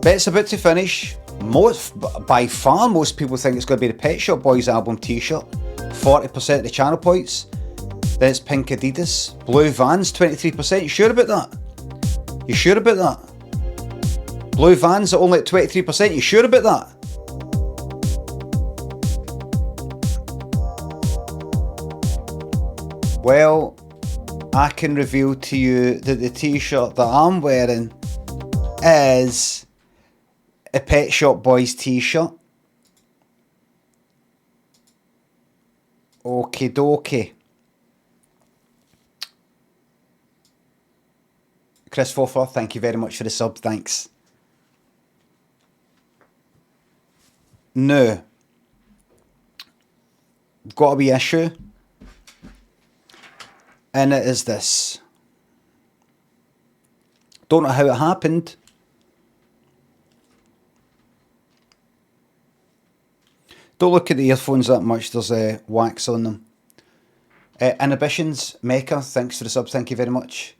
bet's about to finish. By far, most people think it's going to be the Pet Shop Boys album t-shirt. 40% of the channel points. Then it's pink Adidas. Blue Vans, 23%. You sure about that? You sure about that? Blue Vans are only at 23%. You sure about that? Well, I can reveal to you that the t-shirt that I'm wearing is a Pet Shop Boys t-shirt. Okie dokie. Chris Fofer, thank you very much for the sub, thanks. Now, got a wee issue, and it is this. Don't know how it happened. Don't look at the earphones that much, there's wax on them. Inhibitions, Mecca, thanks for the sub, thank you very much.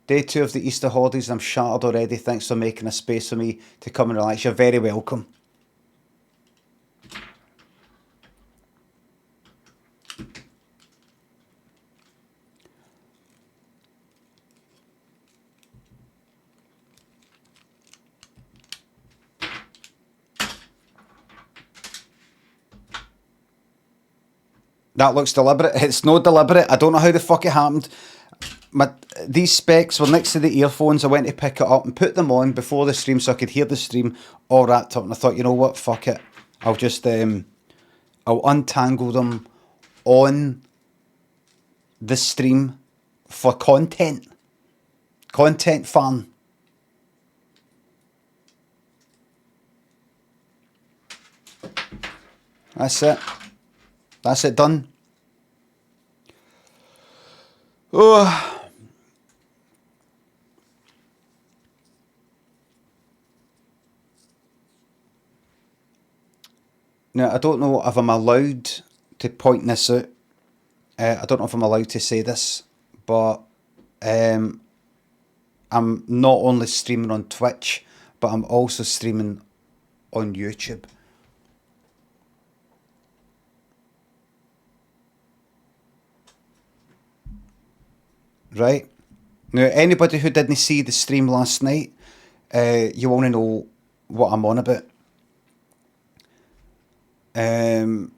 Day 2 of the Easter holidays, I'm shattered already, thanks for making a space for me to come and relax, you're very welcome. That looks deliberate. It's not deliberate. I don't know how the fuck it happened. These specs were next to the earphones. I went to pick it up and put them on before the stream so I could hear the stream all wrapped up. And I thought, you know what, fuck it. I'll just, I'll untangle them on the stream for content. Content fun. That's it. That's it done. Oh. Now, I don't know if I'm allowed to point this out. I don't know if I'm allowed to say this, but I'm not only streaming on Twitch, but I'm also streaming on YouTube. Right? Now, anybody who didn't see the stream last night, you want to know what I'm on about. As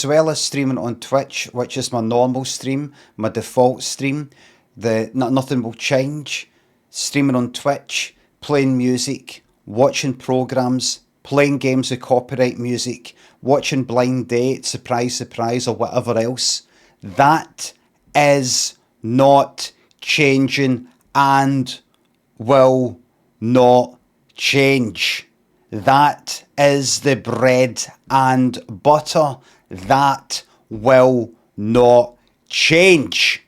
well as streaming on Twitch, which is my normal stream, my default stream, nothing will change. Streaming on Twitch, playing music, watching programs, playing games with copyright music, watching Blind Date, Surprise Surprise, or whatever else. That is not changing and will not change. That is the bread and butter. That will not change.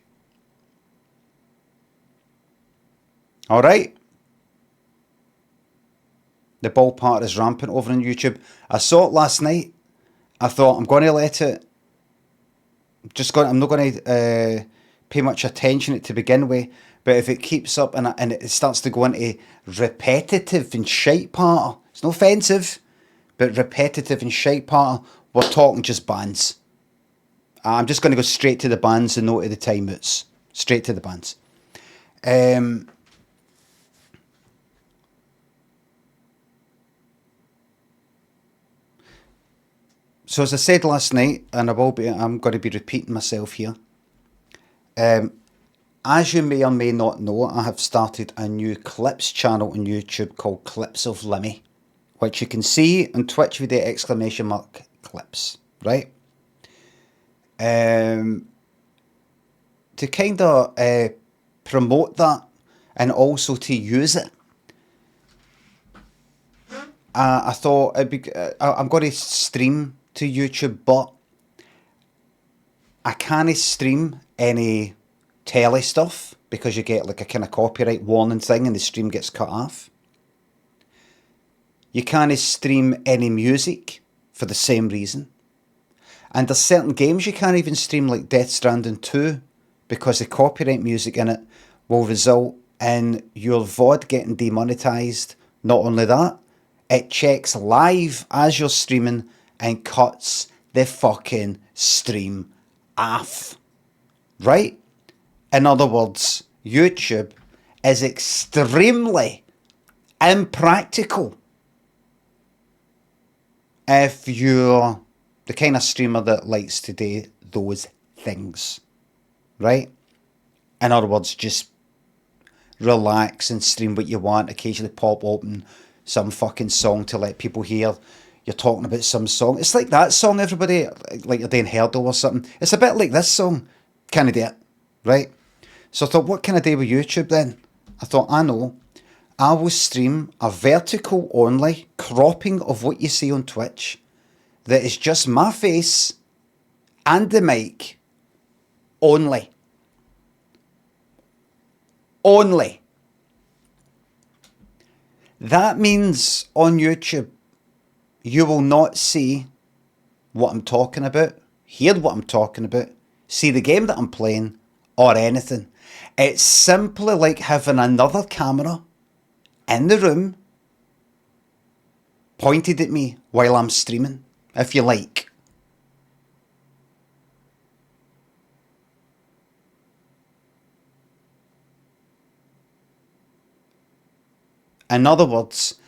All right? The ball part is rampant over on YouTube. I saw it last night. I thought, I'm going to let it. I'm not going to pay much attention to it to begin with. But if it keeps up and it starts to go into repetitive and shite part, it's not offensive, but repetitive and shite part, we're talking just bans. I'm just going to go straight to the bans and no to the timeouts. Straight to the bans. So as I said last night, and I'm going to be repeating myself here. As you may or may not know, I have started a new clips channel on YouTube called Clips of Limmy, which you can see on Twitch with the exclamation mark clips, right? To kind of promote that and also to use it, I thought I'm going to stream to YouTube, but I can't stream any telly stuff because you get like a kind of copyright warning thing and the stream gets cut off. You can't stream any music for the same reason. And there's certain games you can't even stream, like Death Stranding 2 because the copyright music in it will result in your VOD getting demonetized. Not only that, it checks live as you're streaming and cuts the fucking stream off. Right? In other words, YouTube is extremely impractical if you're the kind of streamer that likes to do those things. Right? In other words, just relax and stream what you want, occasionally pop open some fucking song to let people hear you're talking about some song. It's like that song, everybody, like you're doing Hurdle or something. It's a bit like this song. Can I do it? Right? So I thought, what can I do with YouTube then? I thought, I know. I will stream a vertical only cropping of what you see on Twitch that is just my face and the mic only. Only. That means on YouTube, you will not see what I'm talking about, hear what I'm talking about, see the game that I'm playing, or anything. It's simply like having another camera in the room pointed at me while I'm streaming, if you like. In other words,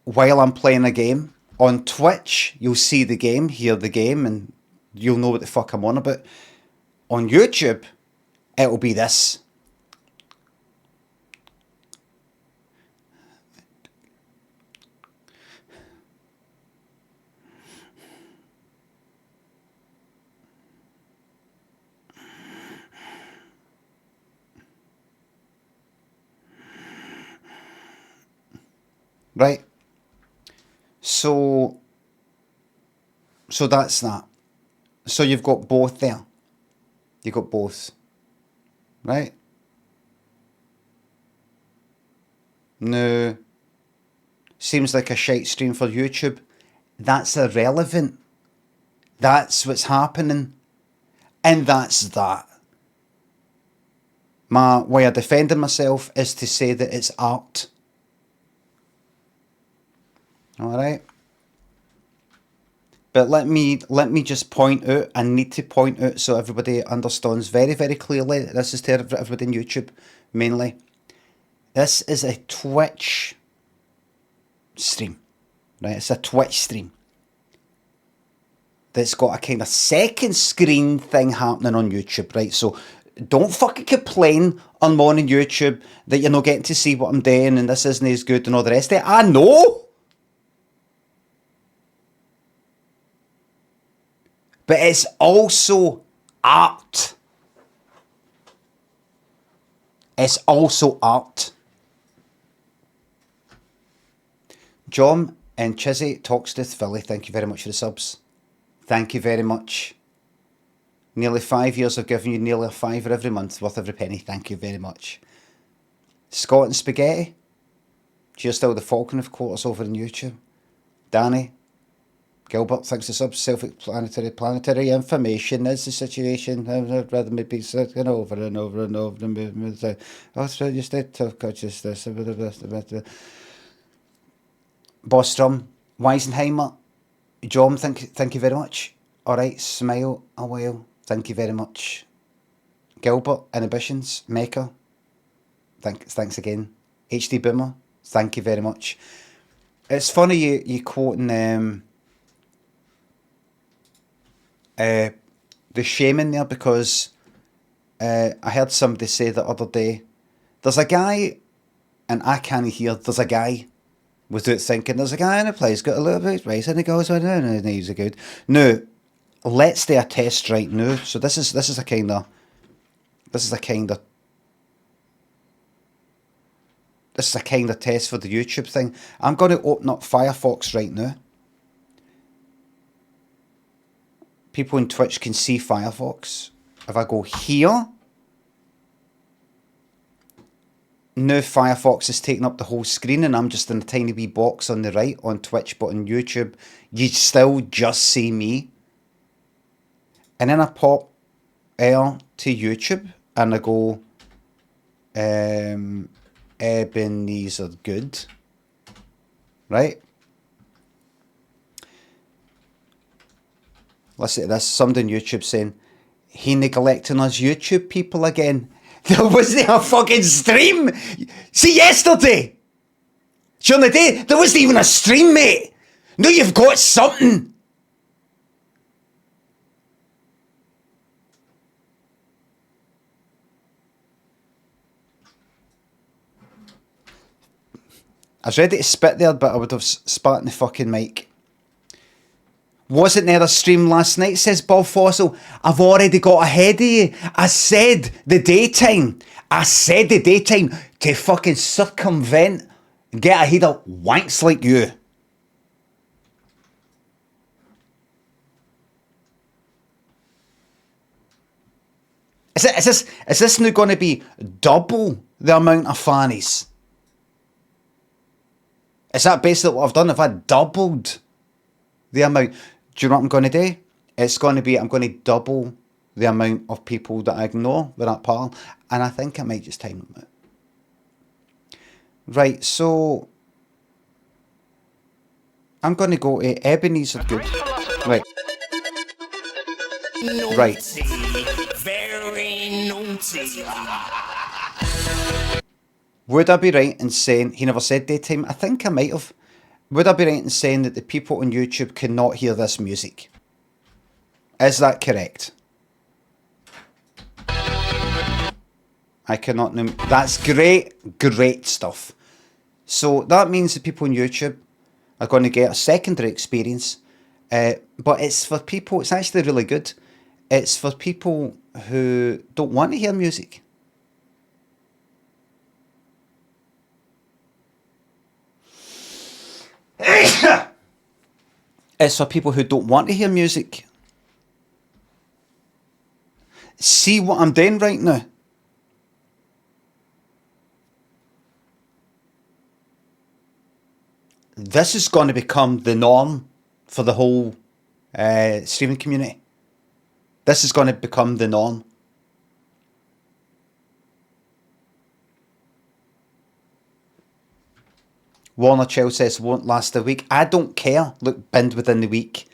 while I'm playing a game, on Twitch, you'll see the game, hear the game, and you'll know what the fuck I'm on about. On YouTube, it'll be this. Right? So that's that. So you've got both there. You've got both. Right? No. Seems like a shite stream for YouTube. That's irrelevant. That's what's happening. And that's that. My way of defending myself is to say that it's art. Alright? But let me just point out, I need to point out so everybody understands very, very clearly, this is to everybody on YouTube, mainly. This is a Twitch stream, right? It's a Twitch stream that's got a kind of second screen thing happening on YouTube, right? So don't fucking complain on morning YouTube that you're not getting to see what I'm doing and this isn't as good and all the rest of it. I know! But it's also art. It's also art. John and Chizzy Talks to Philly, thank you very much for the subs. Thank you very much. Nearly 5 years of giving you nearly a fiver every month, worth every penny. Thank you very much. Scott and Spaghetti. Cheers still the Falcon of quarters over on YouTube. Danny. Gilbert, thanks for subs. Self-planetary information is the situation. I'd rather me be sitting over and over and over and say, oh, so you state of consciousness. Bostrom, Weisenheimer, John, thank you very much. Alright, Smile a while, thank you very much. Gilbert, Inhibitions, Maker, thanks again. HD Boomer, thank you very much. It's funny you quoting the shaman there, because I heard somebody say the other day, there's a guy, and I can't hear, there's a guy, without thinking, there's a guy in a place, got a little bit of rice, and he goes, oh, no, he's a good. No, let's do a test right now. So this is a kind of test for the YouTube thing. I'm going to open up Firefox right now. People on Twitch can see Firefox. If I go here, now Firefox is taking up the whole screen and I'm just in a tiny wee box on the right on Twitch, but on YouTube, you still just see me. And then I pop to YouTube and I go Ebeneezer Goode, right? Listen to this, somebody on YouTube saying, he neglecting us YouTube people again. There wasn't a fucking stream. See, yesterday, during the day, there wasn't even a stream, mate. Now you've got something. I was ready to spit there, but I would have spat in the fucking mic. Wasn't there a stream last night, says Bob Fossil. I've already got ahead of you. I said the daytime. I said the daytime to fucking circumvent and get ahead of wanks like you. Is this now going to be double the amount of fannies? Is that basically what I've done? Have I doubled the amount? Do you know what I'm going to do? It's going to be, I'm going to double the amount of people that I ignore with that pal. And I think I might just time them out. Right, so I'm going to go to Ebeneezer Goode. Right. Right. Very naughty. Would I be right in saying, he never said daytime, I think I might have. Would I be right in saying that the people on YouTube cannot hear this music? Is that correct? I cannot know. That's great, great stuff. So that means the people on YouTube are going to get a secondary experience. But it's for people, it's actually really good. It's for people who don't want to hear music. It's for people who don't want to hear music. See what I'm doing right now? This is going to become the norm for the whole streaming community. This is going to become the norm. Warner Child says won't last a week. I don't care. Look, binned within the week.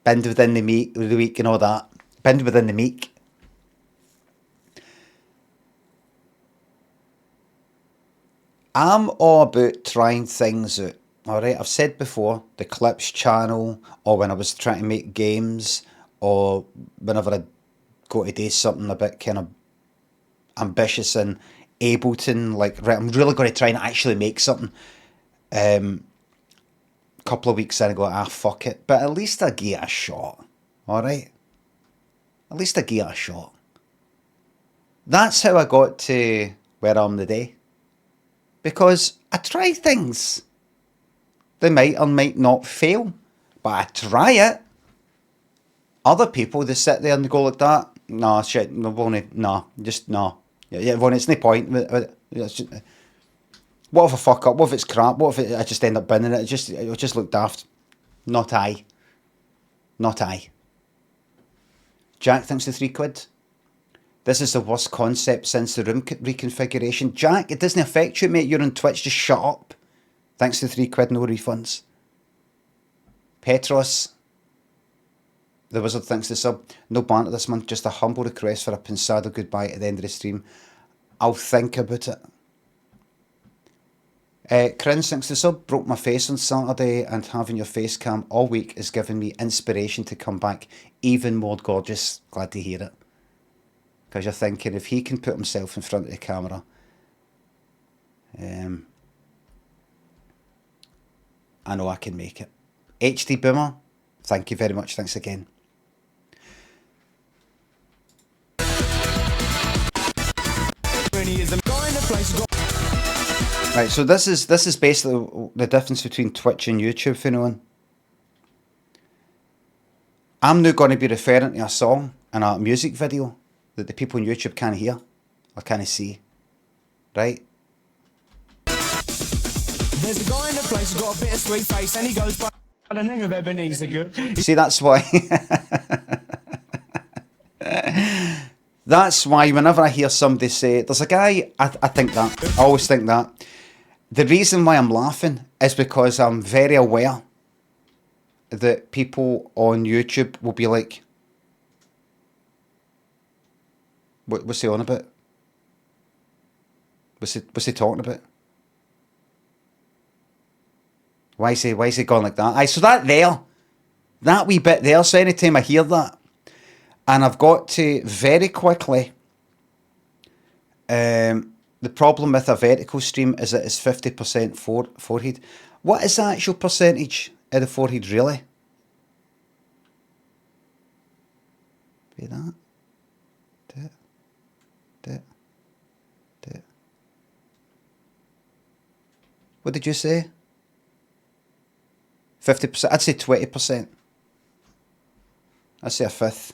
Binned within the week and all that. Binned within the week. I'm all about trying things out. Alright, I've said before, the Clips channel, or when I was trying to make games, or whenever I go to do something a bit kind of ambitious and Ableton, like, right, I'm really going to try and actually make something. Couple of weeks in, I go, fuck it. But at least I give it a shot. Alright? At least I give it a shot. That's how I got to where I am today. Because I try things. They might or might not fail. But I try it. Other people, they sit there and they go like that. Nah, shit, nah, just nah. Yeah, it's no point. What if I fuck up? What if it's crap? What if I just end up binning it? It'll just look daft. Not I. Not I. Jack thinks the £3. This is the worst concept since the room reconfiguration. Jack, it doesn't affect you, mate. You're on Twitch. Just shut up. Thanks to £3, no refunds. Petros. The Wizard thinks the sub. No banter this month. Just a humble request for a pensado goodbye at the end of the stream. I'll think about it. Crins thinks the sub. Broke my face on Saturday, and having your face cam all week has given me inspiration to come back even more gorgeous. Glad to hear it. Because you're thinking, if he can put himself in front of the camera, I know I can make it. HD Boomer, thank you very much. Thanks again. Right, so this is basically the difference between Twitch and YouTube for anyone. I'm now going to be referring to a song and a music video that the people on YouTube can't hear or can't see. Right? There's a guy in the place who's got a bit of sweet face and he goes by the name of Ebeneezer Goode. See, that's why. That's why whenever I hear somebody say, there's a guy, I think that. I always think that. The reason why I'm laughing is because I'm very aware that people on YouTube will be like, what's he on about? What's he talking about? Why is he going like that? Aye, so that wee bit there, so anytime I hear that, and I've got to very quickly, the problem with a vertical stream is that it's 50% forehead. What is the actual percentage of the forehead really? Be that. Do it. What did you say? 50%. I'd say 20%. I'd say a fifth.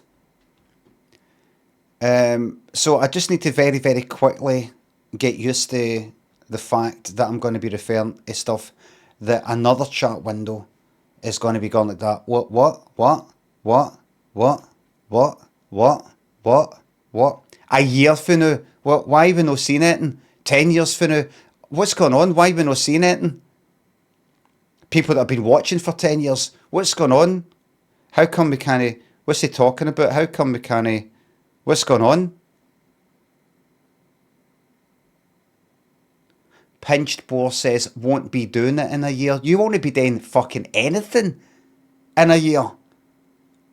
So I just need to very, very quickly get used to the fact that I'm going to be referring to stuff that another chat window is going to be going like that. What? A year for now? Why have we not seen anything? 10 years for now? What's going on? Why have we not seen anything? People that have been watching for 10 years, what's going on? How come we can't... What's he talking about? How come we can't... What's going on? Pinched Boar says, won't be doing it in a year. You won't be doing fucking anything in a year.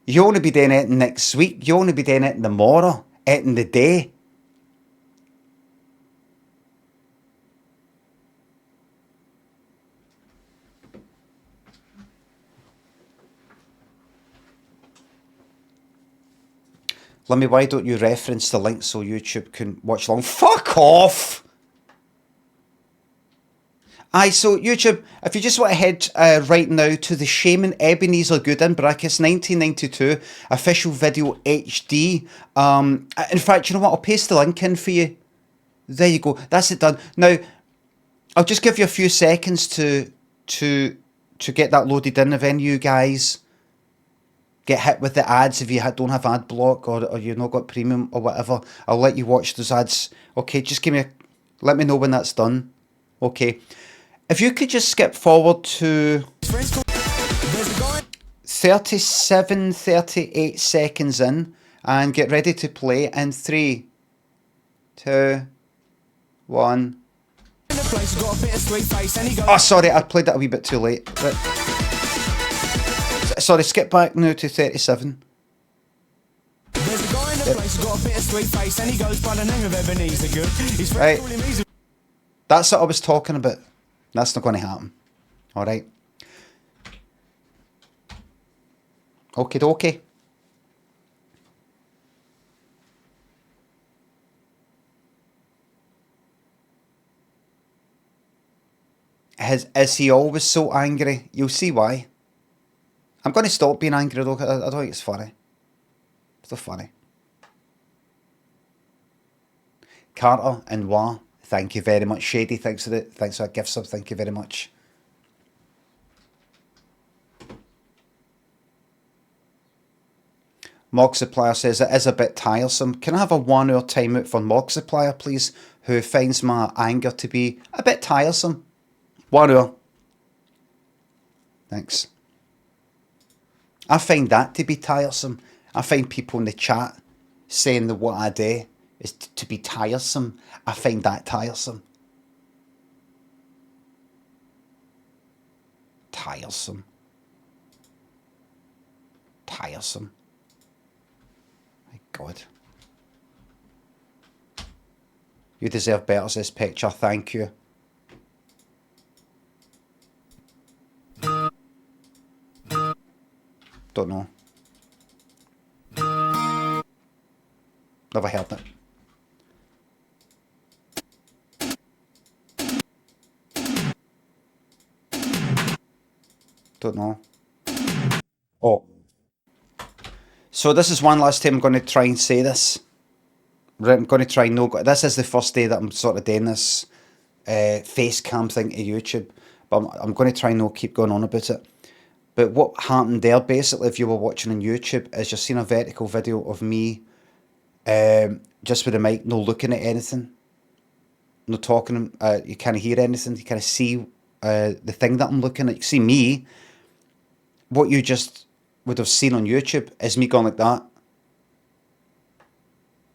You won't be doing it next week. You won't be doing it tomorrow. It in the day. Limmy, why don't you reference the link so YouTube can watch along? Fuck off! Aye, so YouTube, if you just want to head right now to the Shaman Ebeneezer Goode in brackets 1992 official video HD. In fact, you know what? I'll paste the link in for you. There you go. That's it done. Now, I'll just give you a few seconds to get that loaded in. If any of you guys get hit with the ads, if you don't have ad block or you've not got premium or whatever, I'll let you watch those ads. Okay, just let me know when that's done. Okay. If you could just skip forward to 37, 38 seconds in and get ready to play in 3, 2, 1. Oh, sorry, I played that a wee bit too late. But sorry, skip back now to 37. There's a guy in the place who's got a bit of sweet face and he goes by the name of Ebeneezer Goode. He's right. That's what I was talking about. That's not going to happen. Alright. Okie dokie. Is he always so angry? You'll see why. I'm going to stop being angry though. I don't think it's funny. It's not funny. Carter and Wah. Thank you very much. Shady, thanks for that gift sub. Thank you very much. Mog Supplier says it is a bit tiresome. Can I have a 1 hour timeout for Mog Supplier, please? Who finds my anger to be a bit tiresome. 1 hour. Thanks. I find that to be tiresome. I find people in the chat saying that what I do is to be tiresome. I find that tiresome. Tiresome. Tiresome. My God. You deserve better, says Picture. Thank you. Don't know. Never heard it. Don't know. Oh. So this is one last time I'm going to try and say this. I'm going to try and no. This is the first day that I'm sort of doing this face cam thing to YouTube. But I'm going to try and not keep going on about it. But what happened there, basically, if you were watching on YouTube, is you're seeing a vertical video of me just with the mic, no looking at anything, no talking, you can't hear anything, you can't see the thing that I'm looking at. You see me, what you just would have seen on YouTube is me going like that.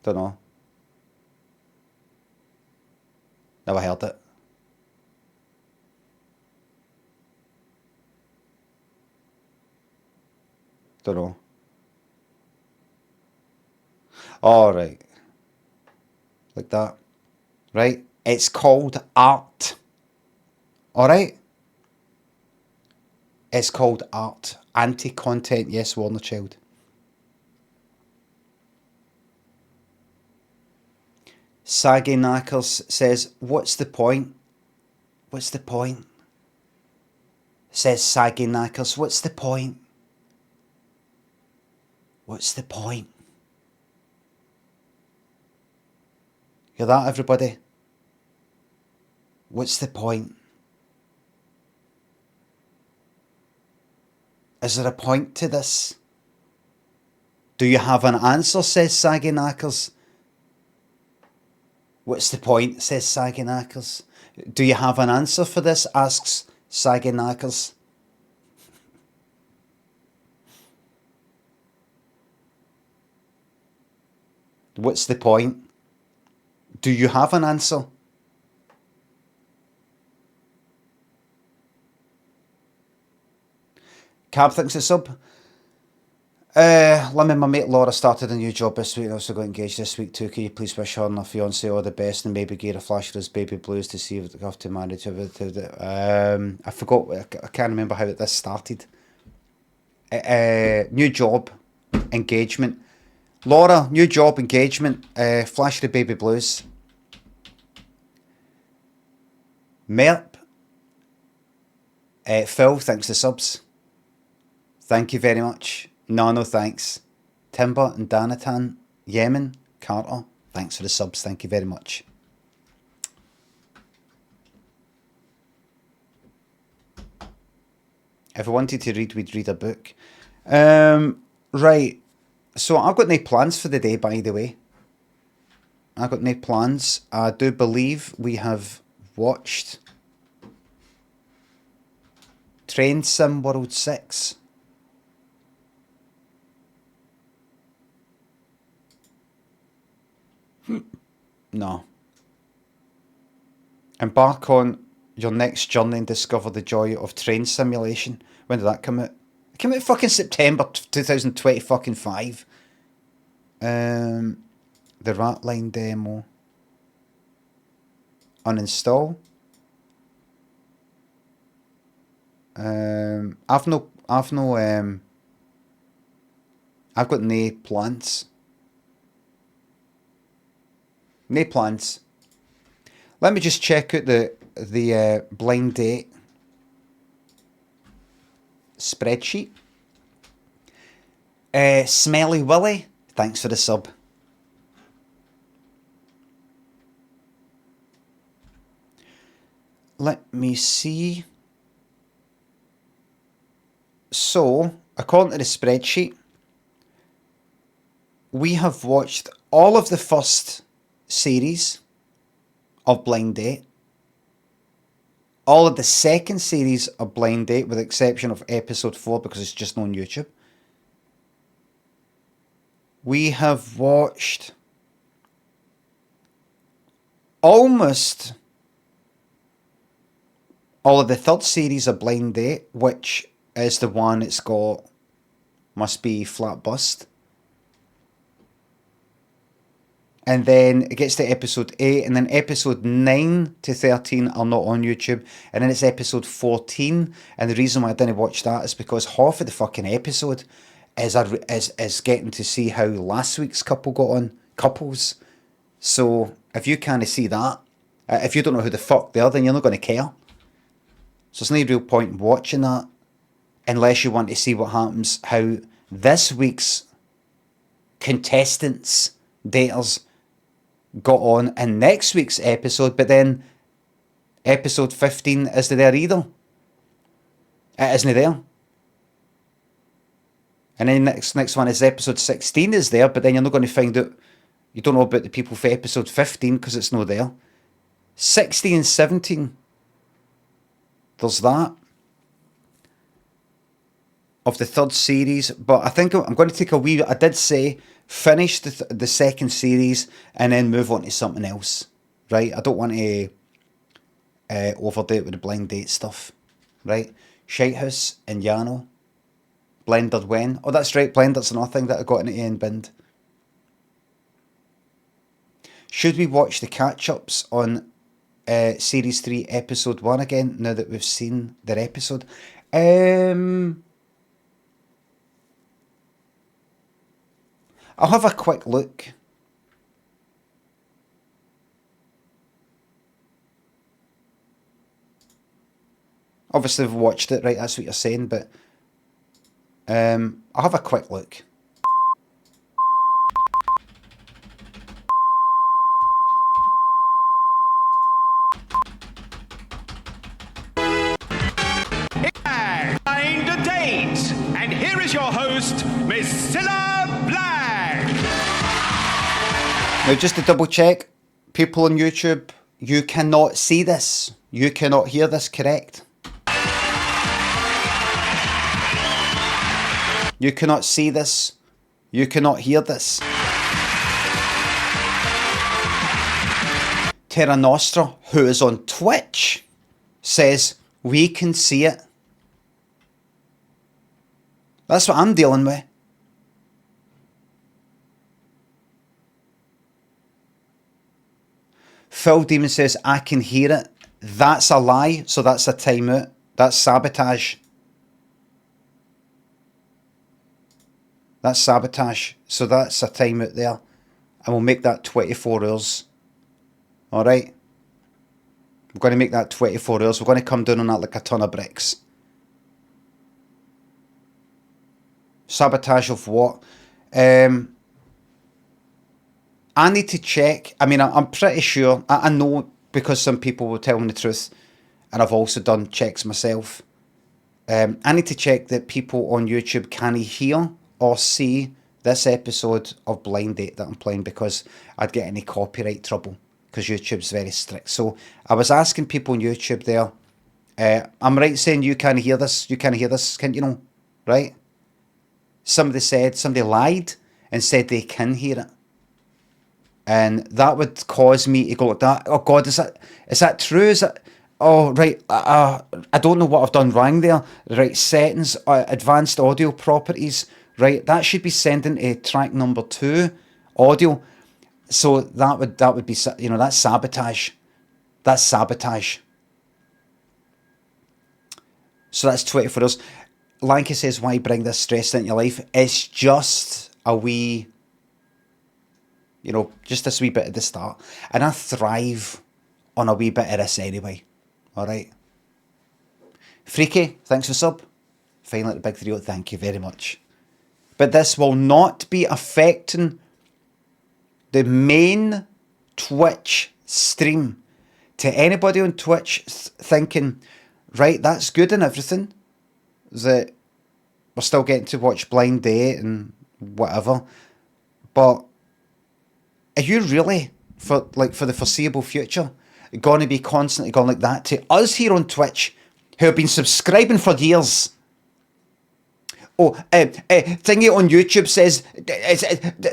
Don't know. Never heard it. Don't know. All right. Like that. Right? It's called art. All right? It's called art. Anti-content, yes, Warner Child. Saggy Knackers says, what's the point? What's the point? Says Saggy Knackers, what's the point? What's the point? Hear that, everybody? What's the point? Is there a point to this? Do you have an answer, says Saggy Knackers. What's the point, says Saggy Knackers. Do you have an answer for this, asks Saggy Knackers. What's the point? Do you have an answer? Cab thinks it's up. Limmy, my mate Laura started a new job this week and also got engaged this week too. Can you please wish her and her fiance all the best and maybe give a flash of those baby blues to see if they have to manage it. I forgot, I can't remember how this started. New job, engagement. Laura, new job, engagement, flash the baby blues. Merp, Phil, thanks for subs. Thank you very much. No thanks. Timber and Danatan, Yemen, Carter, thanks for the subs, thank you very much. If I wanted to read, we'd read a book. Right, so I've got no plans for the day, by the way. I've got no plans. I do believe we have watched Train Sim World 6. No. Embark on your next journey and discover the joy of train simulation. When did that come out? It came out fucking September 2020 fucking 5. The Ratline demo. Uninstall. I've got no plans. No plans. Let me just check out the blind date spreadsheet. Smelly Willy, thanks for the sub. Let me see. So, according to the spreadsheet, we have watched all of the first series of Blind Date, all of the second series of Blind Date, with the exception of episode 4 because it's just on YouTube. We have watched almost all of the third series of Blind Date, which is the one it's got must be flat bust. And then it gets to episode 8, and then episode 9 to 13 are not on YouTube. And then it's episode 14. And the reason why I didn't watch that is because half of the fucking episode is getting to see how last week's couple got on. Couples. So if you can't see that, if you don't know who the fuck they are, then you're not going to care. So there's no real point in watching that unless you want to see what happens, how this week's contestants, daters, got on in next week's episode. But then episode 15 isn't there either. It isn't there. And then next one is episode 16 is there, but then you're not going to find out You don't know about the people for episode 15 because it's not there. 16 and 17. There's that. Of the third series. But I think I'm going to take a wee... I did say finish the second series and then move on to something else. Right? I don't want to overdo it with the blind date stuff. Right? Shitehouse and Yano. Blended when? Oh, that's right. Blender's another thing that I got in the end binned. Should we watch the catch-ups on Series 3, Episode 1 again, now that we've seen their episode? I'll have a quick look. Obviously, I've watched it, right? That's what you're saying, but I'll have a quick look. Find a date, and here is your host, Miss Cilla Black. Now, just to double check, people on YouTube, you cannot see this. You cannot hear this, correct? You cannot see this. You cannot hear this. Terra Nostra, who is on Twitch, says we can see it. That's what I'm dealing with. Phil Demon says I can hear it. That's a lie, so that's a timeout. That's sabotage. That's sabotage. So that's a timeout there. And we'll make that 24 hours. Alright? We're going to make that 24 hours. We're going to come down on that like a ton of bricks. Sabotage of what? I need to check. I mean, I'm pretty sure. I know because some people will tell me the truth. And I've also done checks myself. I need to check that people on YouTube can hear or see this episode of Blind Date that I'm playing, because I'd get any copyright trouble because YouTube's very strict. So I was asking people on YouTube there. I'm right saying you can't hear this. You can't hear this, can't you know? Right? Somebody lied and said they can hear it. And that would cause me to go like that. Oh God, is that true? Is that... Oh, right. I don't know what I've done wrong there. Right, settings, advanced audio properties. Right, that should be sending to track number 2, audio. So that would be, you know, that's sabotage. That's sabotage. So that's 24 hours. Lanka says, why bring this stress into your life? It's just a wee, you know, just this wee bit at the start. And I thrive on a wee bit of this anyway. Alright. Freaky, thanks for sub. Finally, the big 3, thank you very much. But this will not be affecting the main Twitch stream. To anybody on Twitch thinking, right, that's good and everything, that we're still getting to watch Blind Date and whatever, but are you really, for the foreseeable future, going to be constantly going like that to us here on Twitch, who have been subscribing for years? Oh, thingy on YouTube says,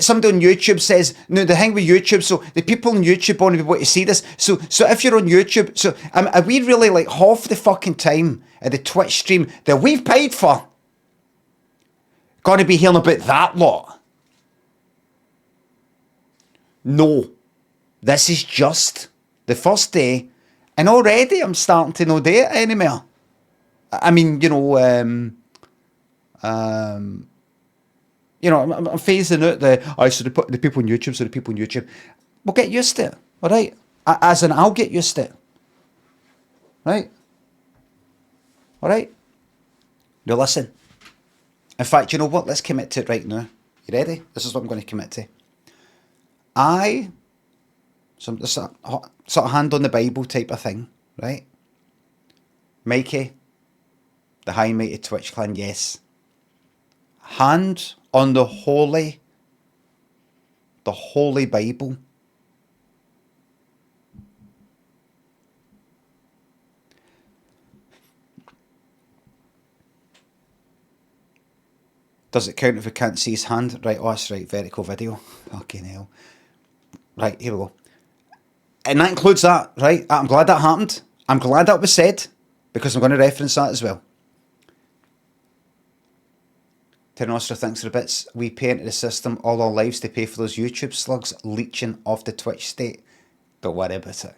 somebody on YouTube says, no, the thing with YouTube, so the people on YouTube want to be able to see this, so if you're on YouTube, so are we really like half the fucking time at the Twitch stream that we've paid for going to be hearing about that lot? No, this is just the first day, and already I'm starting to no date anymore. I mean, you know, I'm phasing out so the people on YouTube, so the people on YouTube. We'll get used to it, alright? As in, I'll get used to it. Right? Alright? Now listen. In fact, you know what? Let's commit to it right now. You ready? This is what I'm going to commit to. Some sort of hand on the Bible type of thing, right? Mikey, the high mighty Twitch clan, yes. Hand on the holy the Holy Bible. Does it count if we can't see his hand? Right, oh, that's right, vertical video. Fucking hell. Right, here we go. And that includes that, right? I'm glad that happened. I'm glad that was said, because I'm going to reference that as well. Ternostra thinks for bits. We pay into the system all our lives to pay for those YouTube slugs leeching off the Twitch state. Don't worry about it.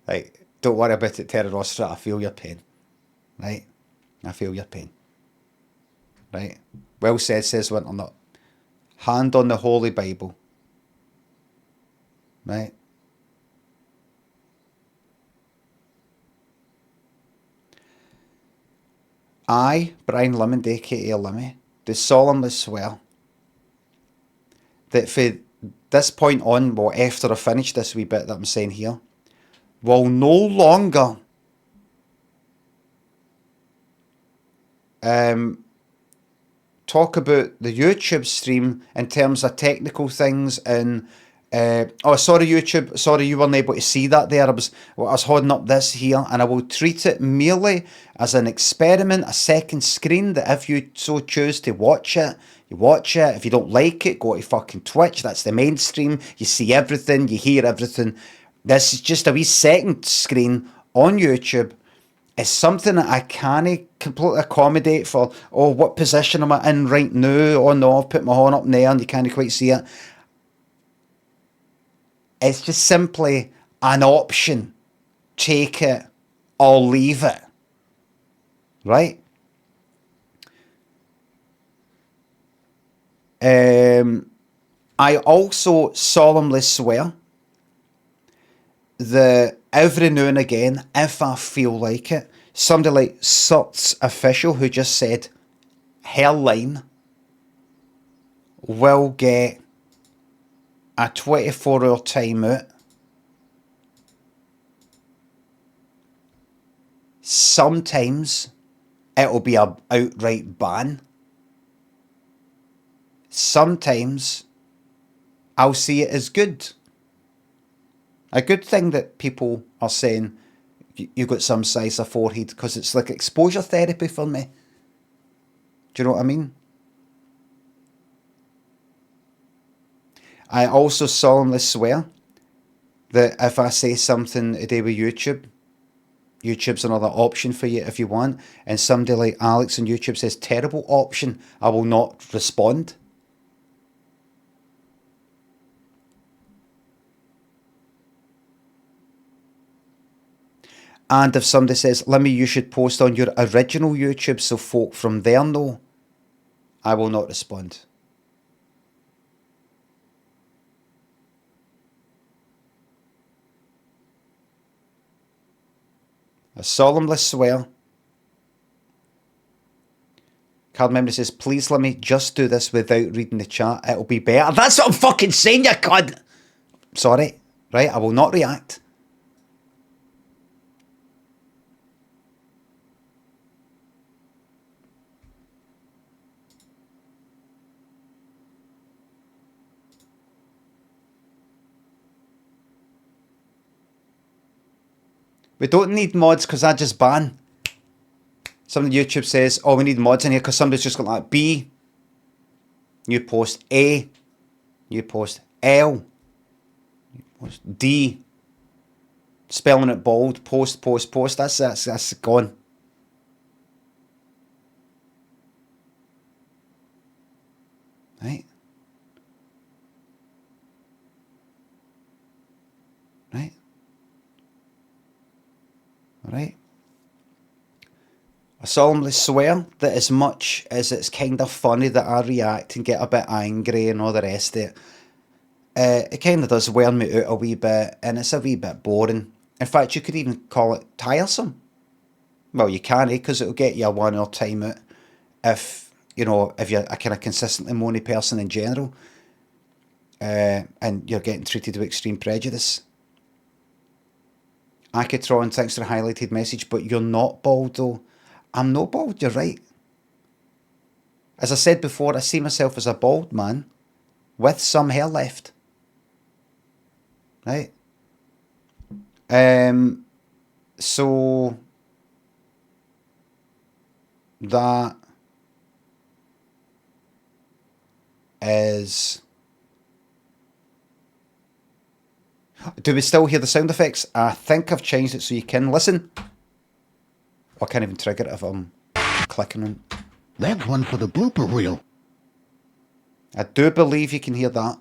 Right? Don't worry about it, Ternostra. I feel your pain. Right? I feel your pain. Right? Well said, says Winternut. Hand on the Holy Bible. Right? I, Brian Limond, aka Limmy, do solemnly swear that for this point on, well, after I finish this wee bit that I'm saying here, will no longer talk about the YouTube stream in terms of technical things and oh, sorry YouTube, sorry you weren't able to see that there. I was holding up this here, and I will treat it merely as an experiment, a second screen, that if you so choose to watch it, you watch it. If you don't like it, go to fucking Twitch. That's the mainstream. You see everything, you hear everything. This is just a wee second screen on YouTube. It's something that I can't completely accommodate for, oh, what position am I in right now? Oh no, I've put my horn up in there and you can't quite see it. It's just simply an option. Take it or leave it. Right? I also solemnly swear that every now and again, if I feel like it, somebody like Surt's official who just said her line will get a 24-hour timeout. Sometimes it'll be an outright ban. Sometimes I'll see it as good. A good thing that people are saying, you've got some size of forehead, because it's like exposure therapy for me. Do you know what I mean? I also solemnly swear that if I say something today with YouTube, YouTube's another option for you if you want, and somebody like Alex on YouTube says terrible option, I will not respond. And if somebody says, Limmy, you should post on your original YouTube so folk from there know, I will not respond. I solemnly swear. Card member says, please let me just do this without reading the chat. It'll be better. That's what I'm fucking saying, you cunt. Sorry. Right, I will not react. We don't need mods because I just ban. Somebody YouTube says, oh, we need mods in here because somebody's just got like B. New post A. New post L. New post D. Spelling it bold. Post. That's gone. Right? Right? Alright. I solemnly swear that as much as it's kind of funny that I react and get a bit angry and all the rest of it, it kind of does wear me out a wee bit, and it's a wee bit boring. In fact, you could even call it tiresome. Well, you can, because it'll get you a 1 hour timeout if, you know, if you're a kind of consistently moany person in general, and you're getting treated with extreme prejudice. Akitron, thanks for the highlighted message, but you're not bald though. I'm not bald, you're right. As I said before, I see myself as a bald man with some hair left. right? So that is... Do we still hear the sound effects? I think I've changed it so you can listen. I can't even trigger it if I'm clicking on. That's one for the blooper reel. I do believe you can hear that.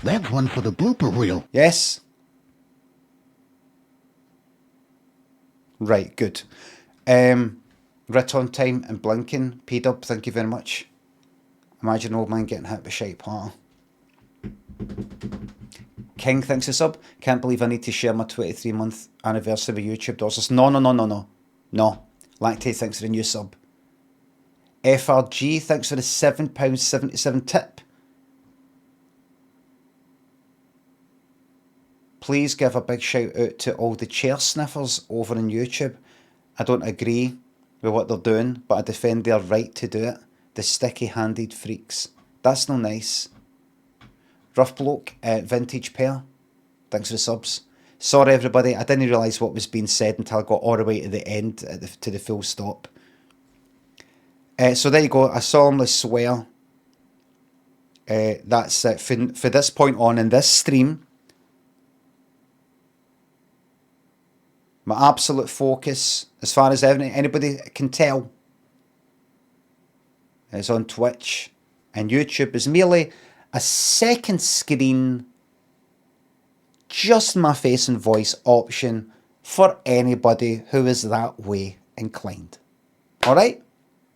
That's one for the blooper reel. Yes. Right, good. Rit on time and blinking. P-Dub, thank you very much. Imagine an old man getting hit with shite part. King thinks a sub. Can't believe I need to share my 23-month anniversary with YouTube dollars. No. No. Lactate thanks for the new sub. FRG thanks for the £7.77 tip. Please give a big shout out to all the chair sniffers over on YouTube. I don't agree with what they're doing, but I defend their right to do it. The sticky-handed freaks. That's no nice. Rough bloke, vintage pair. Thanks for the subs. Sorry everybody, I didn't realise what was being said until I got all the way to the end, to the full stop. So there you go, I solemnly swear that's it. For this point on in this stream, my absolute focus, as far as anybody can tell, is on Twitch, and YouTube is merely a second screen, just my face and voice option for anybody who is that way inclined. Alright?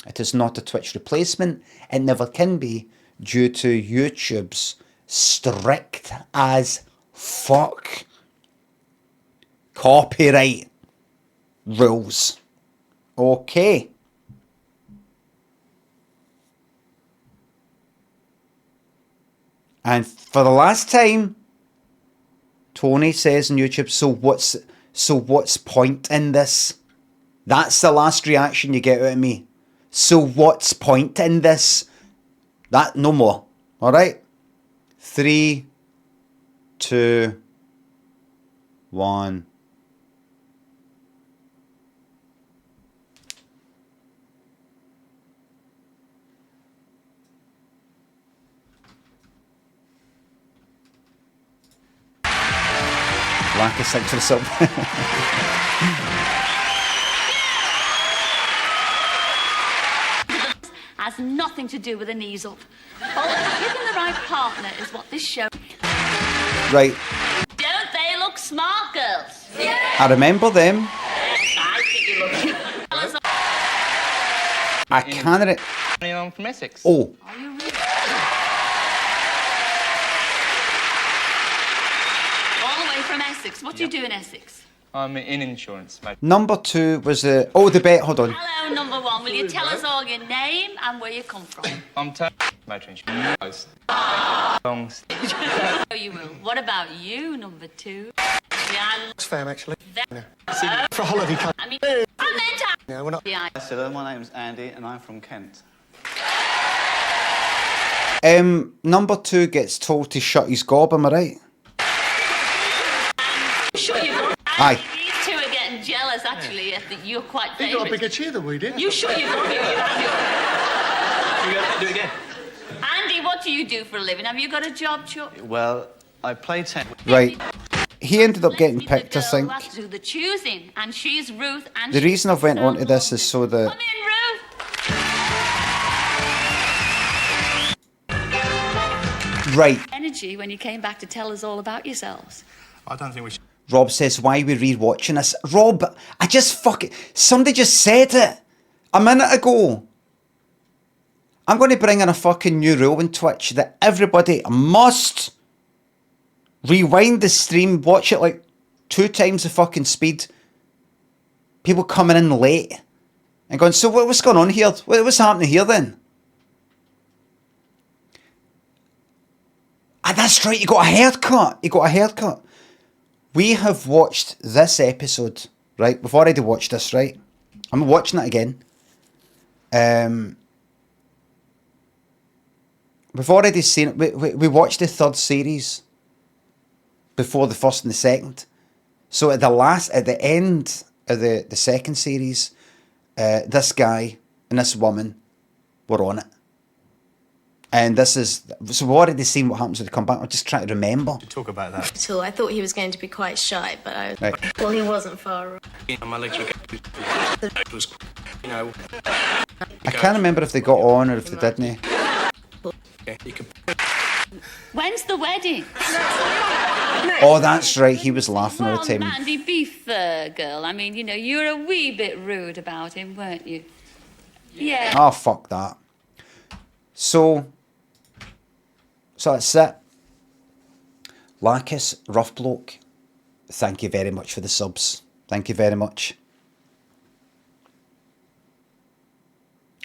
It is not a Twitch replacement. It never can be, due to YouTube's strict as fuck copyright rules. Okay. And for the last time, Tony says on YouTube, so what's point in this? That's the last reaction you get out of me. So what's point in this? That, no more. Alright? 3, 2, 1. Lack of six or something. Has nothing to do with an easel. Picking the right partner is what this show... Right. Don't they look smart, girls? Yeah. I remember them. I think you look... I can't... I'm from Essex. Oh. Are you really? All the way from Essex. What do you do in Essex? I'm in insurance, mate. Number 2 was the... Oh, the bet. Hold on. Hello, number 1. Will you tell us all your name and where you come from? I'm motor insurance. Long. Oh, you will. What about you, number 2? Yeah, Fam, actually. no. For a holiday country. I mean, I meant to... No, we're not. Yeah. Hello, my name's Andy and I'm from Kent. Number 2 gets told to shut his gob, am I right? Shut your mouth. Aye. These two are getting jealous, actually, that you're quite You got a famous. bigger cheer than we did. You shut your mouth. Do it again. Andy, what do you do for a living? Have you got a job, Chuck? Well, I play tennis. Right. He ended up getting Let's meet the picked, I girl think. who has to do the choosing, and she's Ruth, and The she's reason I've went so on to this is so that... Come in, Ruth. Right. Energy when you came back to tell us all about yourselves. I don't think we should. Rob says, why are we re-watching this? Rob, I just fucking... Somebody just said it a minute ago. I'm going to bring in a fucking new rule in Twitch that everybody must rewind the stream, watch it like 2 times the fucking speed. People coming in late and going, so what's going on here? What's happening here then? Ah, that's right, you got a haircut. You got a haircut. We have watched this episode, right? We've already watched this, right? I'm watching it again. We've already seen it. We watched the 3rd series. before the first and the second. So at the end of the second series, this guy and this woman were on it. And so we've already seen what happens when they come back. I'm just trying to remember. Talk about that. So I thought he was going to be quite shy, but Right. well, he wasn't far wrong. My legs were it was, you know. I can't remember if they got on or if they didn't. Yeah, you could. When's the wedding? Oh, that's right. He was laughing all Well, the time. Mandy, be fair, girl. I mean, you know, you were a wee bit rude about him, weren't you? Yeah. Oh, fuck that. So that's it. Lacus, rough bloke. Thank you very much for the subs. Thank you very much.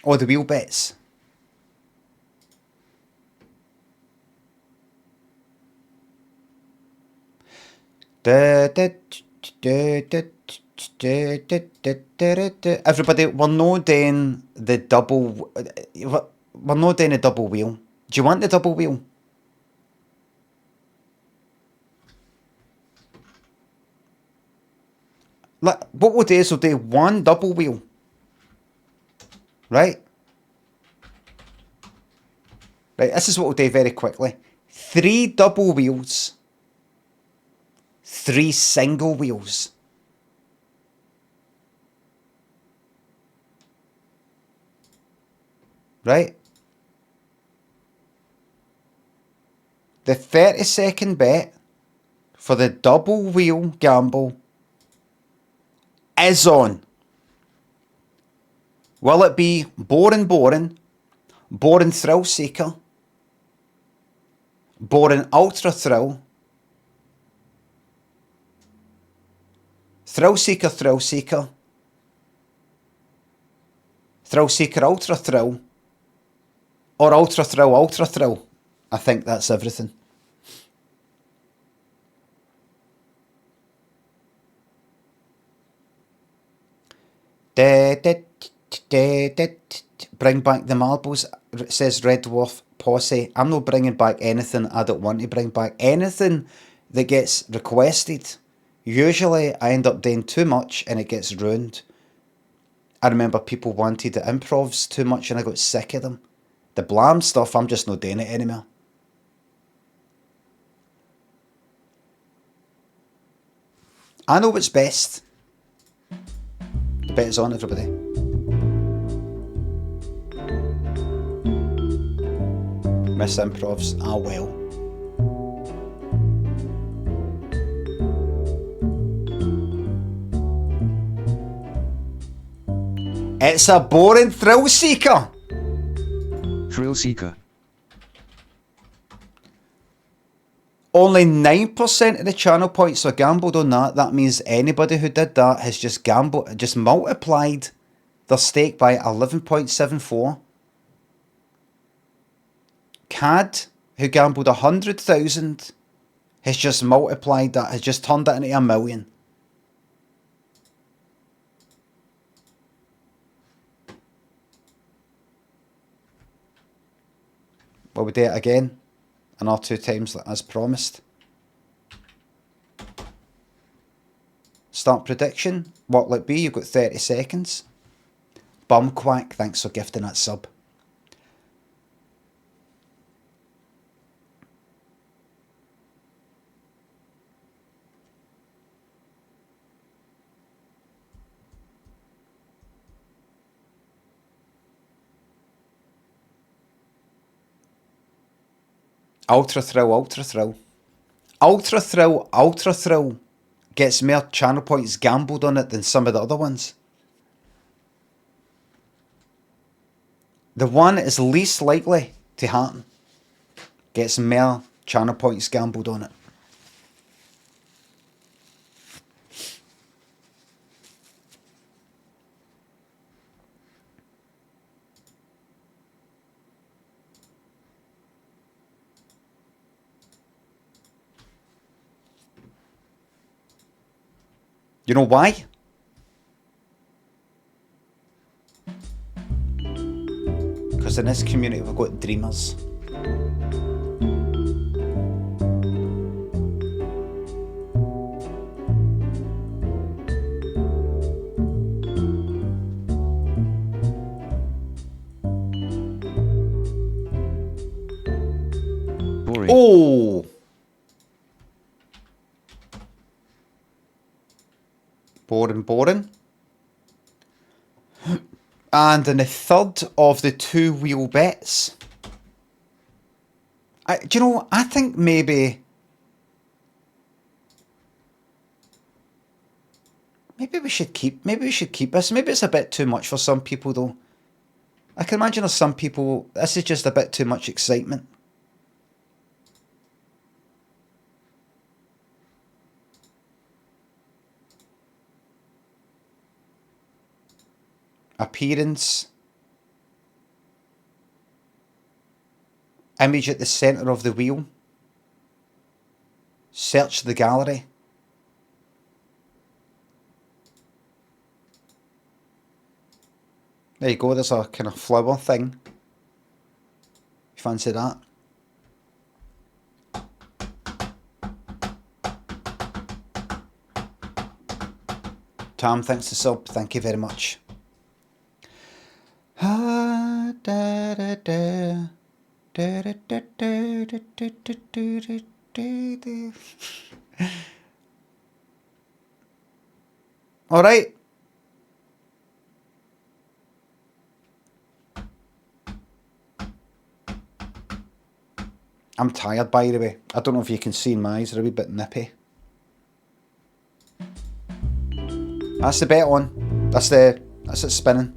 Oh, the wheel bits. Everybody, we're not doing the double. We're not doing a double wheel. Do you want the double wheel? What we'll do is we'll do one double wheel. Right? Right, this is what we'll do very quickly. 3 double wheels. 3 single wheels. Right? The 30-second bet for the double wheel gamble is on. Will it be boring, thrill seeker, boring ultra thrill, thrill seeker, thrill seeker, thrill seeker, ultra thrill, or ultra thrill, ultra thrill? I think that's everything. Bring back the marbles, says Red Dwarf Posse. I'm not bringing back anything I don't want to bring back. Anything that gets requested. Usually I end up doing too much and it gets ruined. I remember people wanted the improvs too much and I got sick of them. The blam stuff, I'm just not doing it anymore. I know what's best. The bet is on, everybody. Miss improvs, ah well. It's a boring thrill seeker. Thrill seeker. Only 9% of the channel points are gambled on that. That means anybody who did that has just gambled, just multiplied their stake by 11.74. Cad, who gambled 100,000, has just multiplied that, has just turned it into 1 million. Will we do it again? Another 2 times as promised. Start prediction. What will it be? You've got 30 seconds. Bumquack, thanks for gifting that sub. Ultra Thrill, Ultra Thrill. Ultra Thrill, Ultra Thrill gets more channel points gambled on it than some of the other ones. The one that is least likely to happen gets more channel points gambled on it. You know why? Because in this community we've got dreamers. Oh! Boring. And in the third of the two-wheel bets, do you know, I think maybe we should keep this. Maybe it's a bit too much for some people though. I can imagine there's some people, this is just a bit too much excitement. Appearance. Image at the centre of the wheel. Search the gallery. There you go, there's a kind of flower thing. You fancy that? Tam, thanks to sub, thank you very much. Alright. I'm tired, by the way. I don't know if you can see my eyes, they're a wee bit nippy. That's the bet on. That's it spinning.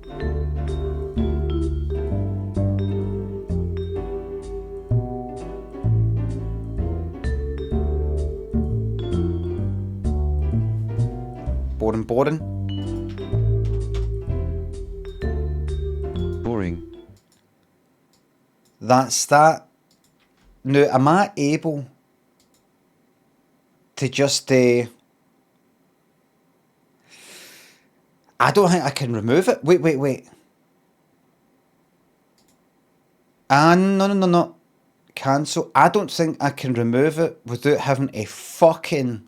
Boring. That's that. Now, am I able to just... I don't think I can remove it. Wait. No. Cancel. I don't think I can remove it without having a fucking...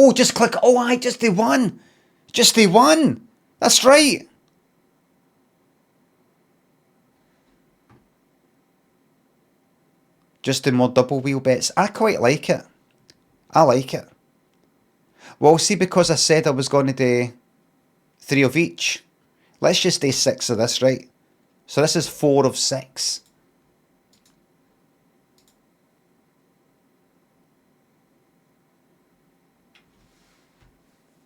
Oh, just click... Oh, just the one. Just the one. That's right. Just the more double wheel bets. I quite like it. I like it. Well, see, because I said I was going to do 3 of each, let's just do 6 of this, right? So this is 4 of 6.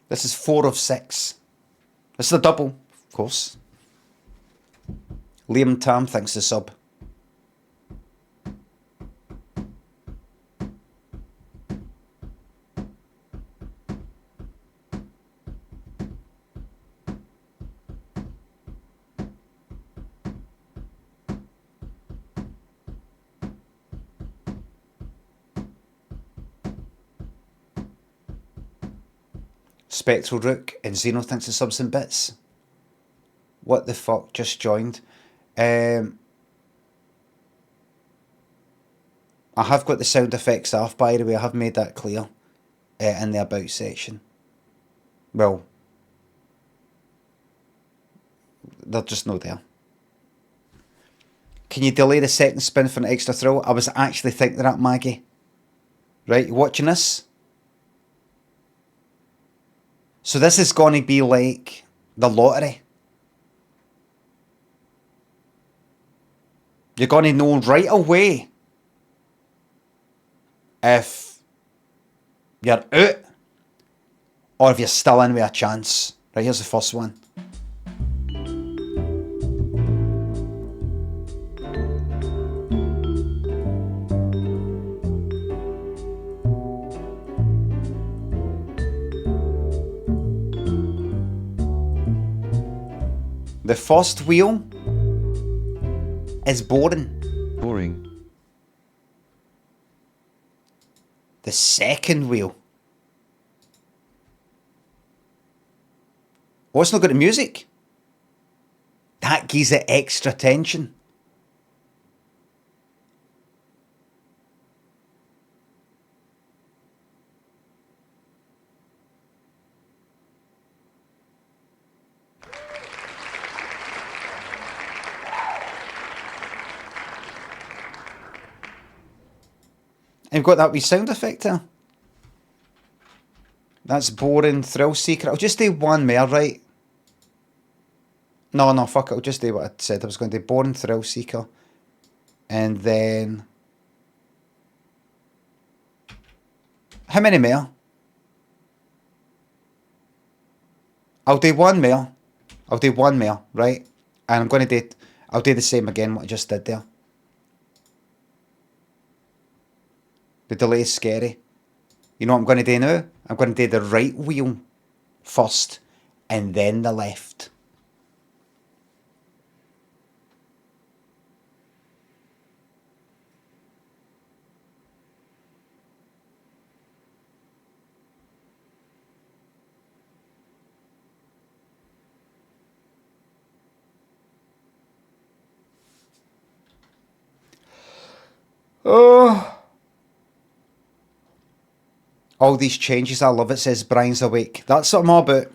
This is 4 of 6. This is a double, of course. Liam Tam, thanks to sub. Spectral Rook and Xeno, thanks to subs and bits. What the fuck, just joined. I have got the sound effects off, by the way. I have made that clear in the about section. Well, they're just not there. Can you delay the second spin for an extra thrill? I was actually thinking that, Maggie. Right, you watching this? So this is going to be like the lottery. You're going to know right away if you're out or if you're still in with a chance. Right, here's the first one. The first wheel is boring. The second wheel. Oh, it's not got the music. That gives it extra tension. I've got that wee sound effect there. That's boring, thrill seeker. I'll just do one more, right? No, fuck it. I'll just do what I said. I was going to do boring, thrill seeker. And then... How many more? I'll do one more. I'll do one more, right? And I'm going to do... I'll do the same again, what I just did there. The delay is scary. You know what I'm going to do now? I'm going to do the right wheel first, and then the left. Oh. All these changes, I love it, says Brian's awake. That's what I'm all about.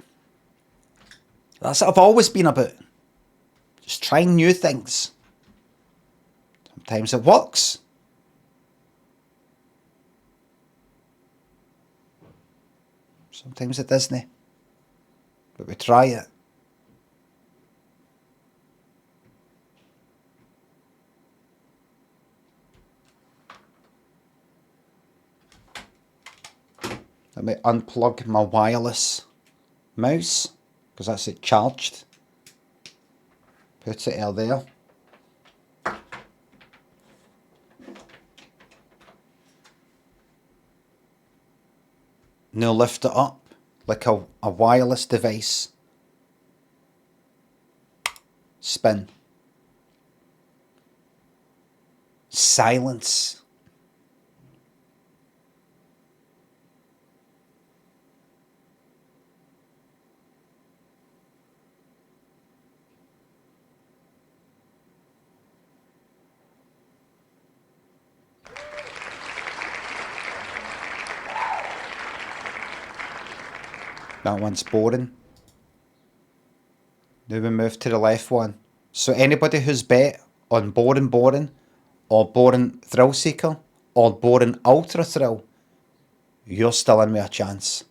That's what I've always been about. Just trying new things. Sometimes it works. Sometimes it doesn't. But we try it. Let me unplug my wireless mouse, because that's it charged. Put it out there. Now lift it up like a wireless device. Spin. Silence. That one's boring. Now we move to the left one. So anybody who's bet on boring, or boring thrill seeker, or boring ultra thrill, you're still in with a chance.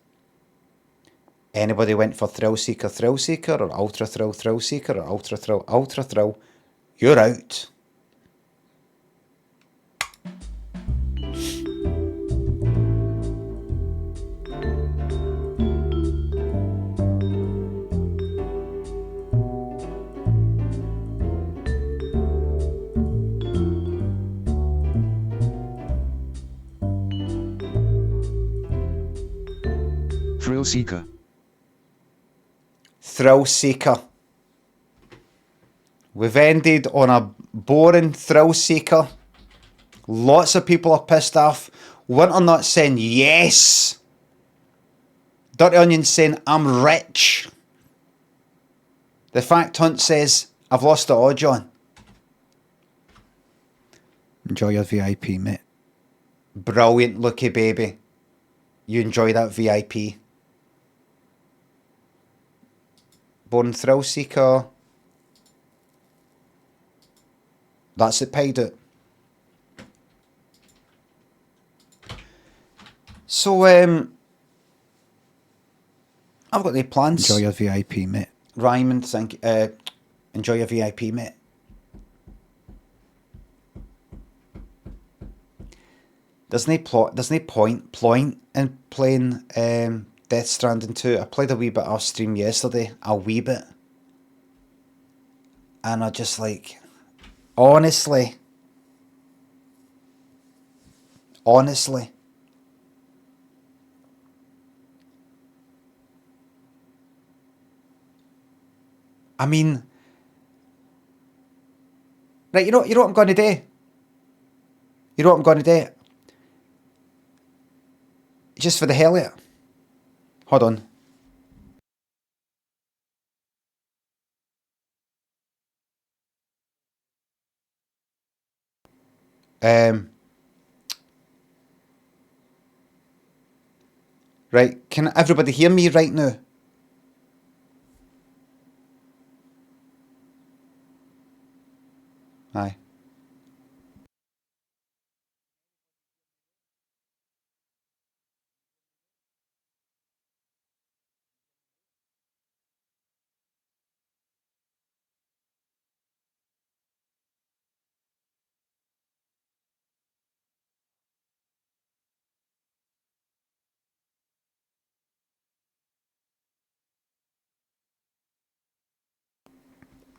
Anybody went for thrill seeker, or ultra thrill seeker, or ultra thrill, you're out. Thrill seeker. Thrill seeker. We've ended on a boring thrill seeker. Lots of people are pissed off. Winternut saying yes. Dirty Onion saying I'm rich. The Fact Hunt says I've lost it all, John. Enjoy your VIP, mate. Brilliant, Lucky baby. You enjoy that VIP. Born Thrill Seeker. That's it, paid it. So, I've got the plans. Enjoy your VIP, mate. Ryman, thank you. Enjoy your VIP, mate. There's no point in playing Death Stranding 2. I played a wee bit off stream yesterday. A wee bit. And I just like... Honestly. I mean... Right, you know what I'm going to do? You know what I'm going to do? Just for the hell of it. Hold on. Right, can everybody hear me right now? Aye.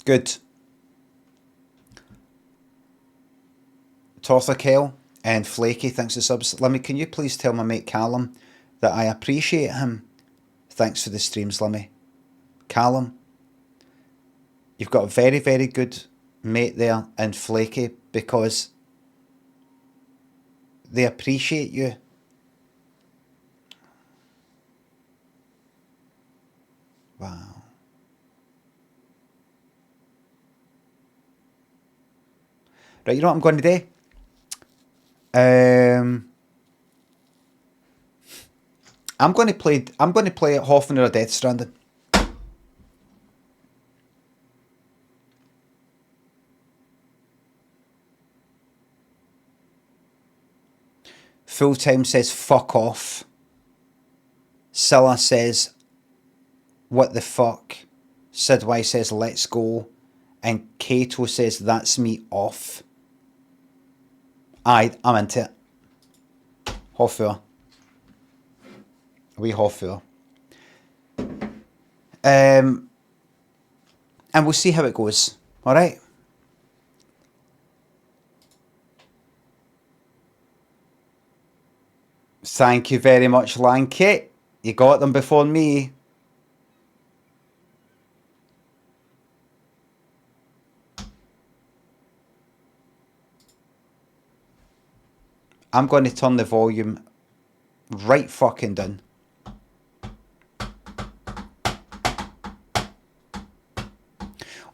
Good. Torthakel and Flaky, thanks for subs. Limmy, can you please tell my mate Callum that I appreciate him? Thanks for the streams, Limmy. Callum, you've got a very, very good mate there in Flaky because they appreciate you. Wow. Right, you know what I'm going to do? I'm going to play Hoffman or Death Stranding. Full Time says fuck off. Cilla says what the fuck. Sidway says let's go. And Kato says that's me off. Aye, I'm into it. Hoffer. We Hoffer. And we'll see how it goes. Alright? Thank you very much, Lanky. You got them before me. I'm going to turn the volume right fucking down.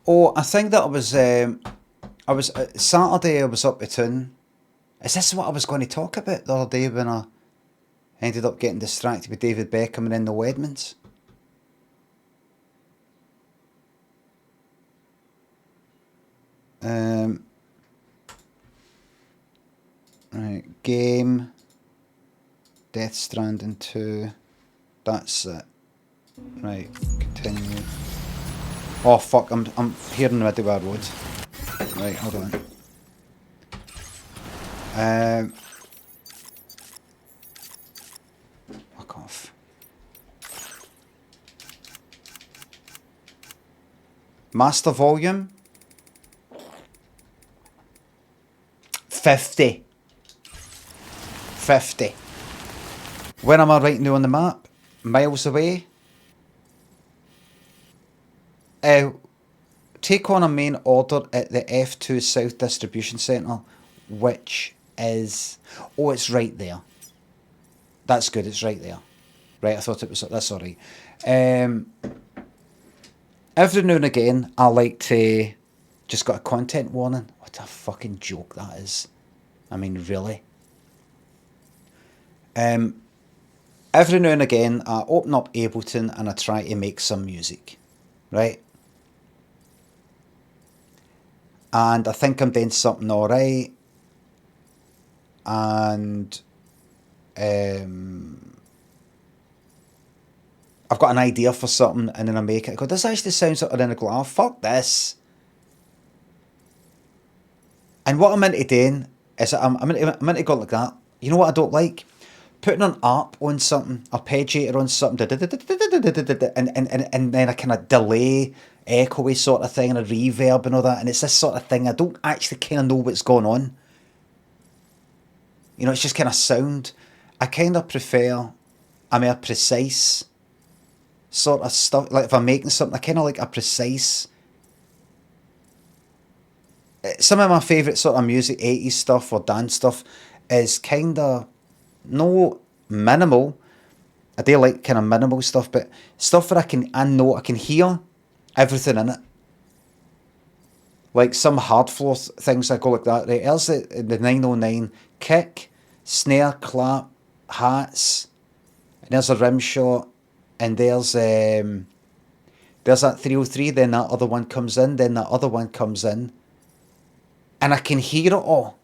Oh, I think that I was Saturday I was up to town. Is this what I was going to talk about the other day when I ended up getting distracted with David Beckham and in the Wedmans? Right, game, Death Stranding 2, that's it. Right, continue. Oh fuck, I'm here in the middle of a road. Right, hold on. Fuck off. Master volume 50. 50. Where am I right now on the map? Miles away. Take on a main order at the F2 South Distribution Centre, which is... Oh, it's right there. That's good, it's right there. Right, I thought it was... That's alright. Every now and again, I like to... Just got a content warning. What a fucking joke that is. I mean, really. Every now and again, I open up Ableton and I try to make some music, right? And I think I'm doing something alright. And I've got an idea for something and then I make it. I go, this actually sounds like... And then I go, oh, fuck this. And what I'm into doing is I'm into going like that. You know what I don't like? Putting an ARP on something, arpeggiator on something, and then a kind of delay, echoey sort of thing, and a reverb and all that. And it's this sort of thing. I don't actually kind of know what's going on. You know, it's just kind of sound. I kind of prefer a more precise sort of stuff. Like if I'm making something, I kind of like a precise... Some of my favourite sort of music, 80s stuff or dance stuff, is kind of... No minimal. I do like kind of minimal stuff, but stuff where I can hear everything in it. Like some hard floor things I go like that. Right, there's the 909 kick, snare, clap, hats, and there's a rim shot, and there's that 303. Then that other one comes in. Then that other one comes in, and I can hear it all.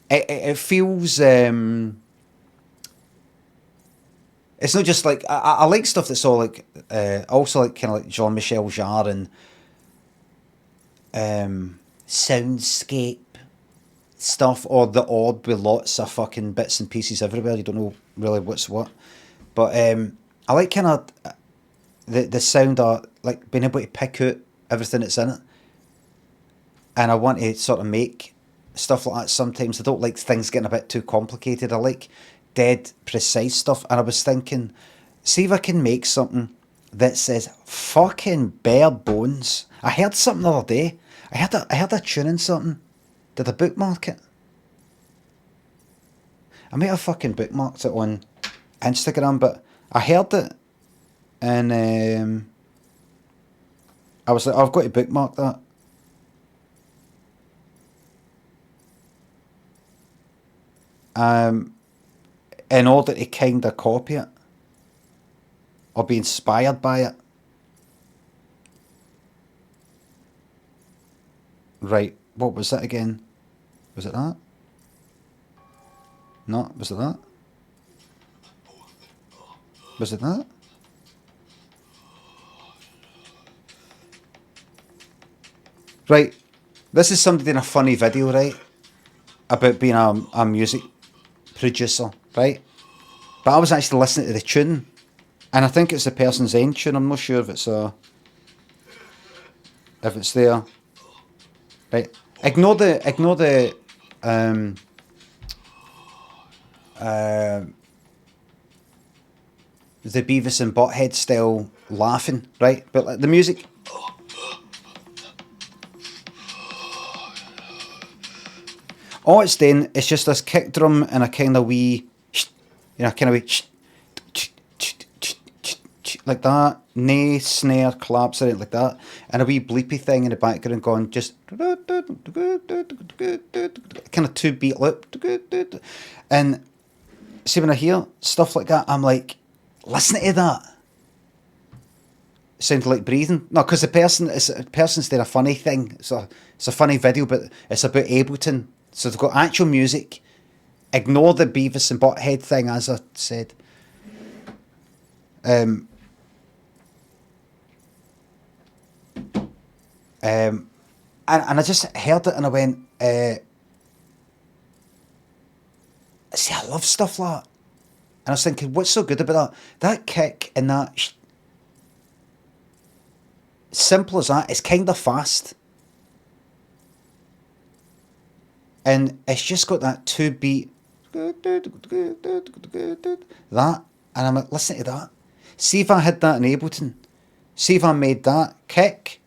It feels. It's not just like I like stuff that's all like also like kind of like Jean-Michel Jarre and soundscape stuff, or the odd with lots of fucking bits and pieces everywhere. You don't know really what's what, but I like kind of the sound of like being able to pick out everything that's in it. And I want to sort of make stuff like that sometimes. I don't like things getting a bit too complicated. I like dead, precise stuff. And I was thinking, see if I can make something that says fucking bare bones. I heard something the other day. I heard a tune in something. Did I bookmark it? I might have fucking bookmarked it on Instagram, but I heard it, and I was like, I've got to bookmark that. In order to kind of copy it or be inspired by it. Right, what was it again? Was it that? No, was it that? Was it that? Right, this is somebody in a funny video, right? About being a music producer, right? But I was actually listening to the tune, and I think it's the person's end tune. I'm not sure if it's there. Right, ignore the Beavis and Butthead style laughing, right? But like the music. All it's doing is just this kick drum and a kind of wee, like that. Nay snare claps or anything like that, and a wee bleepy thing in the background going just kind of 2-beat loop. And see, when I hear stuff like that, I'm like, listen to that. It sounded like breathing. No, because the person's doing a funny thing. It's a funny video, but it's about Ableton. So they've got actual music. Ignore the Beavis and Butthead thing, as I said. And I just heard it and I went, see, I love stuff like that. And I was thinking, what's so good about that? That kick and that, simple as that, it's kind of fast. And it's just got that 2-beat, that, and I'm like, listen to that. See if I had that in Ableton. See if I made that kick.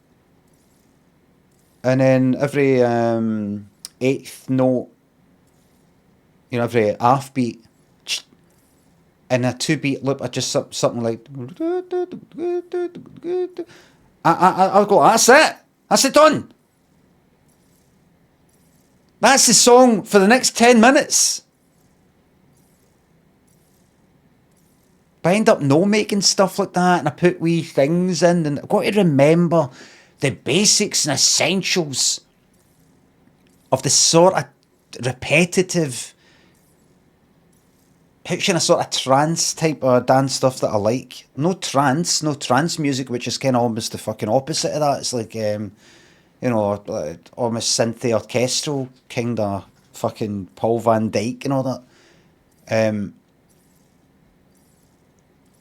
And then every 8th note, every half beat, and a 2-beat loop, I just something like, I'll go, that's it done. That's the song for the next 10 minutes. But I end up no making stuff like that, and I put wee things in, and I've got to remember the basics and essentials of the sort of repetitive, kind of sort of trance type of dance stuff that I like. No trance music, which is kind of almost the fucking opposite of that. It's like, almost synthy orchestral, kind of fucking Paul Van Dyke and all that.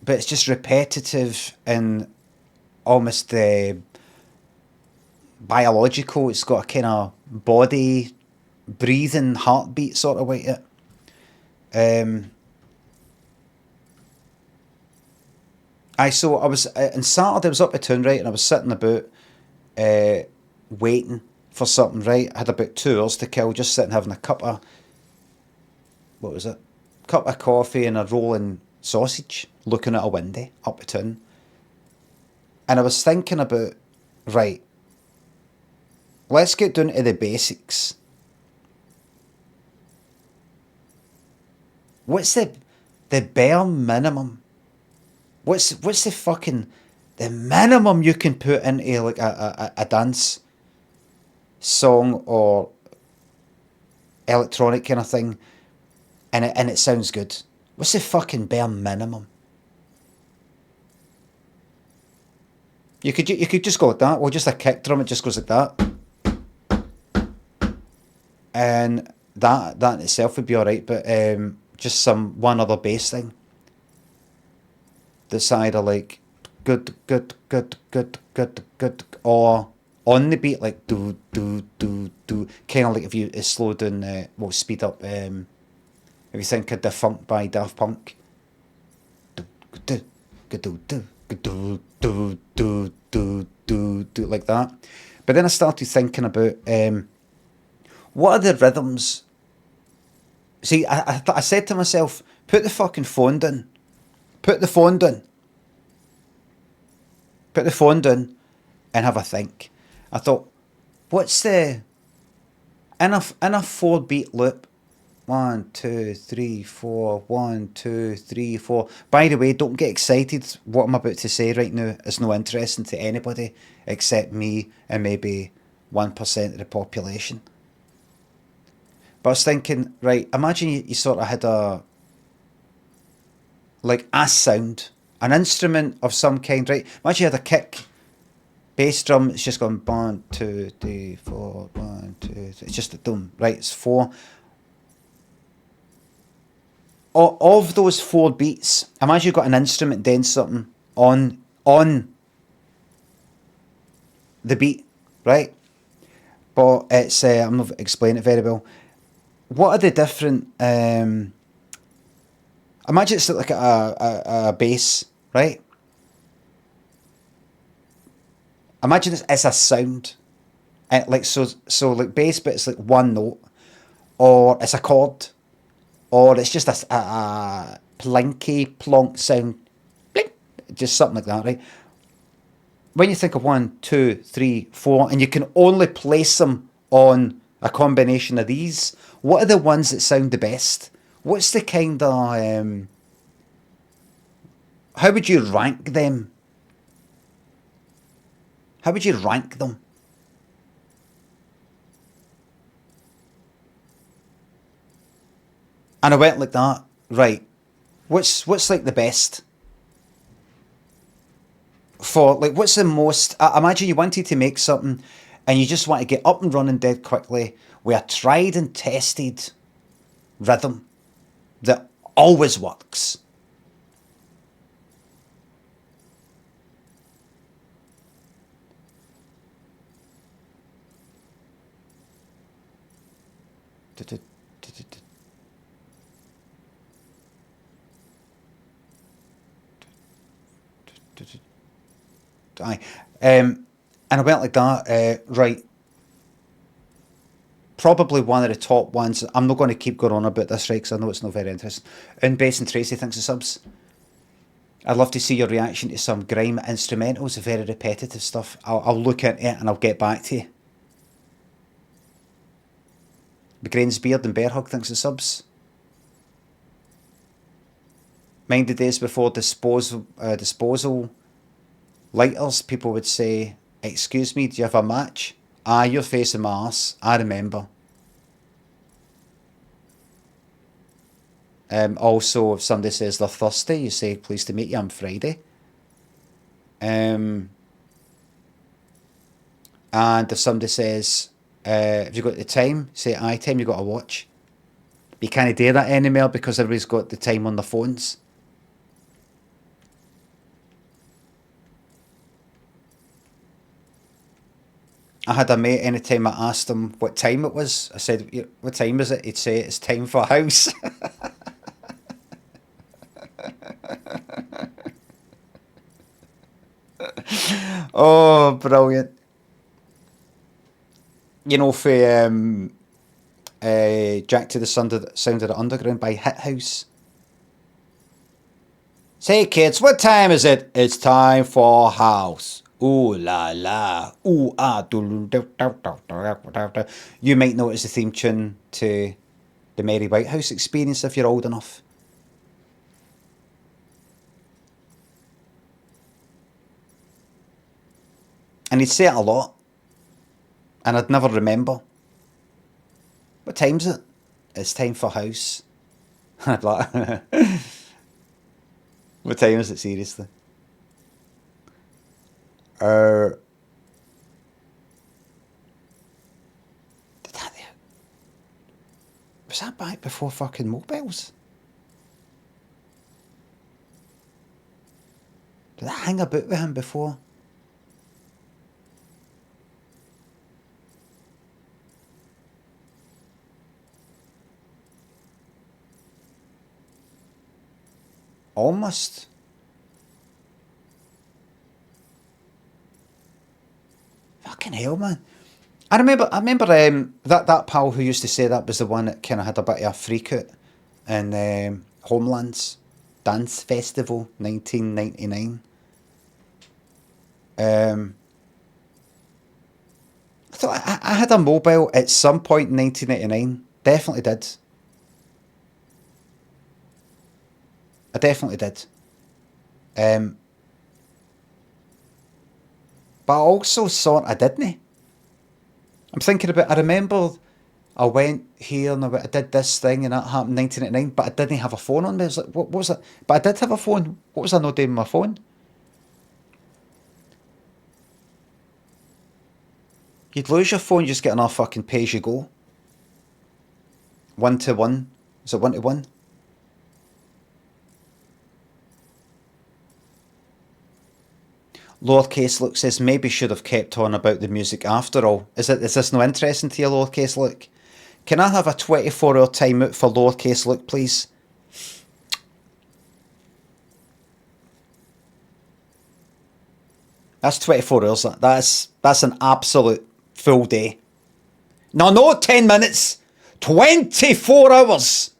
But it's just repetitive and almost biological. It's got a kind of body, breathing, heartbeat sort of way to it. So I was on Saturday, I was up to town, right, and I was sitting about waiting for something, right. I had about 2 hours to kill, just sitting having a cup of coffee and a rolling sausage, looking at a window up to town. And I was thinking about, right, let's get down to the basics. What's the bare minimum? What's the minimum you can put into like a dance song or electronic kind of thing, and it sounds good? What's the fucking bare minimum? You could just go like that, or just a kick drum. It just goes like that, and that in itself would be all right. But just one other bass thing that's either like good, good, good, good, good, good, or on the beat, like do, do, do, do, kind of like if you slow down, well, speed up, if you think of Defunct by Daft Punk, do, do, do, do, do, do, do, do, do, like that. But then I started thinking about, what are the rhythms? See, I said to myself, put the fucking phone down. Put the phone down. Put the phone down and have a think. I thought, what's the... In a 4-beat loop, 1, 2, 3, 4, 1, 2, 3, 4. By the way, don't get excited. What I'm about to say right now is no interesting to anybody except me and maybe 1% of the population. But I was thinking, right, imagine you sort of had a sound, an instrument of some kind, right? Imagine you had a kick, bass drum, it's just going 1, 2, 3, 4, 1, 2, 3. It's just a dum, right? It's 4. Of those 4 beats, imagine you've got an instrument doing something on the beat, right? But it's, I'm not explaining it very well. What are the different, imagine it's like a bass, right? Imagine it's a sound, like so like bass, but it's like one note, or it's a chord, or it's just a plinky plonk sound, blink, just something like that, right? When you think of 1, 2, 3, 4, and you can only place them on a combination of these, what are the ones that sound the best? What's the kind of how would you rank them? How would you rank them? And I went like that. Right. What's like the best? For like, what's the most? Imagine you wanted to make something, and you just want to get up and running dead quickly with a tried and tested rhythm that always works. Aye. And I went like that, right. Probably one of the top ones. I'm not going to keep going on about this, right, because I know it's not very interesting. And Bess and Tracy thinks of subs. I'd love to see your reaction to some grime instrumentals, very repetitive stuff. I'll look into it and I'll get back to you. McGrain's Beard and Bear Hug thinks of subs. Mind the days before disposal lighters, people would say, "Excuse me, do you have a match?" "Ah, you're facing my arse. I remember." Also, if somebody says they're thirsty, you say, "Pleased to meet you, I'm Friday." And if somebody says, "Have you got the time?" say, "Aye, time you got a watch." But you can't do that anymore because everybody's got the time on their phones. I had a mate, anytime I asked him what time it was, I said, "What time is it?" He'd say, "It's time for house." Oh, brilliant. You know, for Jack to the Sound of the Underground by Hit House. "Say kids, what time is it?" "It's time for house. Ooh la la, ooh ah do do do do." You might notice the theme tune to the Mary Whitehouse Experience if you're old enough. And he'd say it a lot, and I'd never remember. "What time's it?" "It's time for house." I'd be like, what time is it, seriously? Was that back before fucking mobiles? Did I hang about with him before? Almost. Fucking hell, man. I remember that pal who used to say that was the one that kind of had a bit of a freak out in Homelands Dance Festival 1999. I thought I had a mobile at some point in 1999. Definitely did. I definitely did. But I also sort of didn't. I'm thinking about, I remember I went here and I did this thing and that happened in 1989, but I didn't have a phone on me. I was like, what was it? But I did have a phone. What was I not doing with my phone? You'd lose your phone, you just get another fucking pay as you go. 1-to-1. Is it 1-to-1? Lowercase Luke says, maybe should have kept on about the music after all. Is this no interesting to you, Lowercase Luke? Can I have a 24-hour timeout for Lowercase Luke, please? That's 24 hours. That's an absolute full day. No, not 10 minutes. 24 hours.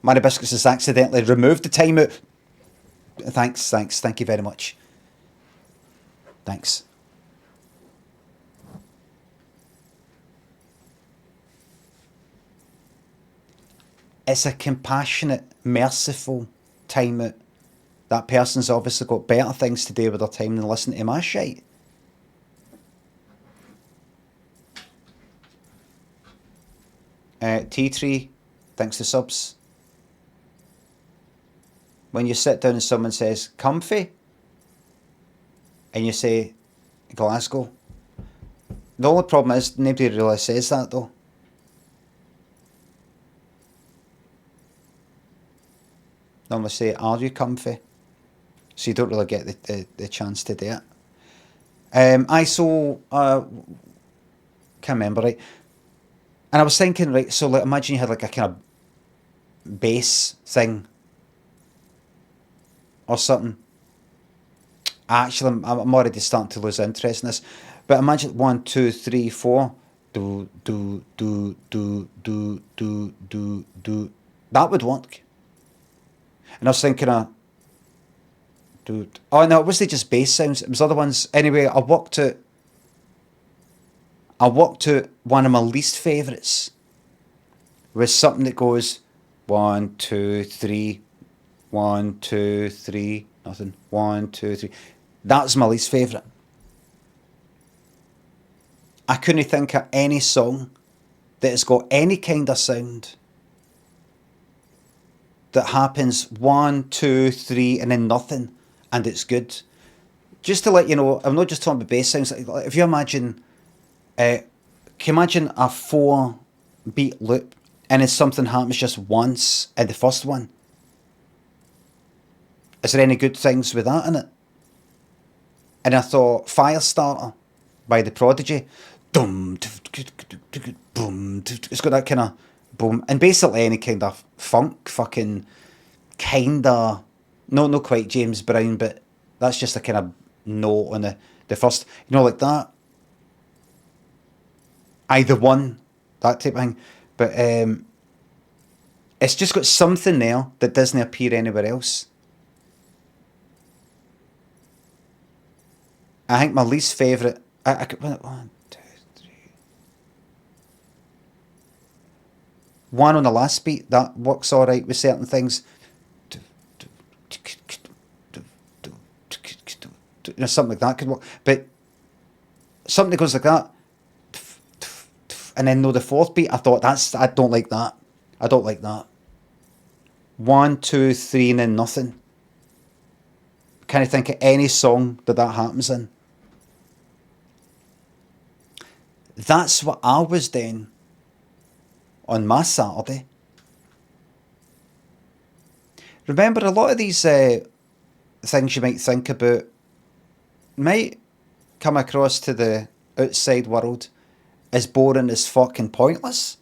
Manny Biscuits has accidentally removed the timeout. Thanks. Thank you very much. Thanks. It's a compassionate, merciful timeout. That person's obviously got better things to do with their time than listen to my shite. T3, thanks to subs. When you sit down and someone says, comfy, and you say, Glasgow. The only problem is, nobody really says that though. Normally say, are you comfy? So you don't really get the chance to do it. Can't remember, right? And I was thinking, right, so like, imagine you had like a kind of bass thing or something. Actually, I'm already starting to lose interest in this. But imagine 1, 2, 3, 4. Do. That would work. And I was thinking oh no, it wasn't just bass sounds, it was other ones. Anyway, I worked out one of my least favourites was something that goes 1, 2, 3, 1, 2, 3, nothing, 1, 2, 3. That's my least favourite. I couldn't think of any song that has got any kind of sound that happens 1, 2, 3 and then nothing and it's good. Just to let you know, I'm not just talking about bass sounds. If you imagine, can you imagine a 4-beat loop and then something happens just once in the first one? Is there any good things with that in it? And I thought Firestarter by The Prodigy, boom, it's got that kind of boom, and basically any kind of funk, fucking kind of, no, not quite James Brown, but that's just a kind of note on the first, like that. Either one, that type of thing. But it's just got something there that doesn't appear anywhere else. I think my least favourite, I could, 1, 2, 3. One on the last beat, that works alright with certain things. Something like that could work. But something that goes like that, and then the fourth beat, I thought, I don't like that. I don't like that. 1, 2, 3, and then nothing. Can't I think of any song that happens in? That's what I was doing on my Saturday. Remember, a lot of these things you might think about might come across to the outside world as boring as fucking pointless.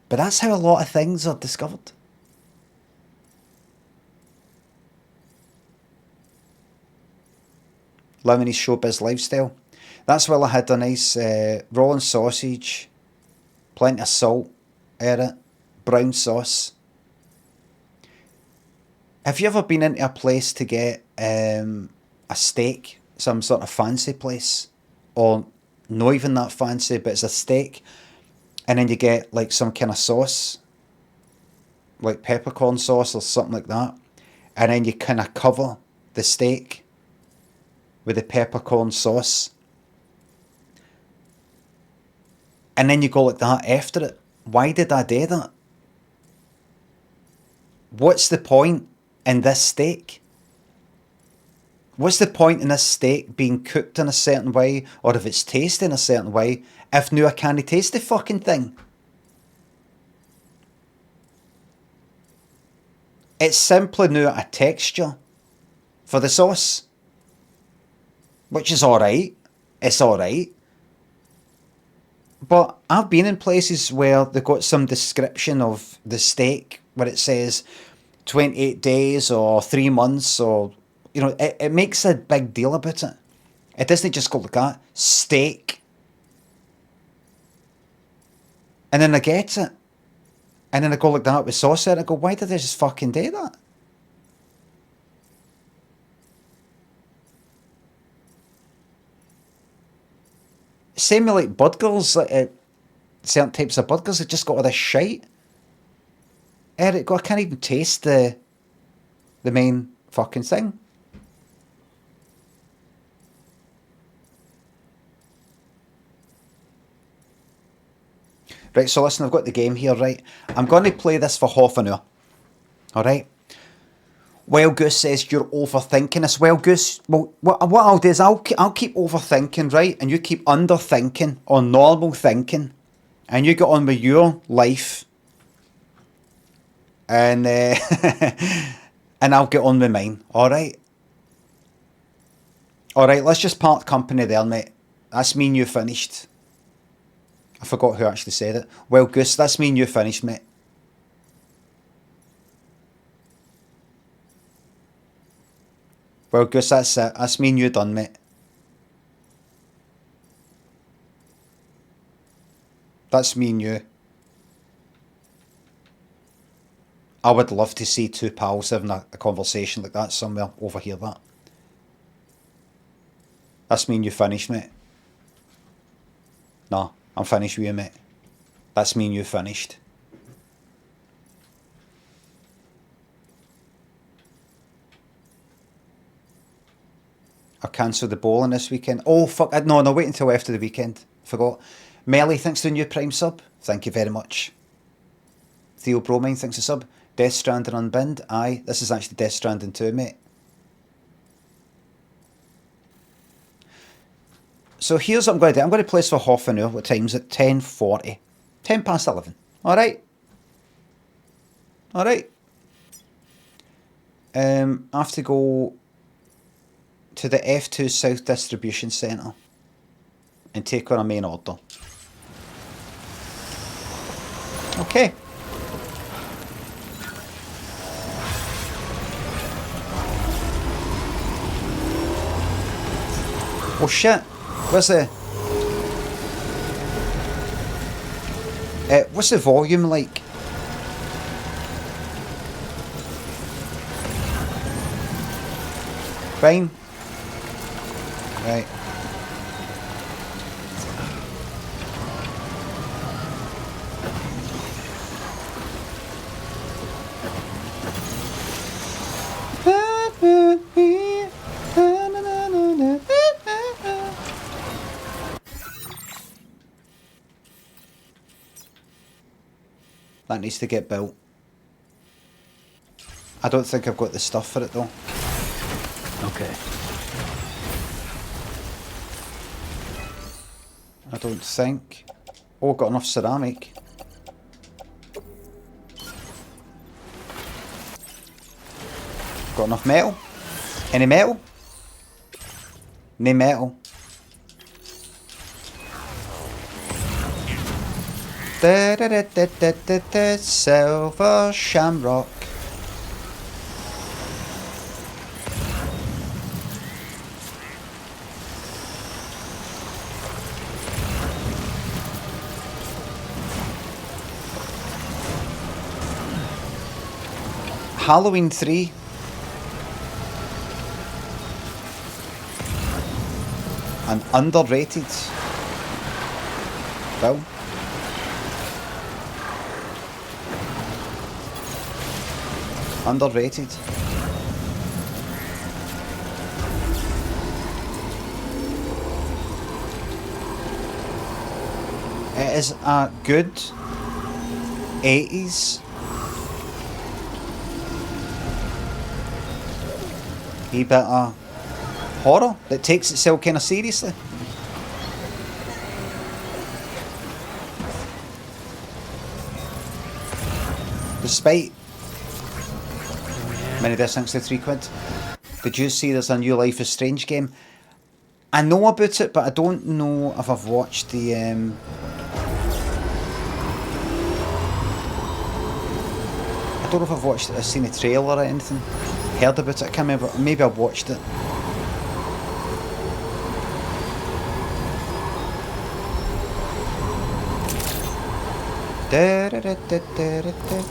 But that's how a lot of things are discovered. Living his showbiz lifestyle. That's why I had a nice rolling sausage, plenty of salt, it, brown sauce. Have you ever been into a place to get a steak, some sort of fancy place, or not even that fancy, but it's a steak, and then you get like some kind of sauce, like peppercorn sauce or something like that, and then you kind of cover the steak with the peppercorn sauce, and then you go like that after it. Why did I do that? What's the point in this steak? What's the point in this steak being cooked in a certain way, or if it's tasting a certain way, if now I can't taste the fucking thing? It's simply now a texture for the sauce, which is alright. It's alright. But I've been in places where they've got some description of the steak where it says 28 days or 3 months, or, you know, it makes a big deal about it. It doesn't just go like that, steak. And then I get it. And then I go like that with sauce and I go, why did I just fucking do that? Same with like burgers, like certain types of burgers that just got all this shite. Eric, I can't even taste the main fucking thing. Right, so listen, I've got the game here, right? I'm going to play this for half an hour. Alright? Well, Goose says you're overthinking this. Well, Goose, well, what I'll do is I'll keep overthinking, right? And you keep underthinking or normal thinking. And you get on with your life. And and I'll get on with mine. Alright? Alright, let's just part company there, mate. That's me and you finished. I forgot who actually said it. Well, Goose, that's me and you finished, mate. Well, Goose, that's it. That's me and you done, mate. That's me and you. I would love to see two pals having a conversation like that somewhere. Overhear that. That's me and you finished, mate. No, I'm finished with you, mate. That's me and you finished. I cancelled the bowling this weekend. Oh, fuck. No, wait until after the weekend. Forgot. Melly, thanks for the new Prime sub. Thank you very much. Theo Bromine, thanks for sub. Death Stranding Unbinned. Aye, this is actually Death Stranding 2, mate. So here's what I'm going to do. I'm going to play this for half an hour. What time is it? 10:40. 10 past 11. Alright. Alright. I have to go to the F2 South Distribution Centre and take on a main order. Okay. Oh shit. What's the volume like? Fine. Right. That needs to get built. I don't think I've got the stuff for it though. Okay. I don't think. Oh, I've got enough ceramic. Got enough metal? Any metal? No metal. Da da da da da da da, silver shamrock. Halloween 3. An underrated film. Underrated. It is a good 80s wee bit of horror that takes itself kind of seriously. Despite many of this £63. Did you see there's a new Life is Strange game? I know about it, but I don't know if I've watched the I don't know if I've watched it, I've seen a trailer or anything. Heard about it, I can't remember. Maybe I've watched it. Da, da, da, da, da, da, da.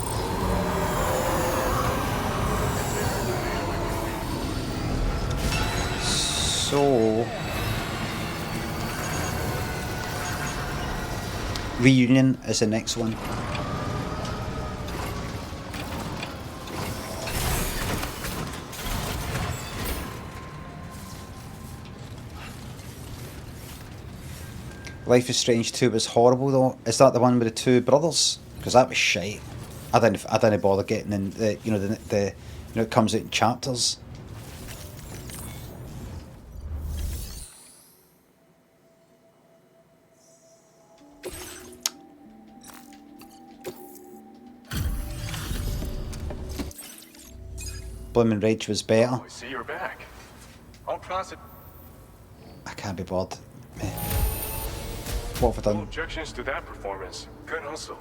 So, Reunion is the next one. Life is Strange 2 was horrible though. Is that the one with the two brothers? Because that was shite. I didn't bother getting in the it comes out in chapters. Blooming Rage was better. Oh, I see you're back. I'll process. I can't be bothered. What have I No done? objections to that performance. Good hustle.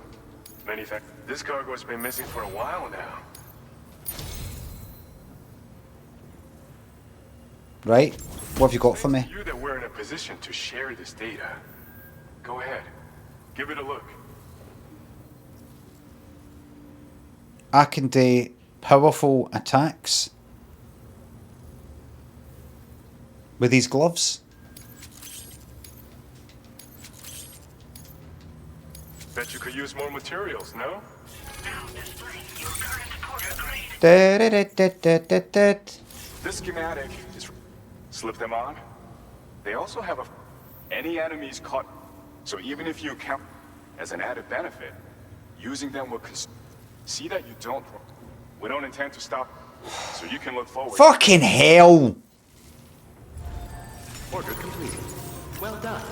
Many thanks. This cargo has been missing for a while now. Right. What have you got for me? You that we're in a position to share this data. Go ahead. Give it a look. I can do powerful attacks with these gloves. Bet you could use more materials, no? This schematic is... Slip them on. They also have any enemies caught... So even if you count as an added benefit, using them will... See that you don't... We don't intend to stop, so you can look forward... Fucking hell! Order completed. Well done.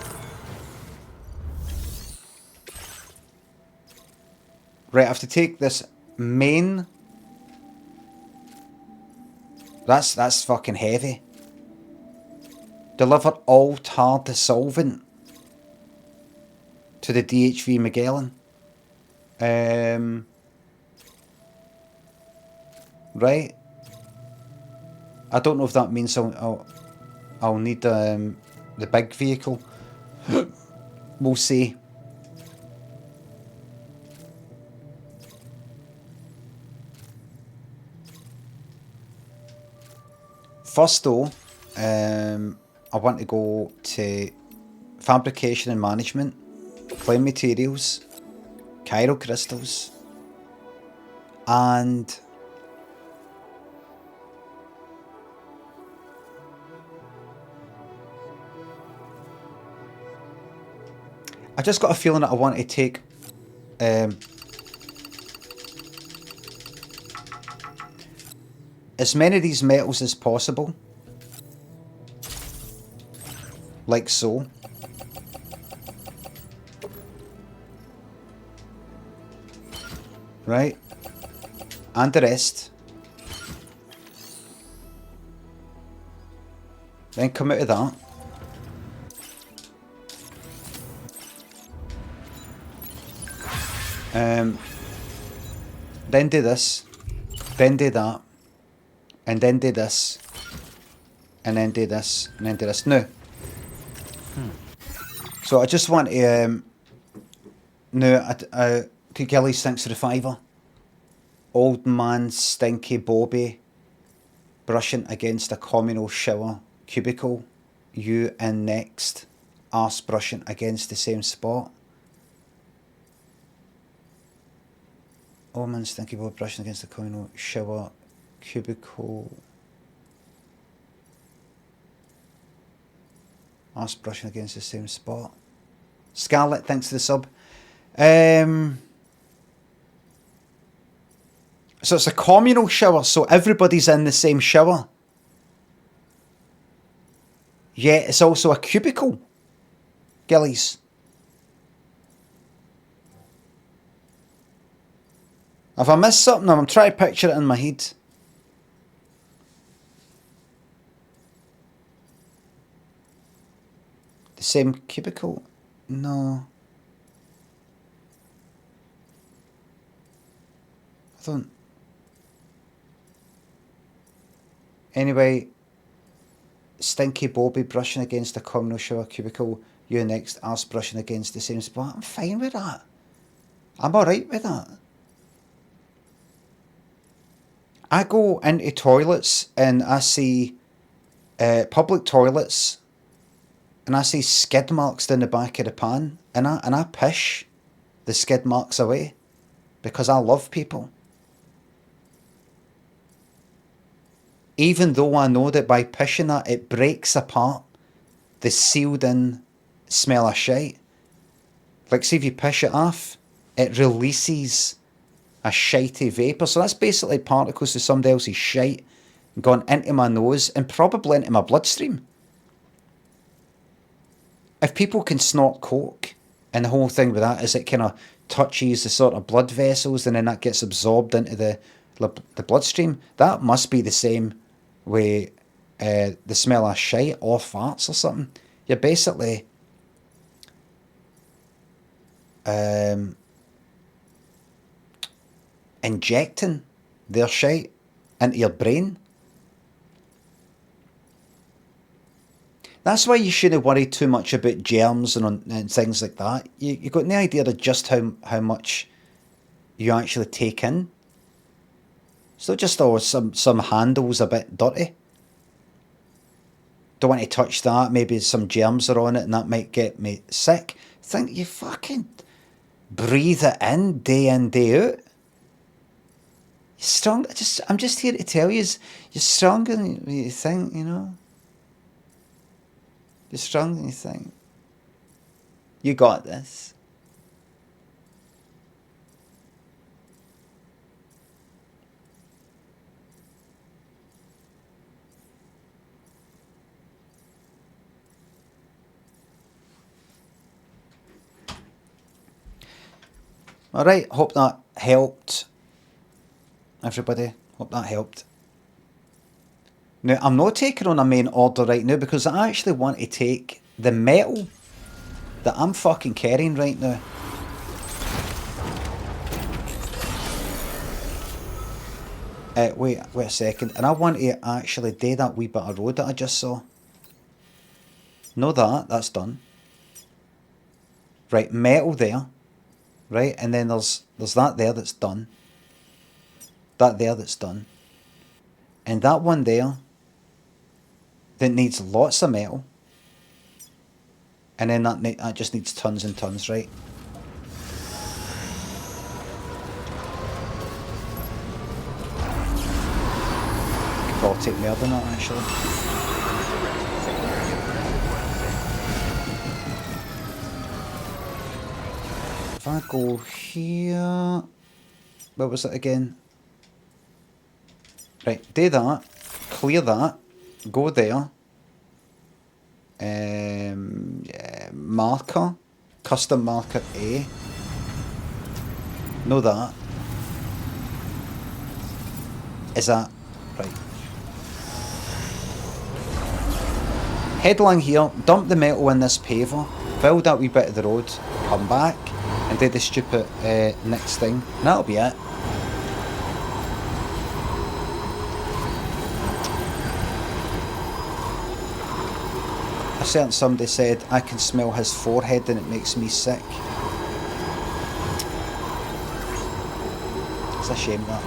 Right, I have to take this main... That's fucking heavy. Deliver all tar dissolvent to the DHV Magellan. Right. I don't know if that means I'll need the big vehicle. We'll see. First though, I want to go to fabrication and management, claim materials, chiral crystals, and I just got a feeling that I want to take as many of these metals as possible, like so. Right, and the rest. Then come out of that. Then do this. Then do that. And then do this. And then do this. And then do this. Now. So I just want to... now, two Gillies thinks of the fiver. Old man stinky Bobby brushing against a communal shower cubicle. You in next. Arse brushing against the same spot. Old man stinky Bobby brushing against the communal shower cubicle. Arse brushing against the same spot. Scarlet, thanks to the sub. So it's a communal shower, so everybody's in the same shower. Yeah, it's also a cubicle. Gillies. Have I missed something? I'm trying to picture it in my head. The same cubicle? No. I don't. Anyway, stinky Bobby brushing against a communal shower cubicle. You next, arse brushing against the same spot. I'm fine with that. I'm alright with that. I go into toilets and I see public toilets and I see skid marks down the back of the pan and I pish the skid marks away because I love people. Even though I know that by pishing that it breaks apart the sealed in smell of shite. Like see if you pish it off, it releases a shitey vapour. So that's basically particles of somebody else's shite gone into my nose and probably into my bloodstream. If people can snort coke, and the whole thing with that is it kind of touches the sort of blood vessels and then that gets absorbed into the bloodstream, that must be the same with the smell of shite or farts or something. You're basically injecting their shite into your brain. That's why you shouldn't worry too much about germs and things like that. You got no idea of just how much you actually take in. So just some handles a bit dirty. Don't want to touch that. Maybe some germs are on it and that might get me sick. Think you fucking breathe it in, day out. You're strong. I'm just here to tell you, you're stronger than you think, you know. You're stronger than you think. You got this. Alright, hope that helped. Everybody, hope that helped. Now, I'm not taking on a main order right now because I actually want to take the metal that I'm fucking carrying right now. Wait a second. And I want to actually do that wee bit of road that I just saw. No, that's done. Right, metal there. Right, and then there's that there that's done. That there that's done. And that one there that needs lots of metal. And then that just needs tons and tons, right? Could probably take more than that, actually. If I go here... Where was it again? Right, do that. Clear that. Go there. Yeah, marker. Custom marker A. Know that. Is that... Right. Head along here, dump the metal in this paver, build that wee bit of the road, come back, and do the stupid next thing. And that'll be it. A certain somebody said, I can smell his forehead and it makes me sick. It's a shame that.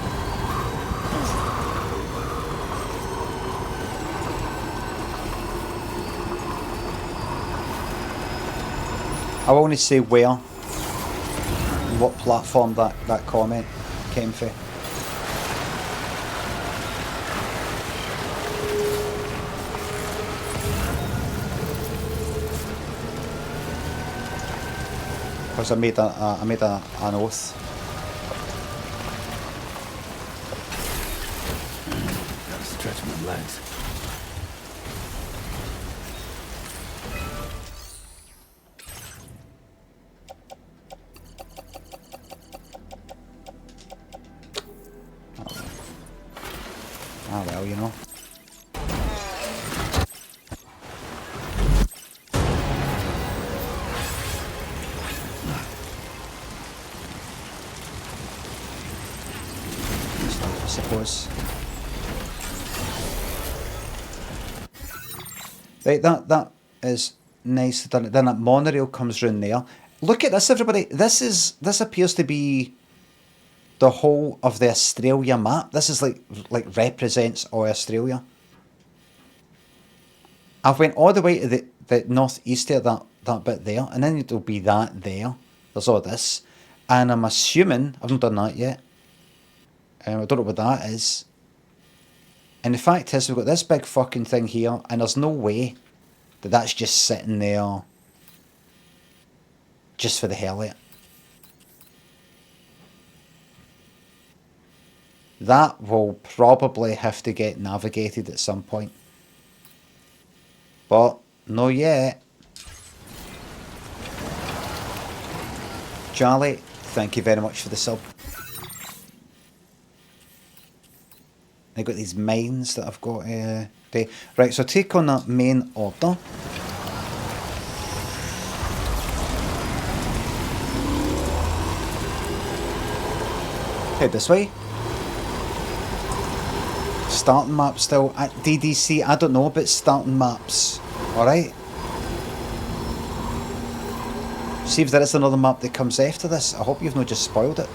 I will only say where, what platform that comment came from. Because I made an oath. Gotta stretch my legs. Ah well, you know. I suppose. Right, that is nice. Then that monorail comes round there. Look at this, everybody. This appears to be the whole of the Australia map. This is like represents all Australia. I've went all the way to the northeast there, that bit there, and then it'll be that there. There's all this, and I'm assuming I haven't done that yet. I don't know what that is. And the fact is, we've got this big fucking thing here, and there's no way that that's just sitting there just for the hell of it. That will probably have to get navigated at some point. But no yet. Charlie, thank you very much for the sub. I've got these mines that I've got to do. Right, so take on that main order. Head this way. Starting map still at DDC. I don't know about starting maps. Alright. See if there is another map that comes after this. I hope you've not just spoiled it.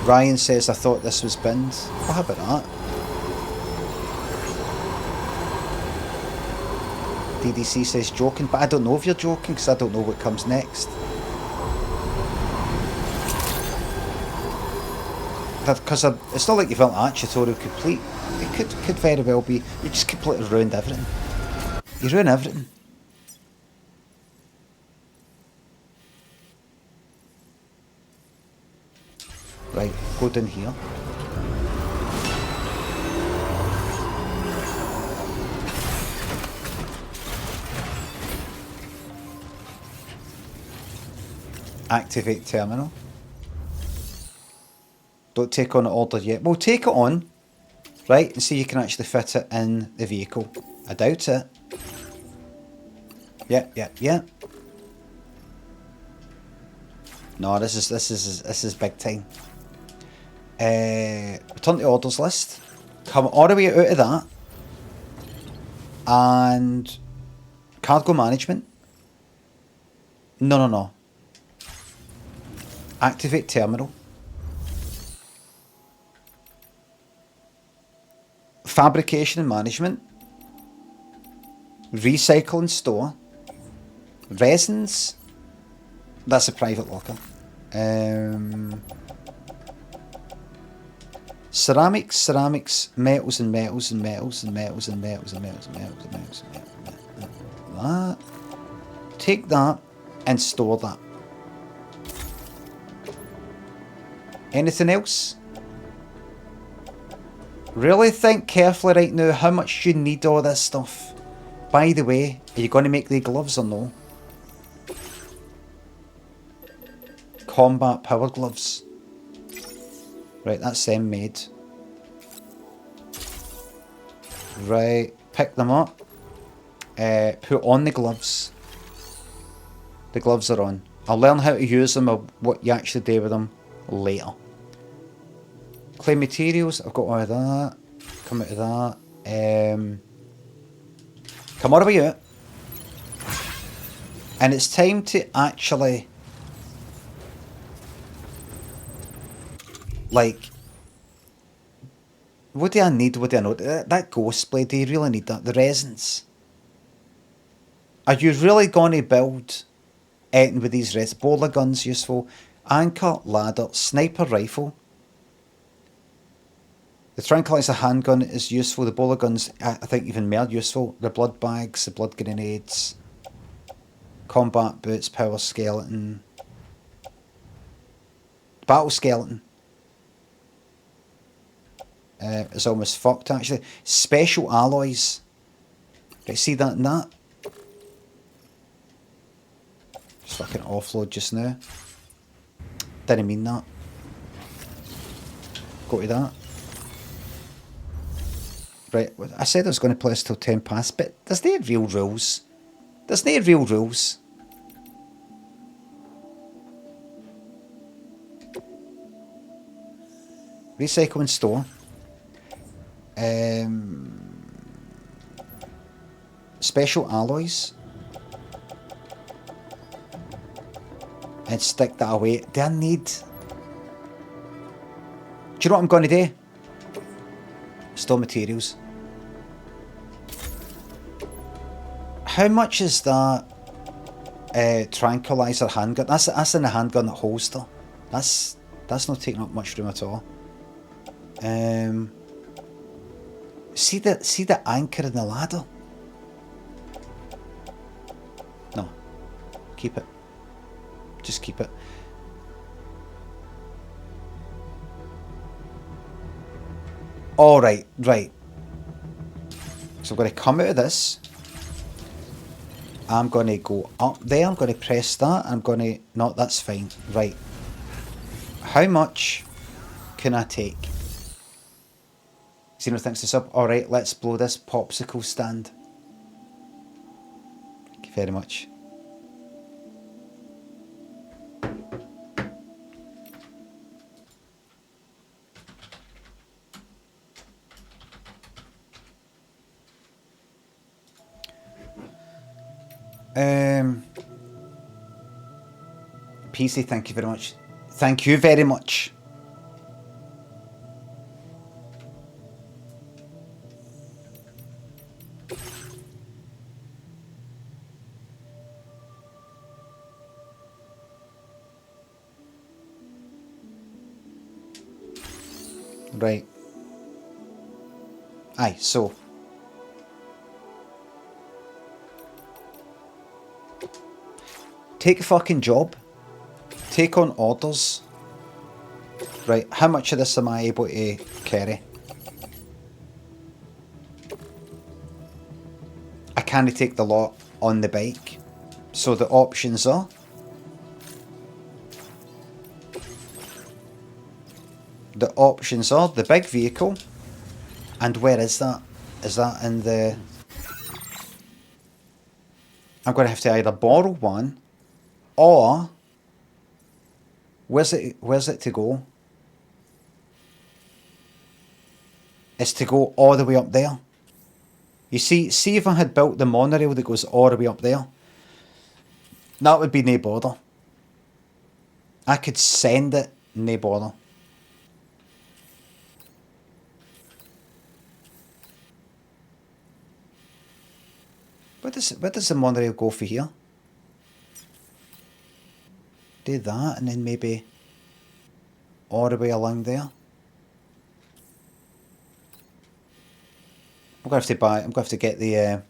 Ryan says, I thought this was binned. Well, how about that? DDC says joking, but I don't know if you're joking because I don't know what comes next. Because it's not like you've got that tutorial complete. It could very well be you just completely ruined everything. You ruin everything. Right, go down here. Activate terminal. Don't take on the order yet. We'll take it on, right, and see if you can actually fit it in the vehicle. I doubt it. Yeah. No, this is big time. Return to orders list. Come all the way out of that. And cargo management. No. Activate terminal. Fabrication and management. Recycle and store. Resins. That's a private locker. Ceramics, metals and metals. That. Take that and store that. Anything else? Really think carefully right now how much you need all this stuff. By the way, are you going to make the gloves or no? Combat power gloves. Right, that's them made. Right, pick them up. Put on the gloves. The gloves are on. I'll learn how to use them or what you actually do with them later. Clay materials, I've got all of that. Come out of that. Come on about you. And it's time to actually, like, what do I need? What do I know? That ghost blade, do you really need that? The resins. Are you really going to build anything with these resins? Bowler guns useful. Anchor, ladder, sniper rifle. The tranquilizer handgun is useful. The bowler guns, I think, even more useful. The blood bags, the blood grenades. Combat boots, power skeleton. Battle skeleton. It's almost fucked, actually. Special alloys. Right, see that and that? Just fucking offload just now. Didn't mean that. Go to that. Right, I said I was going to play this till 10 past, but there's no real rules. There's no real rules. Recycle and store. Special alloys. And stick that away. Do I need... Do you know what I'm going to do? Store materials. How much is that tranquilizer handgun? That's in the handgun holster. That's not taking up much room at all. See the anchor in the ladder? No. Keep it. Just keep it. Alright, right. So I'm going to come out of this. I'm going to go up there. I'm going to press that. I'm going to... No, that's fine. Right. How much can I take? Zeno thinks this up. Alright, let's blow this popsicle stand. Thank you very much. PC, thank you very much. Thank you very much. Right. Aye, so. Take a fucking job. Take on orders. Right, how much of this am I able to carry? I can't take the lot on the bike. So the options are... The options are the big vehicle. And where is that? Is that in the... I'm going to have to either borrow one or... Where's it to go? It's to go all the way up there. You see if I had built the monorail that goes all the way up there, that would be no bother. I could send it, no bother. Where does the monorail go for here? Do that and then maybe all the way along there. I'm going to have to get the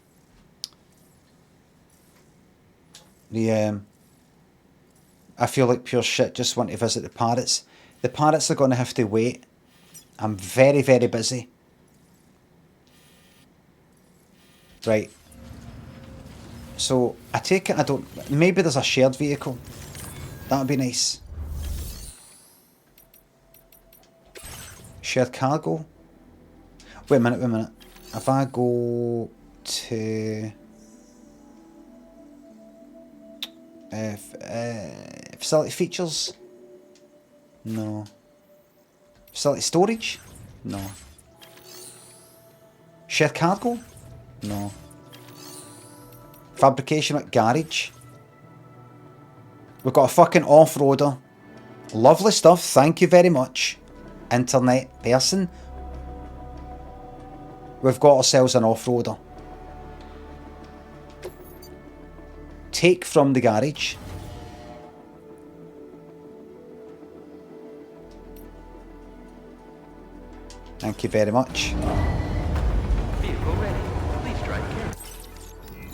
I feel like pure shit, just want to visit the parrots. The parrots are going to have to wait. I'm very, very busy. Right. So, I take it maybe there's a shared vehicle. That would be nice. Shared cargo? Wait a minute. if I go to facility features, no. Facility storage, no. Shared cargo, no. Fabrication at garage. We've got a fucking off-roader. Lovely stuff, thank you very much, internet person. We've got ourselves an off-roader. Take from the garage. Thank you very much. Vehicle ready. Please drive carefully.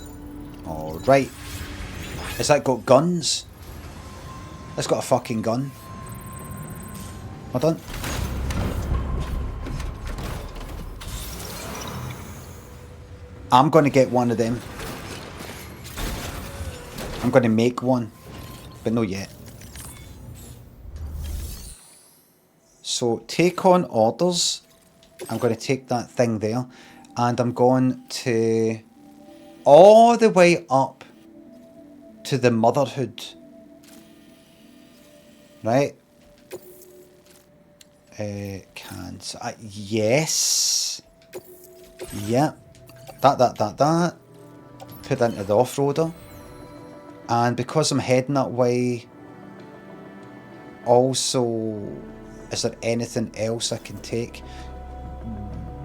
Alright. Has that got guns? It's got a fucking gun. Hold on. I'm going to get one of them. I'm going to make one. But not yet. So, take on orders. I'm going to take that thing there. And I'm going to... all the way up to the motherhood. Right? Yes. Yeah. That. Put that into the off-roader. And because I'm heading that way, also, is there anything else I can take?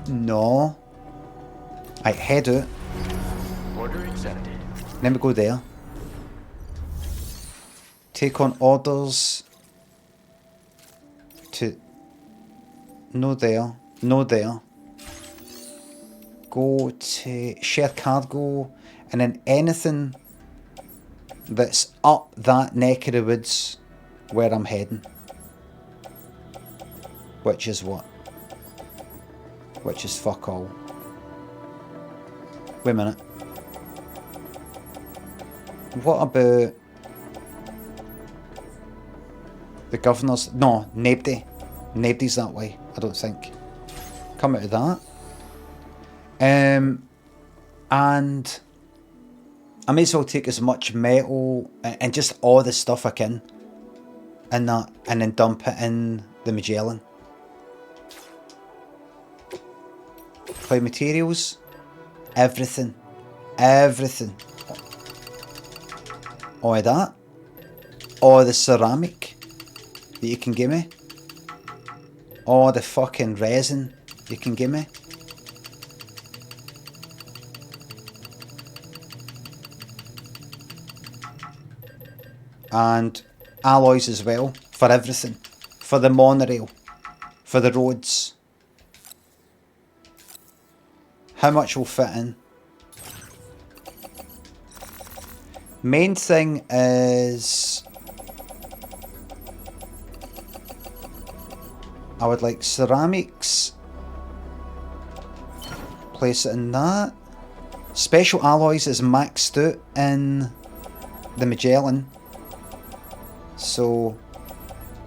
No. Right, head out. Order accepted. Let me go there. Take on orders. To... no there. No there. Go to shared cargo. And then anything that's up that neck of the woods where I'm heading. Which is what? Which is fuck all. Wait a minute. What about the governor's? No, nobody. Nobody's that way, I don't think. Come out of that. And I may as well take as much metal and just all the stuff I can in that, and then dump it in the Magellan. Play materials, everything. All of that, all the ceramic that you can give me, all the fucking resin you can give me. And alloys as well, for everything. For the monorail, for the roads. How much will fit in? Main thing is... I would like ceramics. Place it in that. Special alloys is maxed out in the Magellan. So,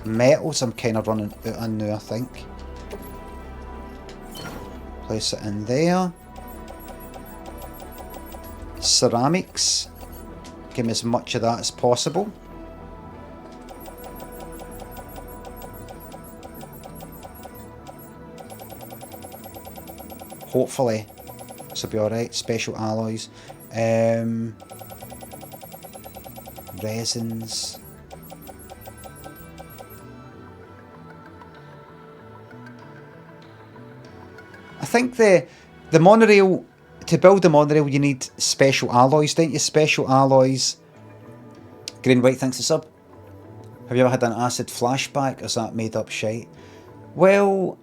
metals I'm kind of running out on now, I think. Place it in there. Ceramics. Give me as much of that as possible. Hopefully, this will be alright. Special alloys. Resins. I think the monorail, to build the monorail you need special alloys, don't you? Special alloys. Green White, thanks to sub. Have you ever had an acid flashback? Or is that made up shite? Well...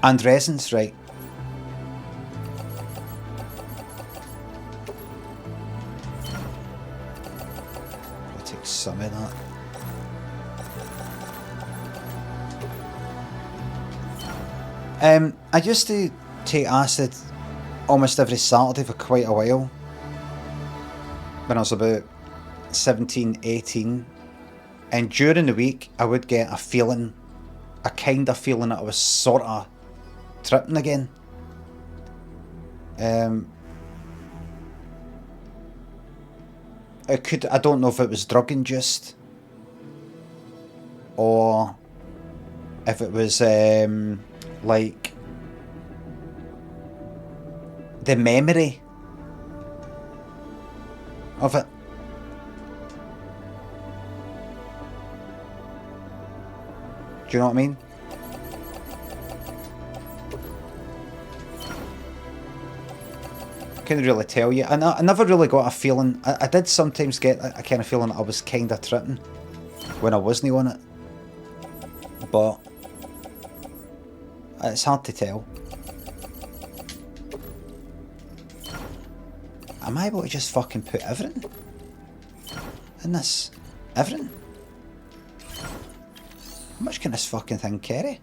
and resins, right. I'll take some of that. I used to take acid almost every Saturday for quite a while. When I was about 17, 18. And during the week, I would get a feeling, a kind of feeling that I was sort of tripping again. I don't know if it was drug induced or if it was like the memory of it. Do you know what I mean? Couldn't really tell you. I never really got a feeling. I did sometimes get a kind of feeling that I was kind of tripping when I wasn't on it. But it's hard to tell. Am I able to just fucking put everything in this? Everything? How much can this fucking thing carry?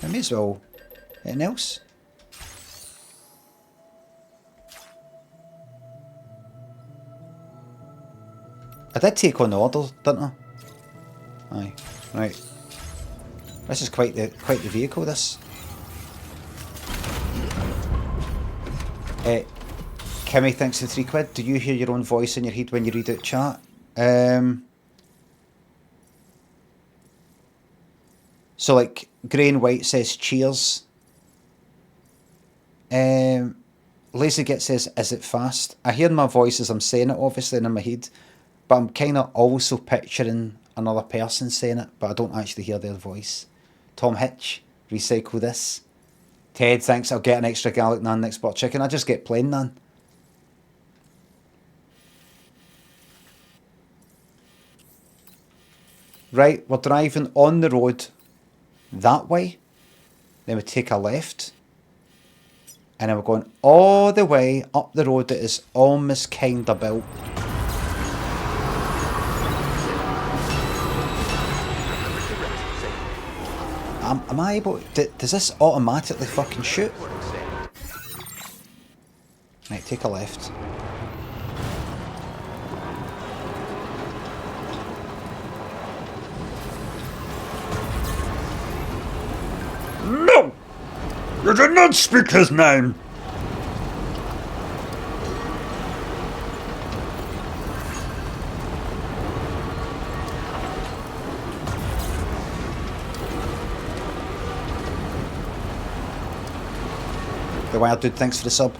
I may as well. Anything else? I did take on the order, didn't I? Aye, right. This is quite the vehicle. This. Kimmy thanks for £3. Do you hear your own voice in your head when you read out chat? So like grey and white says cheers. LazyGit says, is it fast? I hear my voice as I'm saying it, obviously, in my head. But I'm kind of also picturing another person saying it, but I don't actually hear their voice. Tom Hitch, recycle this. Ted, thanks, I'll get an extra garlic naan next spot chicken. I just get plain naan. Right, we're driving on the road that way. Then we take a left. And then we're going all the way up the road that is almost kind of built. Am I able... Does this automatically fucking shoot? Right, take a left. No! You did not speak his name! The Wild Dude, thanks for the sub.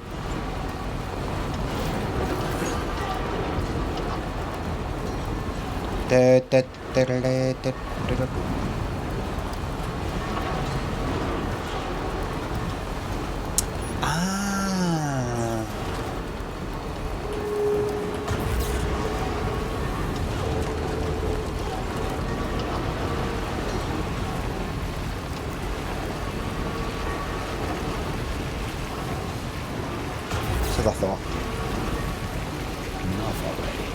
I thought. Enough already.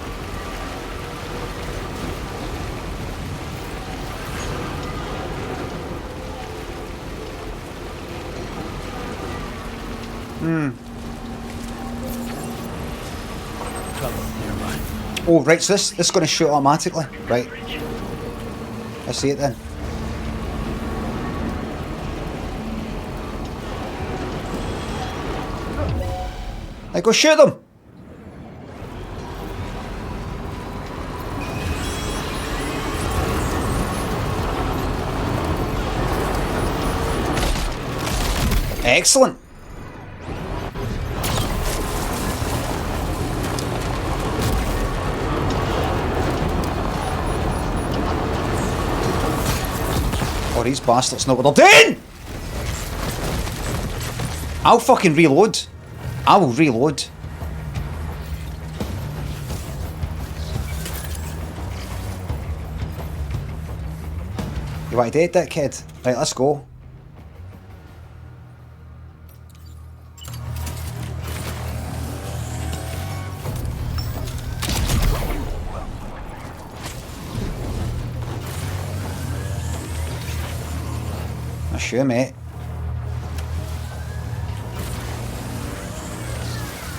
Oh, right, so this is going to shoot automatically. Right. I see it then. Like, go shoot them! Excellent! Oh, these bastards know what they're doing! I'll fucking reload. I will reload. You want to date that kid? Right, let's go. Not sure, mate.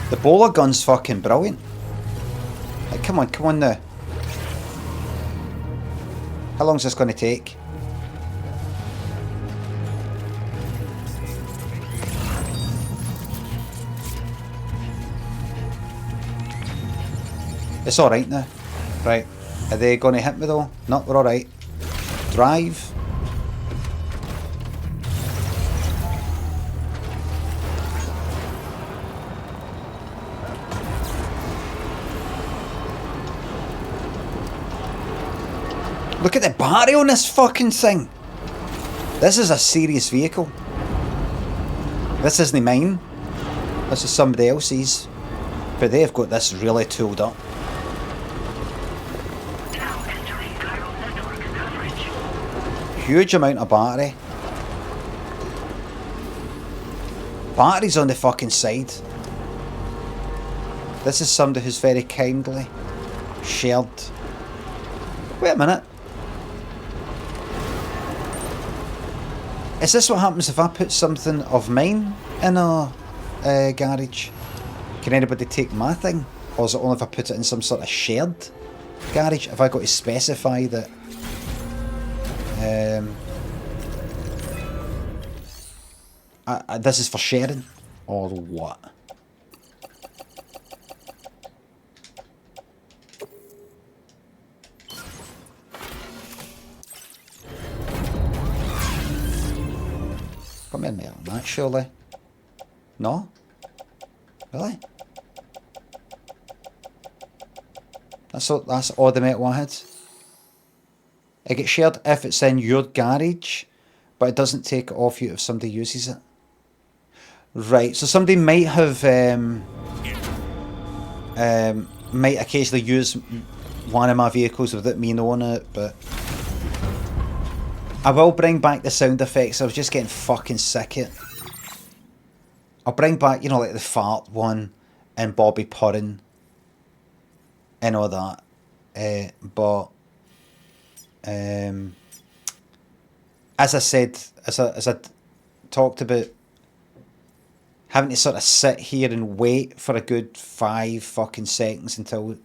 The bowler gun's fucking brilliant. Like, come on now. How long's this going to take? It's alright now. Right. Are they going to hit me though? No, we're alright. Drive. Look at the battery on this fucking thing. This is a serious vehicle. This isn't mine. This is somebody else's. But they've got this really tooled up. Huge amount of battery. Batteries on the fucking side. This is somebody who's very kindly shared. Wait a minute. Is this what happens if I put something of mine in a garage? Can anybody take my thing? Or is it only if I put it in some sort of shared garage? Have I got to specify that? This is for sharing? Or what? Come in there, that surely. No? Really? That's all the metal I had. It gets shared if it's in your garage, but it doesn't take it off you if somebody uses it. Right, so somebody might have might occasionally use one of my vehicles without me knowing it, but I will bring back the sound effects. I was just getting fucking sick of it. I'll bring back, you know, like the fart one and Bobby purring and all that. But as I said, as I talked about, having to sort of sit here and wait for a good 5 fucking seconds until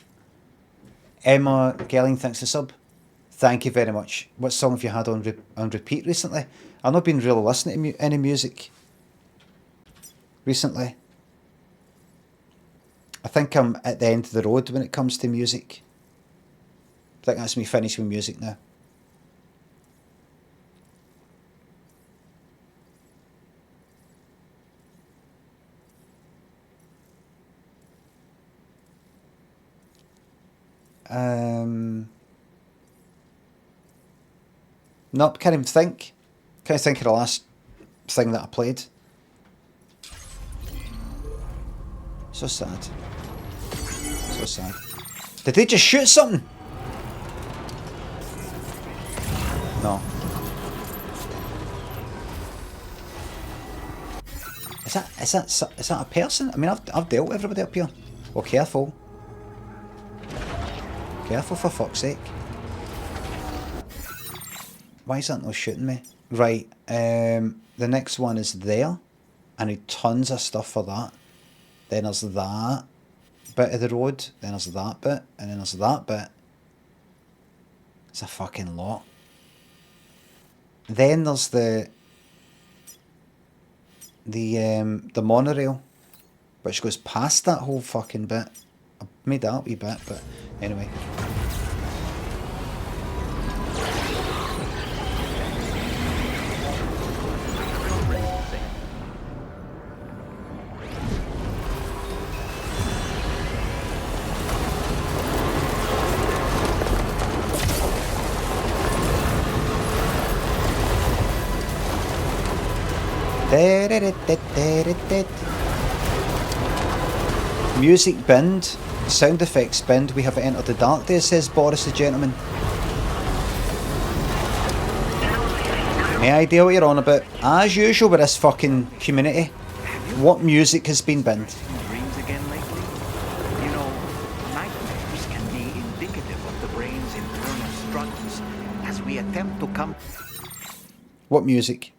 Emma Gelling thinks the sub. Thank you very much. What song have you had on repeat recently? I've not been really listening to any music recently. I think I'm at the end of the road when it comes to music. I think that's me finished with music now. Nope, can't even think. Can't think of the last thing that I played. So sad. So sad. Did they just shoot something? No. Is that a person? I mean, I've dealt with everybody up here. Well, careful. Careful, for fuck's sake. Why is that not shooting me? Right, the next one is there. I need tons of stuff for that. Then there's that bit of the road. Then there's that bit. And then there's that bit. It's a fucking lot. Then there's the monorail, which goes past that whole fucking bit. I made that a wee bit, but anyway. Music binned, sound effects binned, we have entered the dark days, says Boris the gentleman. Any idea what you're on about? As usual with this fucking community, what music has been binned? Dreams again lately? You know, nightmares can be indicative of the brain's internal struggles as we attempt to come. What music?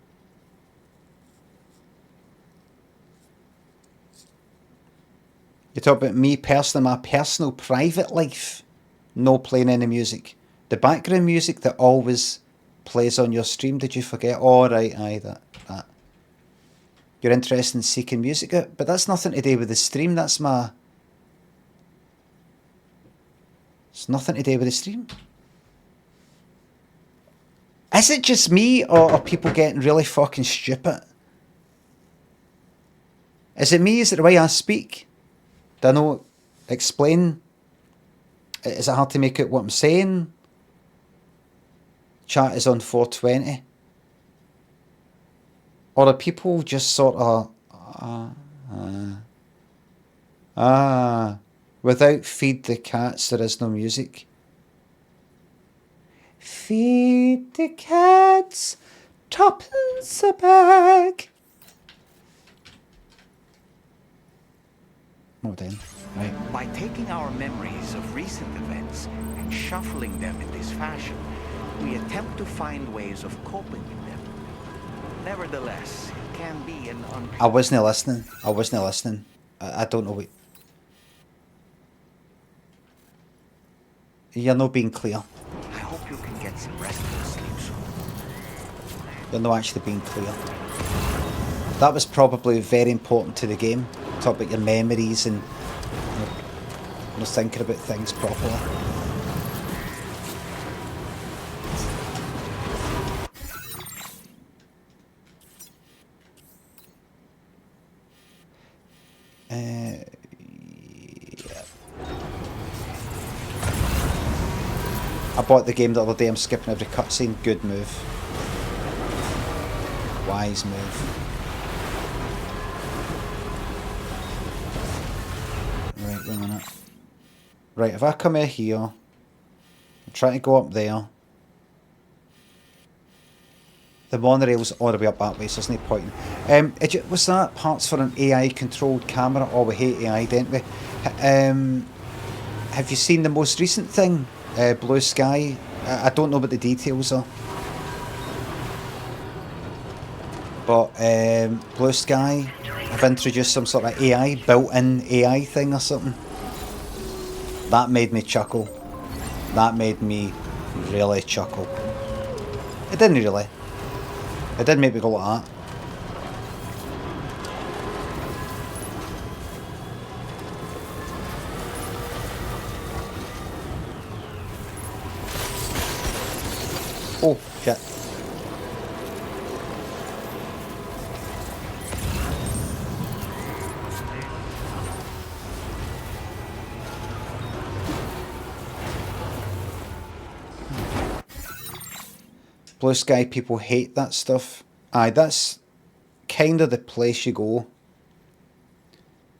You talk about me personally, my personal private life. No playing any music. The background music that always plays on your stream, did you forget? Oh, right, aye, that. You're interested in seeking music out, but that's nothing to do with the stream, that's my It's nothing to do with the stream. Is it just me, or are people getting really fucking stupid? Is it me? Is it the way I speak? Do I not explain? Is it hard to make out what I'm saying? Chat is on 420. Or are people just sort of... without feed the cats, there is no music. Feed the cats, tuppence a bag. Oh, damn. Right. By taking our memories of recent events and shuffling them in this fashion, we attempt to find ways of coping with them. Nevertheless, it can be an I wasn't listening. I don't know what... You're not being clear. I hope you can get some restful sleep soon. You're not actually being clear. That was probably very important to the game. Talk about your memories and not thinking about things properly. Yeah. I bought the game the other day. I'm skipping every cutscene. Good move. Wise move. Right, wait a minute. Right, if I come in here, I'm trying to go up there. The monorail's all the way up that way, so there's no point. Was that parts for an AI-controlled camera? Oh, we hate AI, don't we? Have you seen the most recent thing? Blue Sky? I don't know what the details are. But Blue Sky have introduced some sort of AI, built-in AI thing or something. That made me chuckle. That made me really chuckle. It didn't really. It did make me go like that. Oh, shit. Blue Sky people hate that stuff. Aye, that's kind of the place you go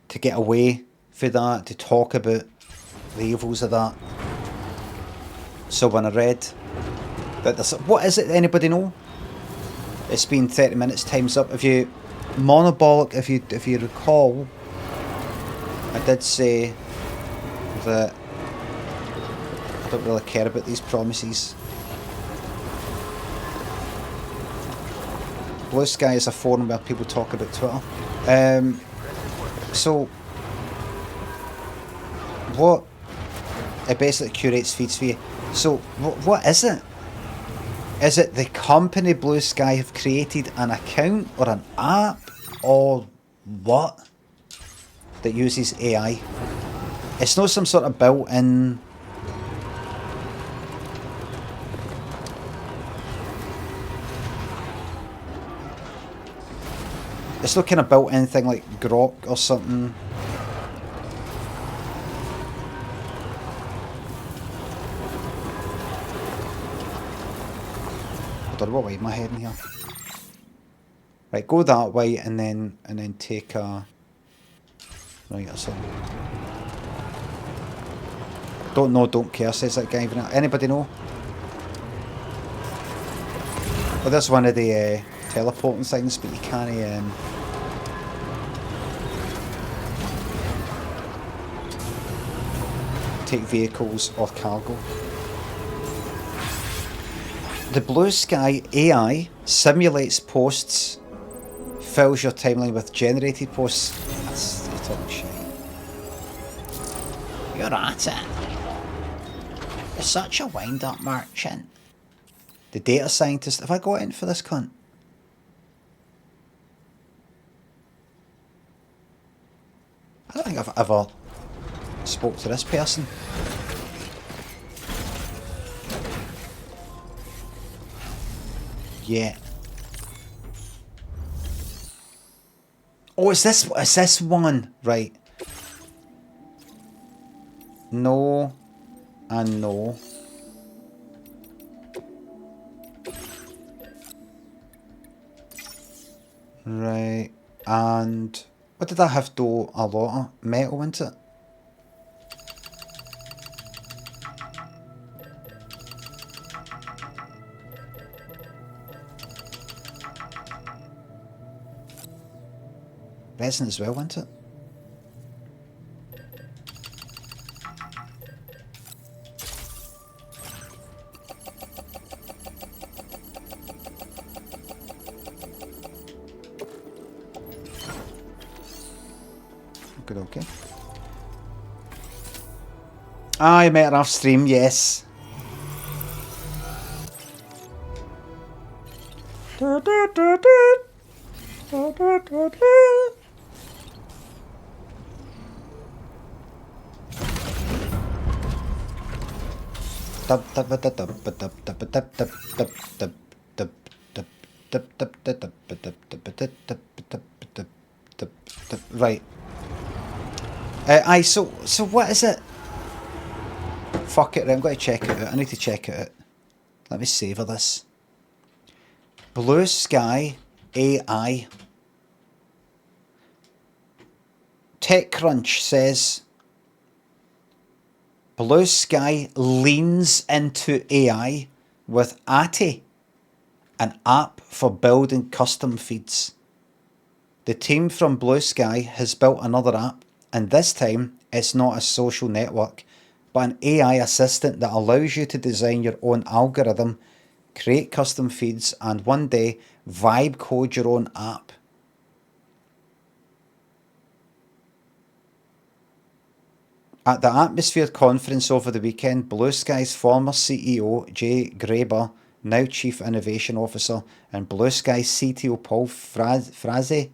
to get away from that, to talk about the evils of that. So when I read that there's... What is it, anybody know? It's been 30 minutes, time's up. If you... Monobolic, if you recall, I did say that I don't really care about these promises. Blue Sky is a forum where people talk about Twitter. So, what... It basically curates feeds for you. So, what is it? Is it the company Blue Sky have created an account or an app or what that uses AI? It's not some sort of built-in... It's not kind of built-in thing like Grok or something. I don't know what way am I heading here. Right, go that way and then take a right or something. Don't know, don't care, says that guy. Anybody know? Well, there's one of the teleporting things, but you can't take vehicles or cargo. The Blue Sky AI simulates posts, fills your timeline with generated posts. That's you're talking shit. You're at it. You're such a wind-up merchant. The data scientist. Have I got in for this cunt? I don't think I've ever spoke to this person. yet. Oh, is this one? Right. No and no. Right. And what did I have to a lot of metal into it? Resin as well, wasn't it? Good, okay. I met her off stream, yes. Right. So what is it? Fuck it, right, I'm going to check it out. I need to check it out. Let me savour this. Blue Sky AI. TechCrunch says Blue Sky leans into AI with Attie, an app for building custom feeds. The team from Blue Sky has built another app, and this time it's not a social network, but an AI assistant that allows you to design your own algorithm, create custom feeds, and one day vibe code your own app. At the Atmosphere conference over the weekend, Blue Sky's former CEO Jay Graber, now Chief Innovation Officer, and Blue Sky's CTO Paul Frazee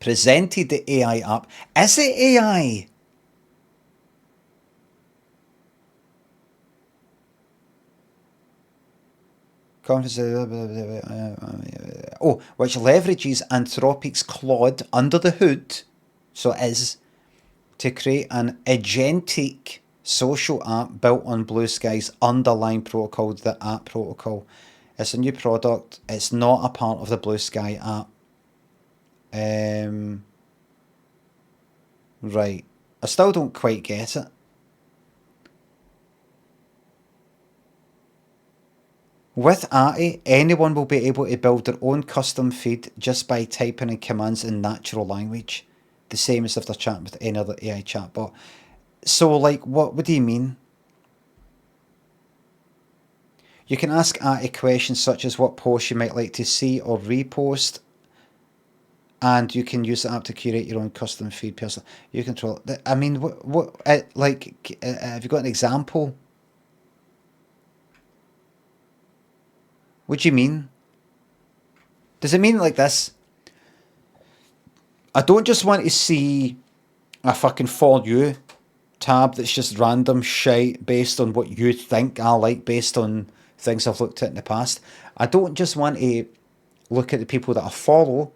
presented the AI app. Is it AI? Conference, which leverages Anthropic's Claude under the hood, so it is, to create an agentic social app built on Blue Sky's underlying protocol, the app protocol. It's a new product. It's not a part of the Blue Sky app. Right. I still don't quite get it. With Attie, anyone will be able to build their own custom feed just by typing in commands in natural language. The same as if they're chatting with any other AI chatbot. So, like, what do you mean? You can ask Attie questions such as what posts you might like to see or repost. And you can use the app to curate your own custom feed. You control it. I mean, have you got an example? What do you mean? Does it mean like this? I don't just want to see a fucking For You tab that's just random shite based on what you think I like, based on things I've looked at in the past. I don't just want to look at the people that I follow.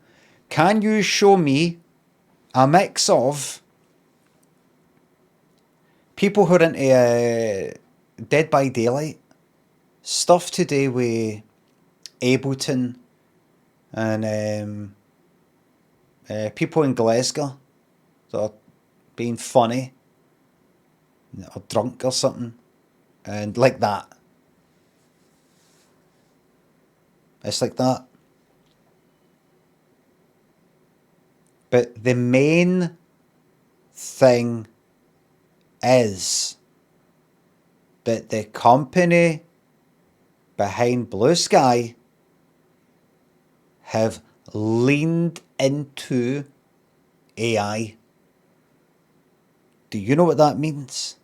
Can you show me a mix of people who are into Dead by Daylight, stuff to do with Ableton, and people in Glasgow that are being funny or drunk or something, and like that. It's like that. But the main thing is that the company behind Blue Sky have leaned into AI. Do you know what that means?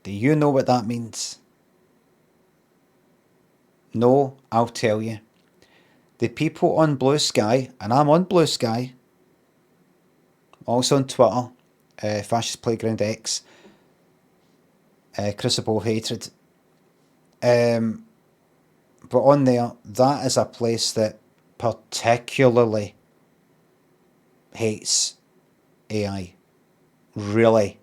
Do you know what that means? No, I'll tell you. The people on Blue Sky, and I'm on Blue Sky, also on Twitter, Fascist Playground X, Crucible Hatred, But on there, that is a place that particularly hates AI. Really.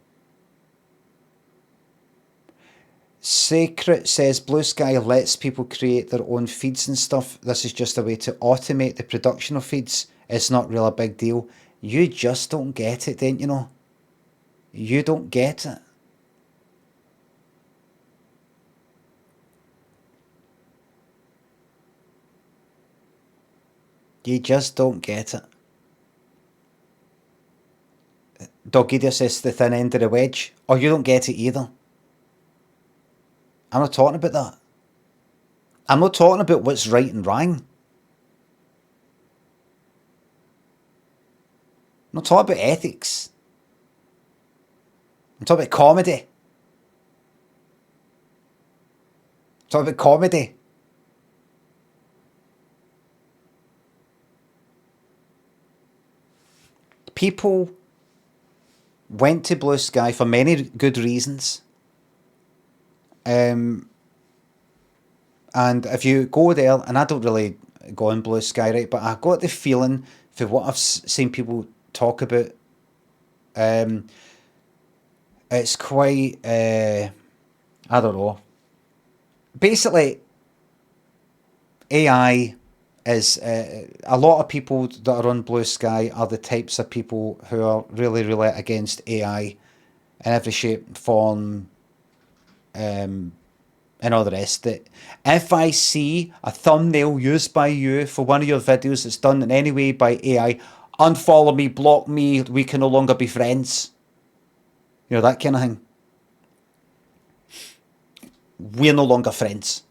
Sacred says Blue Sky lets people create their own feeds and stuff. This is just a way to automate the production of feeds. It's not really a big deal. You just don't get it, don't you know? You don't get it. You just don't get it. Dog Eater says the thin end of the wedge. Oh, you don't get it either. I'm not talking about that. I'm not talking about what's right and wrong. I'm not talking about ethics. I'm talking about comedy. I'm talking about comedy. People went to Blue Sky for many good reasons. And if you go there, and I don't really go on Blue Sky, right, but I got the feeling for what I've seen people talk about, it's quite, I don't know. Basically, AI is, a lot of people that are on Blue Sky are the types of people who are really, really against AI in every shape and form, and all the rest of it. If I see a thumbnail used by you for one of your videos that's done in any way by AI, unfollow me, block me, we can no longer be friends. You know, that kind of thing. We're no longer friends.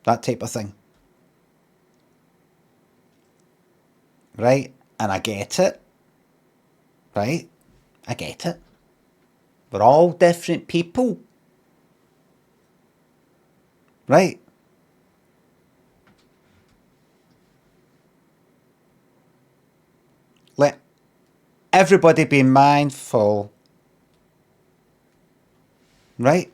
That type of thing. Right? And I get it. Right? I get it. We're all different people. Right? Let everybody be mindful. Right?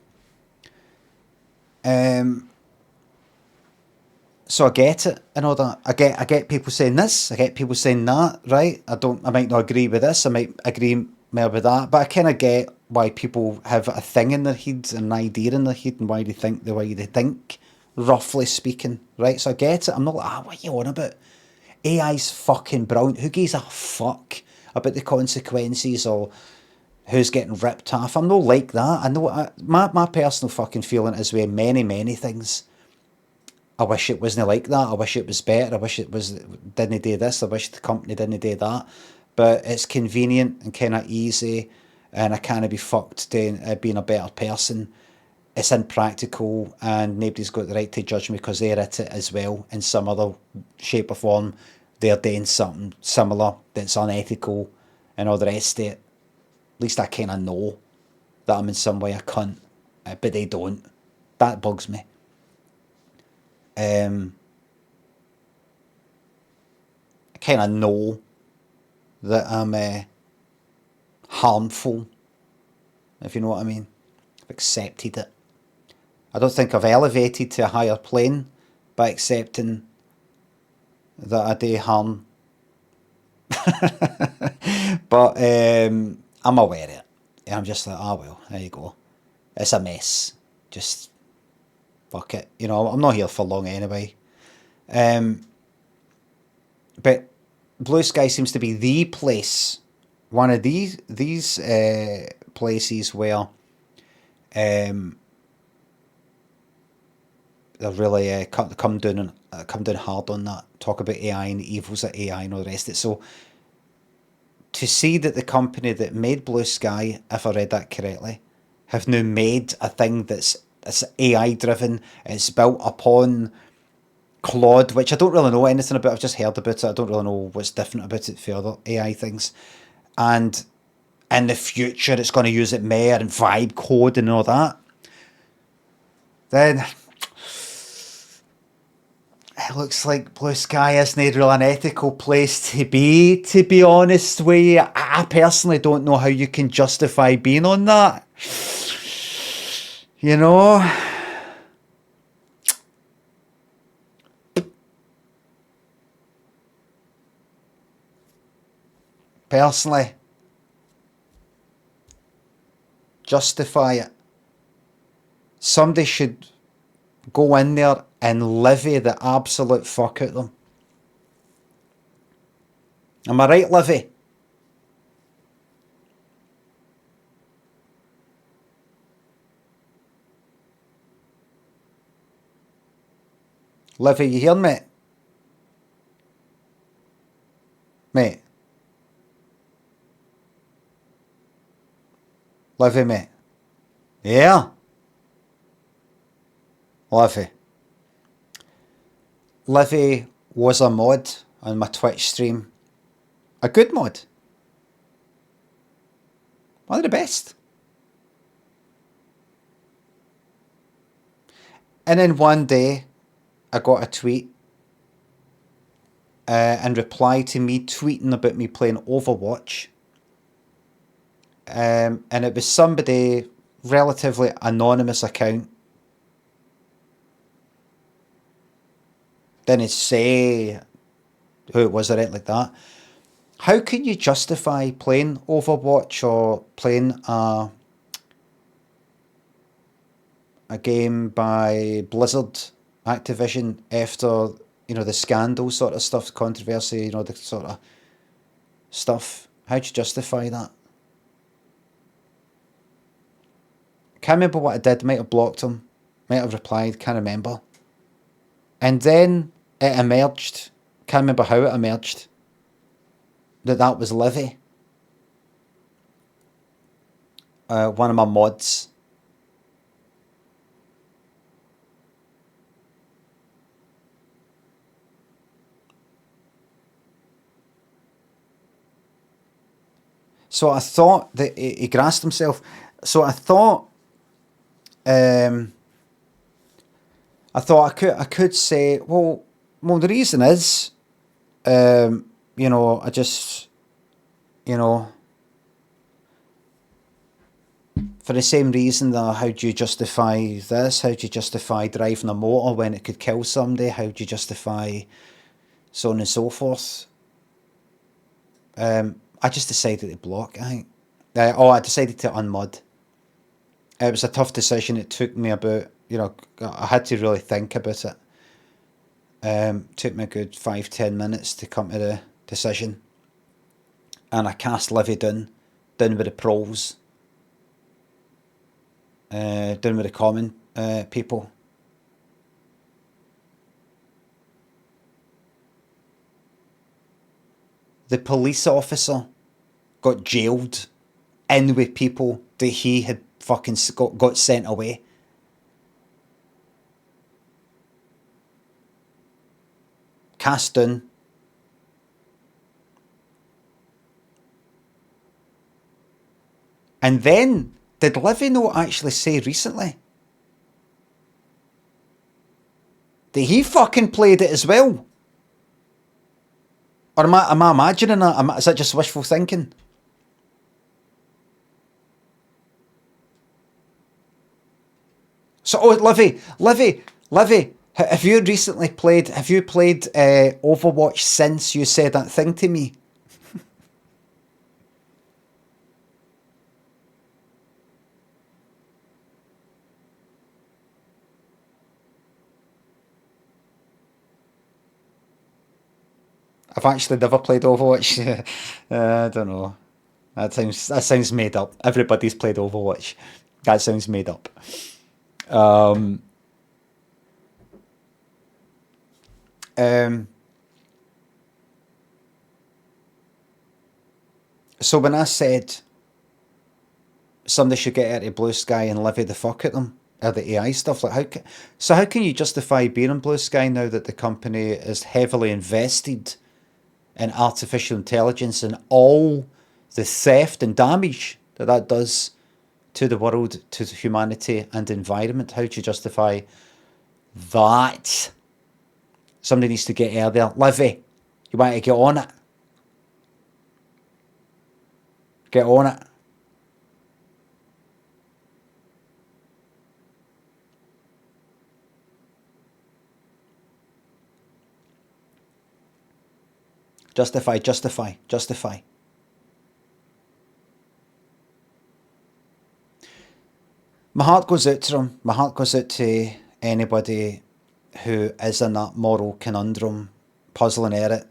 So I get it and all that. I get people saying this, I get people saying that, right? I might not agree with this, I might agree more with that, but I kind of get why people have a thing in their head, an idea in their head, and why they think the way they think, roughly speaking, right? So I get it. I'm not like, what are you on about? AI's fucking brilliant. Who gives a fuck about the consequences or who's getting ripped off? I'm not like that. I know my personal fucking feeling is with many, many things. I wish it wasn't like that. I wish it was better. I wish it was didn't do this. I wish the company didn't do that. But it's convenient and kind of easy, and I can't be fucked doing being a better person. It's impractical, and nobody's got the right to judge me because they're at it as well in some other shape or form. They're doing something similar that's unethical and all the rest of it. At least I kind of know that I'm in some way a cunt, but they don't. That bugs me. I kind of know that I'm harmful, if you know what I mean. I've accepted it. I don't think I've elevated to a higher plane by accepting that I do harm. But I'm aware of it. And I'm just like, oh well, there you go. It's a mess. Just fuck it. You know, I'm not here for long anyway. But Blue Sky seems to be the place, one of these places where they really come down hard on that. Talk about AI and the evils of AI and all the rest of it. So to see that the company that made Blue Sky, if I read that correctly, have now made a thing that's AI driven, it's built upon Claude, which I don't really know anything about. I've just heard about it. I don't really know what's different about it for other AI things. And in the future, it's going to use it more and vibe code and all that. Then it looks like Blue Sky isn't really an ethical place to be honest with you. I personally don't know how you can justify being on that. You know? personally. Justify it. Somebody should go in there and levy the absolute fuck out of them. Am I right, Livy? Livy, you hearing me? Mate. Livy, mate. Yeah? Livy. Livy was a mod on my Twitch stream. A good mod. One of the best. And then one day, I got a tweet in reply to me tweeting about me playing Overwatch. And it was somebody, relatively anonymous account. Didn't say who it was or anything like that. How can you justify playing Overwatch or playing a game by Blizzard, Activision, after, you know, the scandal sort of stuff, controversy, you know, the sort of stuff? How'd you justify that? Can't remember what I did. Might have blocked him. Might have replied. Can't remember. And then it emerged. Can't remember how it emerged. That was Livy. One of my mods. So I thought that he grasped himself. So I thought I could say, well, the reason is, you know, I just, you know, for the same reason that how do you justify this? How do you justify driving a motor when it could kill somebody? How do you justify so on and so forth? I just decided to block, I think. I decided to unmod. It was a tough decision. It took me about, you know, I had to really think about it. Took me a good 5-10 minutes to come to the decision. And I cast Livy down with the pros. Down with the common people. The police officer got jailed in with people that he had fucking got sent away. Cast down. And then, did Livy not actually say recently that he fucking played it as well? Or am I imagining that? Is that just wishful thinking? So, Livy, have you played Overwatch since you said that thing to me? I've actually never played Overwatch. I don't know. That sounds made up. Everybody's played Overwatch. That sounds made up. So when I said somebody should get out of Blue Sky and levy the fuck at them, or the AI stuff, like how can you justify being in Blue Sky now that the company is heavily invested in artificial intelligence and all the theft and damage that does to the world, to humanity and the environment? How do you justify that? Somebody needs to get out there. Livy, you want to get on it? Get on it. Justify. My heart goes out to him. My heart goes out to anybody who is in that moral conundrum, puzzling at it,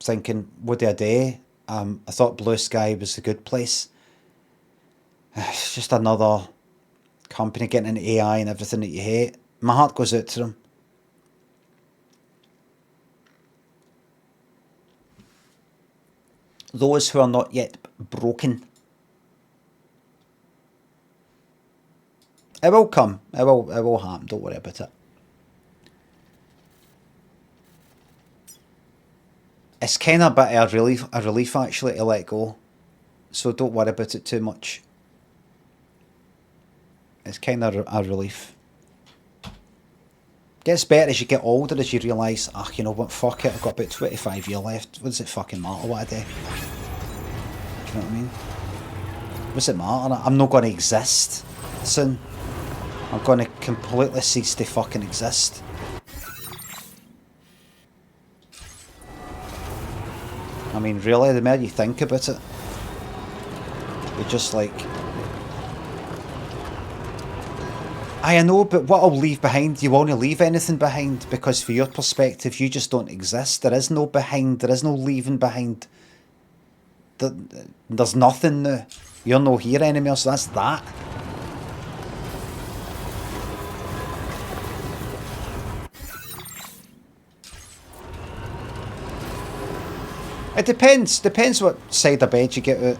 thinking, what do I do? I thought Blue Sky was a good place. It's just another company getting into AI and everything that you hate. My heart goes out to them. Those who are not yet broken. It will come. It will happen. Don't worry about it. It's kind of a bit of a relief actually to let go. So don't worry about it too much. It's kind of a relief. Gets better as you get older, as you realise, you know what, fuck it, I've got about 25 years left. What does it fucking matter what I do? Do you know what I mean? What's it matter? I'm not going to exist soon. I'm going to completely cease to fucking exist. I mean, really, the more you think about it, you're just like... I know, but what I'll leave behind, you won't leave anything behind, because for your perspective, you just don't exist. There is no behind, there is no leaving behind. There's nothing now. You're no here anymore, so that's that. It depends what side of bed you get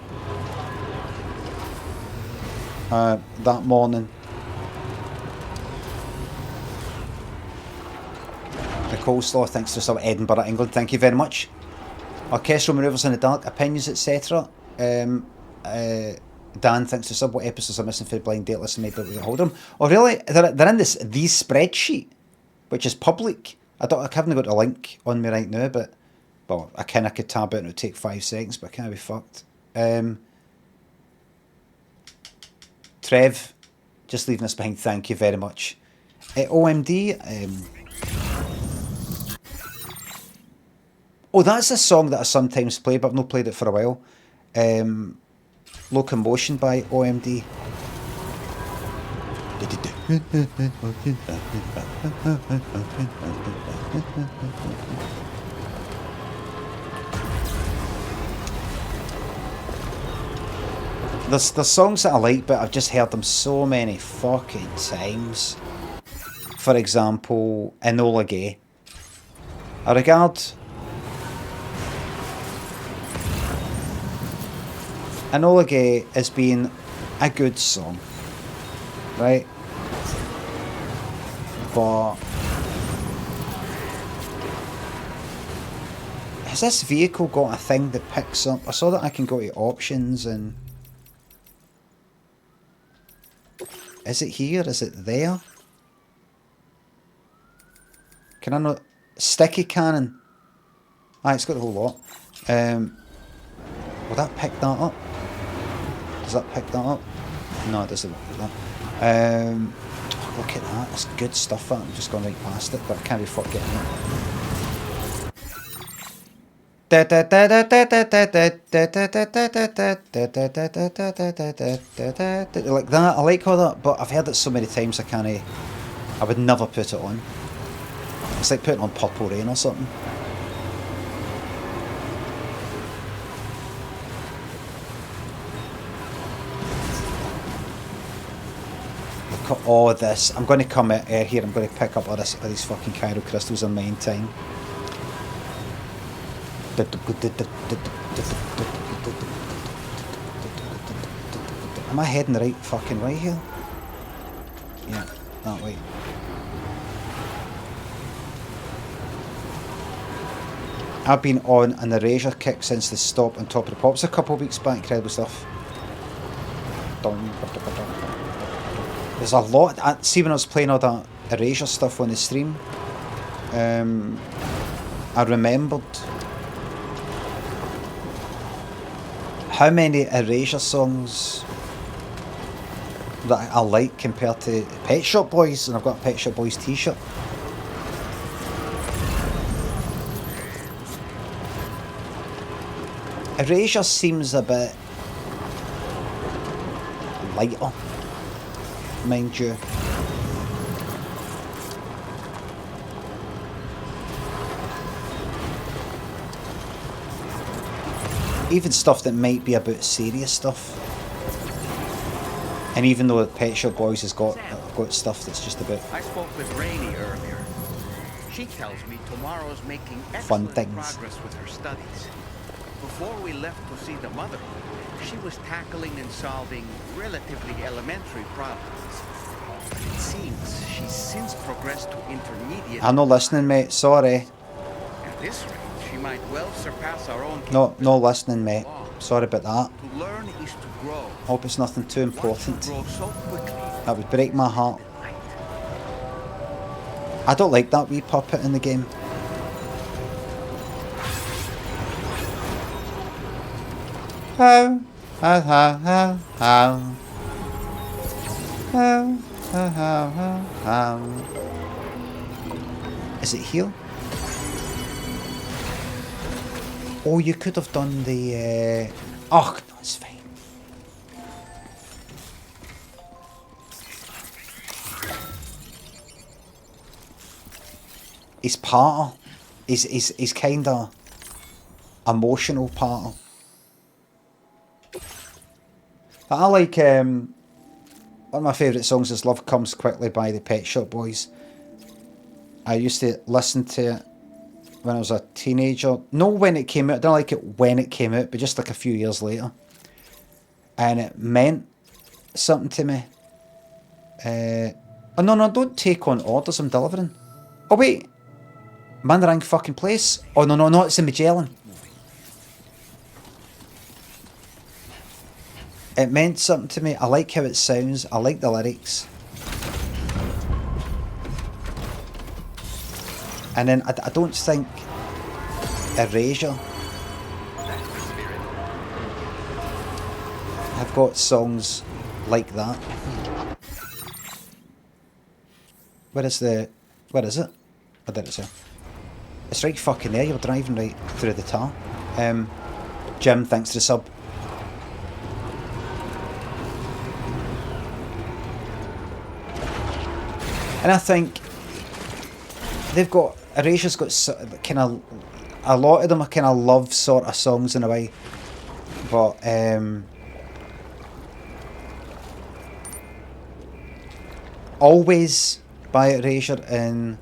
out that morning. The coleslaw, thanks to some Edinburgh, England, thank you very much. Orchestral manoeuvres in the dark, opinions, etc. Dan, thanks to sub. What episodes are missing for the blind date list and maybe we can hold them. Oh really? They're in these spreadsheet, which is public. I haven't got a link on me right now, but well, I kind of could tab it and it would take 5 seconds, but I can't be fucked. Trev, just leaving us behind, thank you very much. OMD, oh, that's a song that I sometimes play, but I've not played it for a while. Locomotion by OMD. There's songs that I like, but I've just heard them so many fucking times. For example, Enola Gay. I regard Enola Gay as being a good song, right? But has this vehicle got a thing that picks up? I saw that I can go to options and... Is it here? Is it there? Can I not... Sticky cannon. Ah, it's got the whole lot. Will that pick that up? Does that pick that up? No, it doesn't look like that. Look at that. That's good stuff. I'm just going right past it, but I can't be fucked getting it. Like that. I like all that, but I've heard it so many times I would never put it on. It's like putting on Purple Rain or something. Look at all this. I'm going to come out here. I'm going to pick up all these fucking Cairo crystals in my own time. Am I heading the right fucking way here? Yeah, that way. I've been on an erasure kick since the stop on Top of the Pops a couple of weeks back. Incredible stuff. There's a lot. See, when I was playing all that erasure stuff on the stream, I remembered how many erasure songs that I like compared to Pet Shop Boys, and I've got a Pet Shop Boys t-shirt. Erasure seems a bit lighter. mind you. Even stuff that might be about serious stuff. And even though Pet Shop Boys has got stuff that's just about I spoke with Rainey earlier. She tells me tomorrow's making fun excellent things. progress with her studies. Before we left to see the mother, she was tackling and solving relatively elementary problems. But it seems she's since progressed to intermediate. I'm not listening, mate. Sorry. At this rate, she might well surpass our own. No listening, mate. Sorry about that. To learn is to grow. Hope it's nothing too important. Grow so quickly. That would break my heart. I don't like that wee puppet in the game. Is it here? Oh, you could have done the... Oh, no, it's fine. He's part of... He's kind of emotional part of. I like... one of my favourite songs is Love Comes Quickly by the Pet Shop Boys. I used to listen to it when I was a teenager. Not when it came out. I don't like it when it came out, but just like a few years later. And it meant something to me. Oh, no, don't take on orders. I'm delivering. Oh, wait. I'm in the wrong fucking place. Oh, no, it's in Magellan. It meant something to me. I like how it sounds. I like the lyrics. And then I don't think Erasure have got songs like that. Where is it? What did it say? It's right fucking there. You're driving right through the tar. Jim, thanks to the sub. And I think they've got... Erasure's got kind of... A lot of them are kind of love sort of songs in a way. But, Always by Erasure and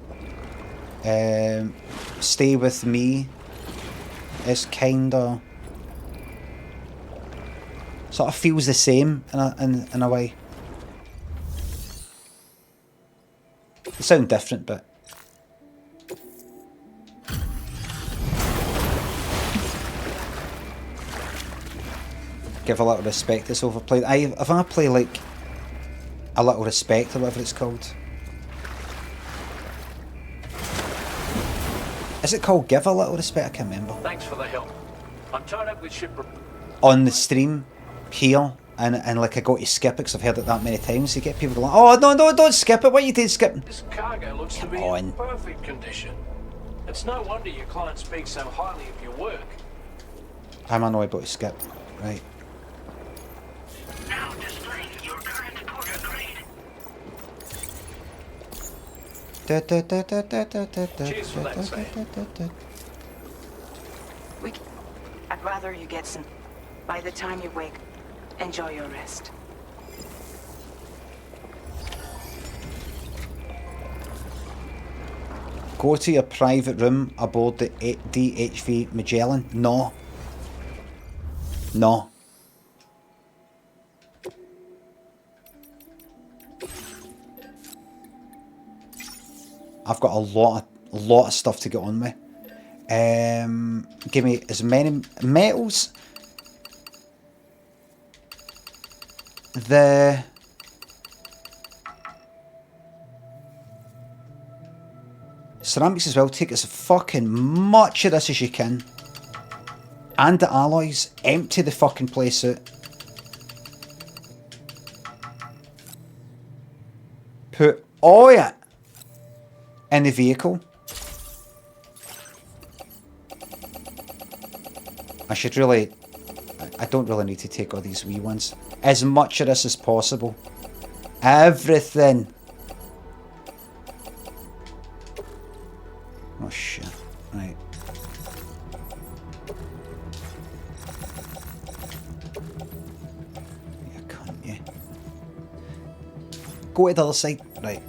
Stay With Me is kind of... Sort of feels the same in a way. They sound different, but... Give a little respect, it's overplayed. If I play like A Little Respect or whatever it's called. Is it called Give a Little Respect? I can't remember. Thanks for the help. I'm tied up with ship. On the stream here, and like I go to skip it because I've heard it that many times. You get people going, oh no, don't skip it. What are you doing skipping? This cargo looks to be in perfect condition. It's no wonder your client speaks so highly of your work. I'm unable to skip. Right. Now displaying your current order grade. Cheers for that, Sam. I'd rather you get some. By the time you wake, enjoy your rest. Go to your private room aboard the DHV Magellan. No. I've got a lot of stuff to get on with. Give me as many metals. The ceramics as well. Take as fucking much of this as you can. And the alloys. Empty the fucking place out. Put all it in the vehicle. I don't really need to take all these wee ones. As much of this as possible. Everything. Oh shit. Right. You cunt, you. Go to the other side. Right.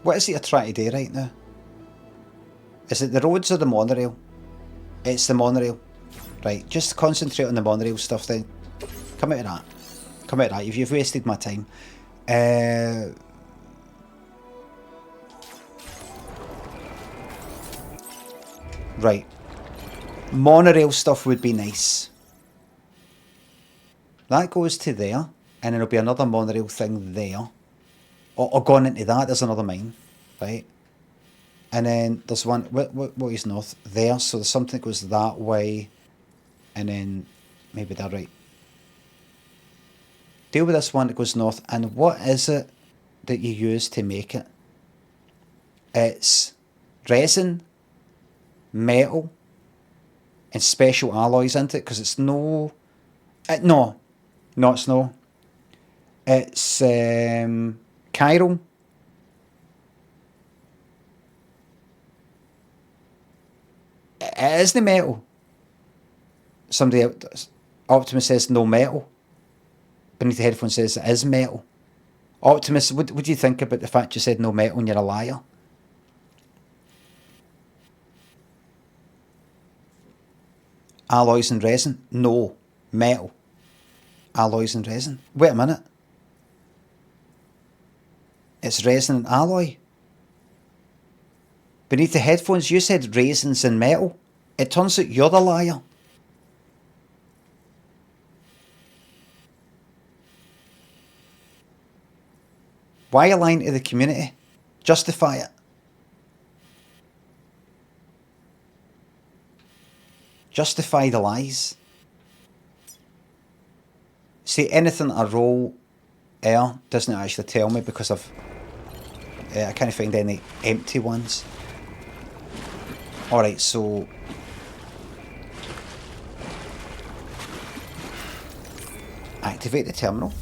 What is it you're trying to do right now? Is it the roads or the monorail? It's the monorail. Right, just concentrate on the monorail stuff then. Come out of that. Come out of that. You've wasted my time. Right. Monorail stuff would be nice. That goes to there, and there'll be another monorail thing there. Or going into that, there's another mine, right? And then there's one, what is north? There, so there's something that goes that way, and then maybe that, right? Deal with this one that goes north, and what is it that you use to make it? It's resin, metal, and special alloys, isn't it? Because it's no... no, it's no. It's chiral. It is the metal. Somebody else, Optimus says no metal. Beneath the headphone says it is metal. Optimus, what do you think about the fact you said no metal and you're a liar? Alloys and resin? No. Metal. Alloys and resin. Wait a minute. It's resin and alloy. Beneath the headphones, you said resins and metal. It turns out you're the liar. Why are you lying to the community? Justify it. Justify the lies. See, anything I roll air doesn't actually tell me because I can't find any empty ones. Alright, so activate the terminal.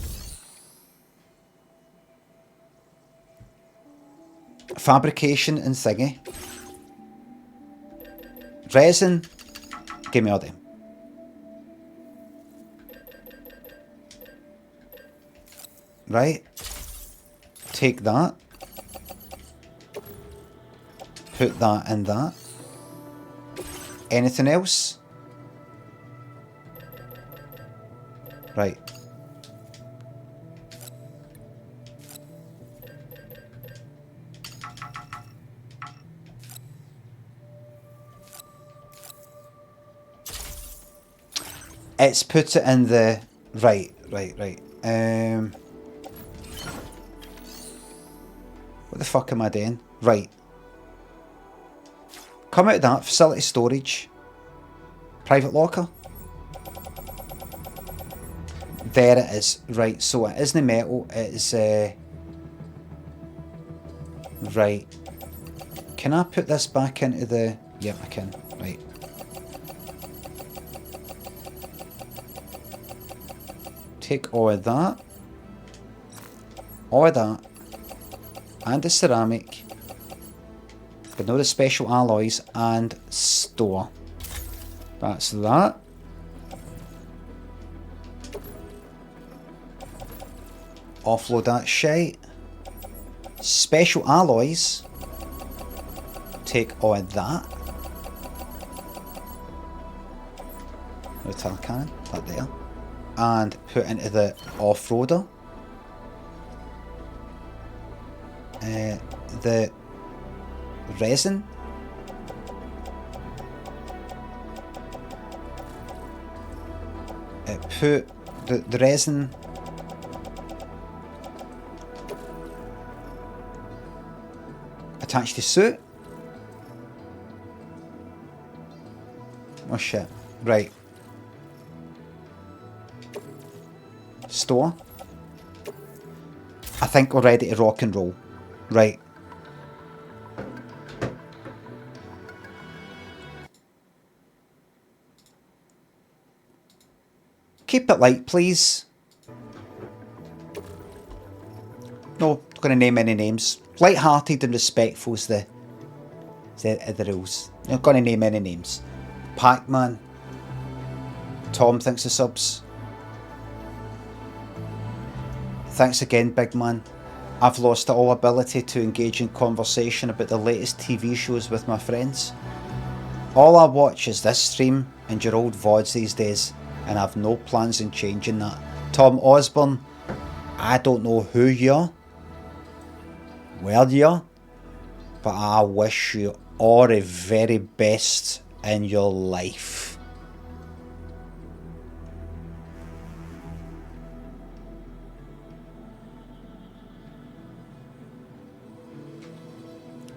Fabrication and thingy. Resin. Give me all them. Right. Take that. Put that in that. Anything else? Right. It's put it in the... Right. What the fuck am I doing? Right. Come out of that. Facility storage. Private locker. There it is. Right, so it isn't metal. It is... Right. Can I put this back into the... Yep, I can. Right. Take all of that. All of that. And the ceramic. But no the special alloys. And store. That's that. Offload that shite. Special alloys. Take all of that. Retail cannon. That there. And put into the off-roader. The resin. Put the resin. Attached to suit. Oh shit. Right. Store. I think we're ready to rock and roll. Right. Keep it light, please. No, not going to name any names. Light-hearted and respectful is the rules. Not going to name any names. Pac-Man. Tom thanks the subs. Thanks again, big man. I've lost all ability to engage in conversation about the latest TV shows with my friends. All I watch is this stream and your old VODs these days, and I've no plans on changing that. Tom Osborne, I don't know who you're, where you're, but I wish you all the very best in your life.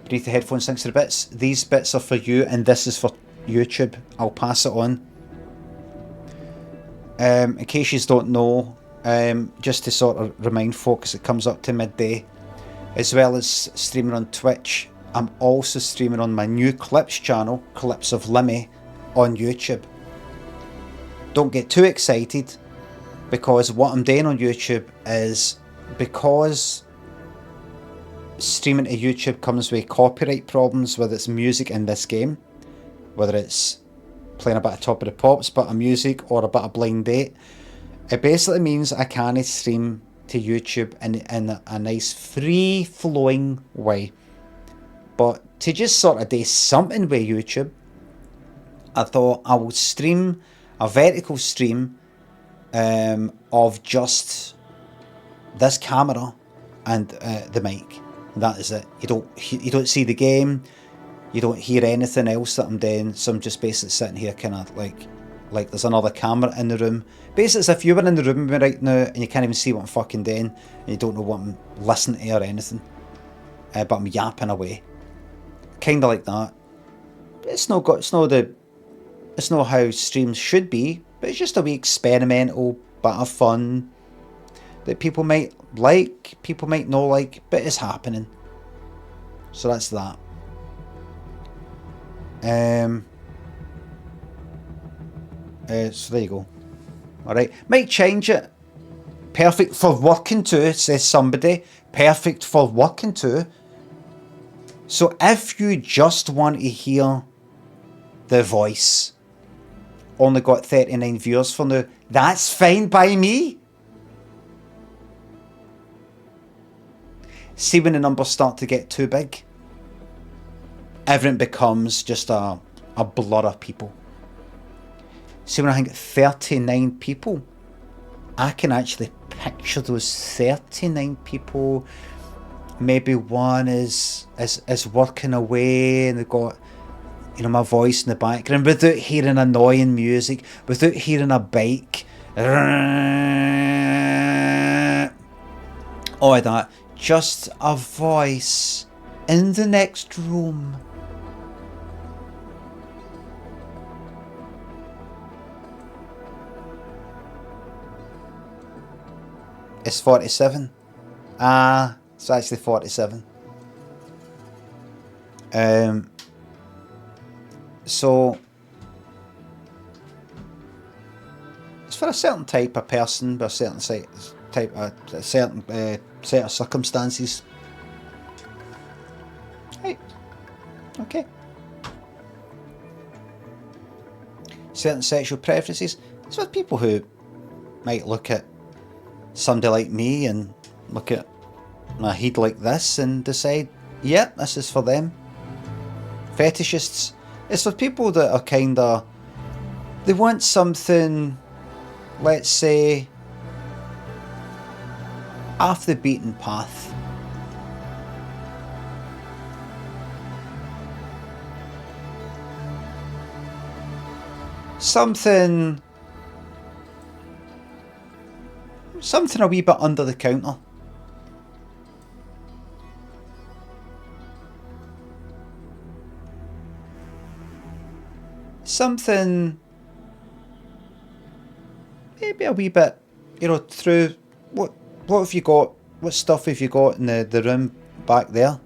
Beneath the headphones, thanks for the bits. These bits are for you and this is for YouTube. I'll pass it on. In case you don't know, just to sort of remind folks, it comes up to midday. As well as streaming on Twitch, I'm also streaming on my new Clips channel, Clips of Limmy, on YouTube. Don't get too excited, because what I'm doing on YouTube is, because streaming to YouTube comes with copyright problems, whether it's music in this game, whether it's playing a bit of Top of the Pops, bit of music, or a bit of Blind Date. It basically means I can't stream to YouTube in a nice free-flowing way. But to just sort of do something with YouTube, I thought I will stream a vertical stream of just this camera and the mic. That is it. You don't see the game. You don't hear anything else that I'm doing. So I'm just basically sitting here kind of like there's another camera in the room. Basically, as if you were in the room with me right now and you can't even see what I'm fucking doing and you don't know what I'm listening to or anything. But I'm yapping away. Kind of like that. It's not how streams should be, but it's just a wee experimental bit of fun that people might like, people might not like, but it's happening. So that's that. So there you go. Alright, might change it. Perfect for working too, says somebody. Perfect for working too. So if you just want to hear the voice, only got 39 viewers for now, that's fine by me. See, when the numbers start to get too big, everything becomes just a blur of people. See, when I think 39 people, I can actually picture those 39 people. Maybe one is working away and they've got, you know, my voice in the background without hearing annoying music, without hearing a bike. All of that. Just a voice in the next room. It's 47. It's actually 47. So it's for a certain type of person, with a certain set of circumstances. Right. Okay. Certain sexual preferences. It's for people who might look at somebody like me and look at my head like this and decide, yeah, this is for them. Fetishists. It's for people that are kinda, they want something, let's say, off the beaten path. Something a wee bit under the counter. Something maybe a wee bit, you know, through what have you got, what stuff have you got in the room back there?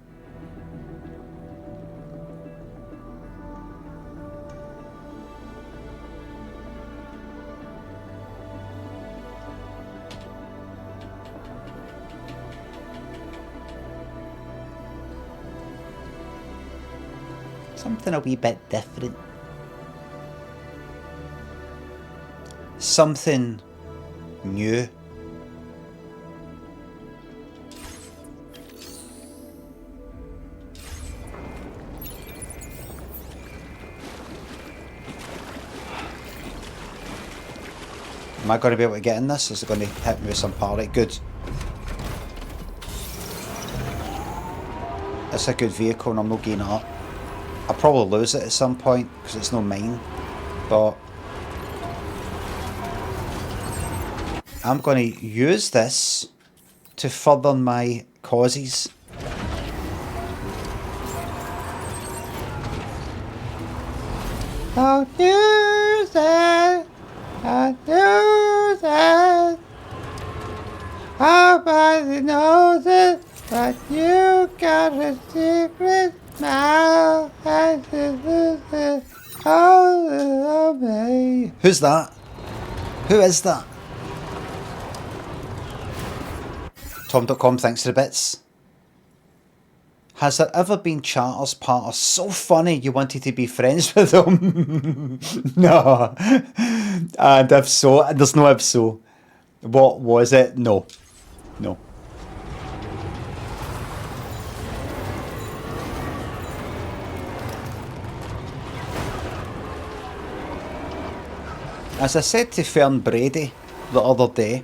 Something a wee bit different. Something new. Am I going to be able to get in this? Is it going to hit me with some power? Right, good. It's a good vehicle and I'm not getting it up. I'll probably lose it at some point because it's not mine. But I'm going to use this to further my causes. I'll use it. I'll use it. Nobody knows it, but you got a secret now. Oh, me. Who's that? Who is that? Tom.com, thanks for the bits. Has there ever been chatters part so funny you wanted to be friends with them? No. And if so, there's no if so. What was it? No. No. As I said to Fern Brady the other day,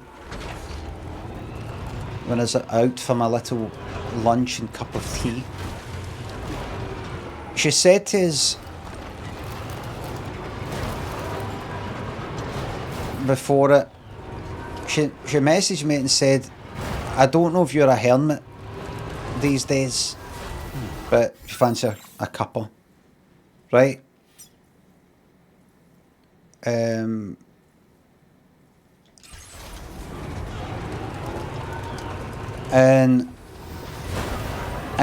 when I was out for my little lunch and cup of tea, she said to us before it, she messaged me and said, I don't know if you're a hermit these days, but you fancy a cuppa, right? And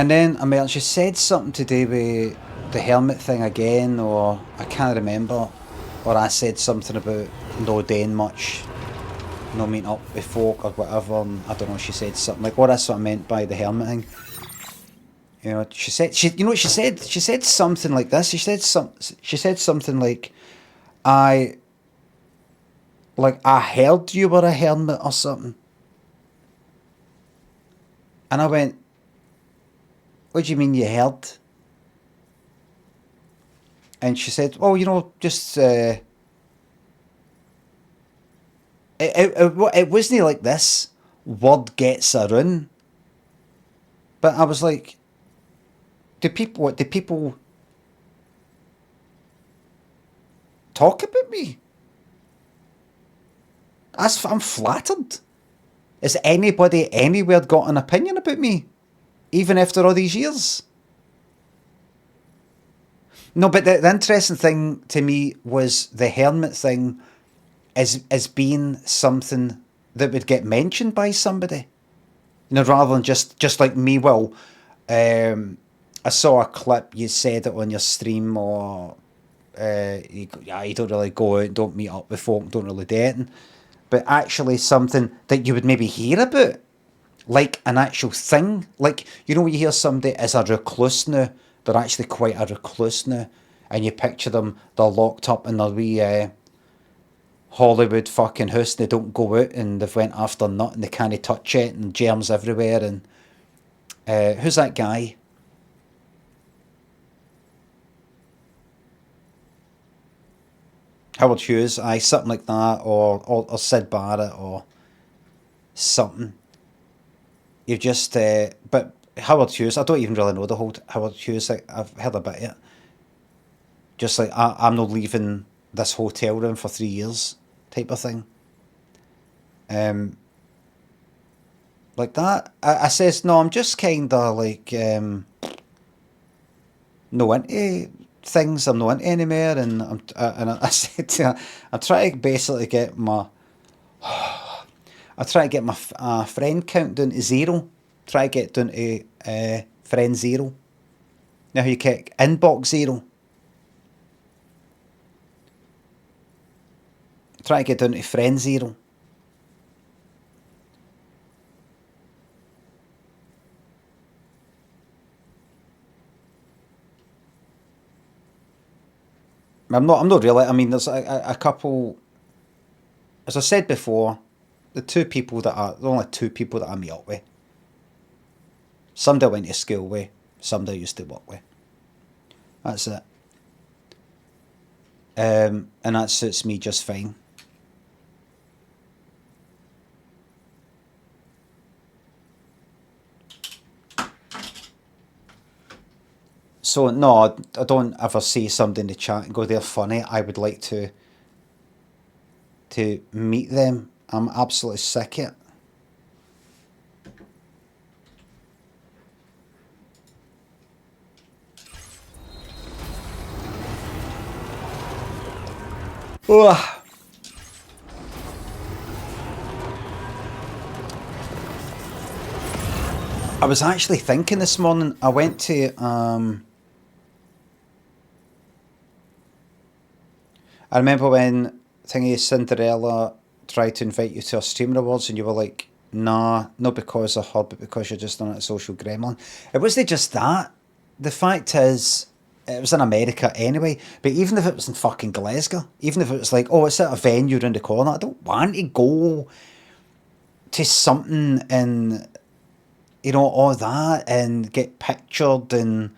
then, I mean, she said something to do with the hermit thing again, or I can't remember, or I said something about no doing much, no meeting up with folk or whatever, and I don't know, she said something like, oh, that's what I meant by the hermit thing. You know, she said, you know what she said? She said something like this. She said something like, I heard you were a hermit or something. And I went, what do you mean you heard? And she said, oh, you know, just, it wasn't like this, word gets around. But I was like, do people talk about me? I'm flattered. Has anybody anywhere got an opinion about me? Even after all these years? No, but the interesting thing to me was the hermit thing as being something that would get mentioned by somebody. You know, rather than just like me. Well, I saw a clip, you said it on your stream, or you don't really go out, don't meet up with folk, don't really do anything. But actually something that you would maybe hear about, like an actual thing. Like, you know, when you hear somebody is a recluse now, they're actually quite a recluse now, and you picture them, they're locked up in their wee Hollywood fucking house, and they don't go out, and they've went after nut, and they can't touch it, and germs everywhere, and who's that guy? Howard Hughes, something like that, or Sid Barrett, or something. You've just, but Howard Hughes, I don't even really know the whole Howard Hughes, I've heard a bit of it. Just like, I'm not leaving this hotel room for 3 years, type of thing. Like that. I says, no, I'm just kind of like, no into things, I'm not into anymore, and I said to her, I'm trying to basically get my friend count down to 0. Try to get down to friend 0. Now you get inbox 0. Try to get down to friend 0. I'm not really. I mean, there's a couple. As I said before, the only two people that I meet up with. Somebody I went to school with, somebody I used to work with. That's it. And that suits me just fine. So no, I don't ever see somebody in the chat and go, they're funny. I would like to meet them. I'm absolutely sick of it. Ugh. I was actually thinking this morning, I went to I remember when Cinderella tried to invite you to her streamer awards and you were like, nah, not because of her, but because you're just on a social gremlin. It wasn't just that. The fact is, it was in America anyway, but even if it was in fucking Glasgow, even if it was like, oh, it's at a venue around the corner, I don't want to go to something and, you know, all that and get pictured and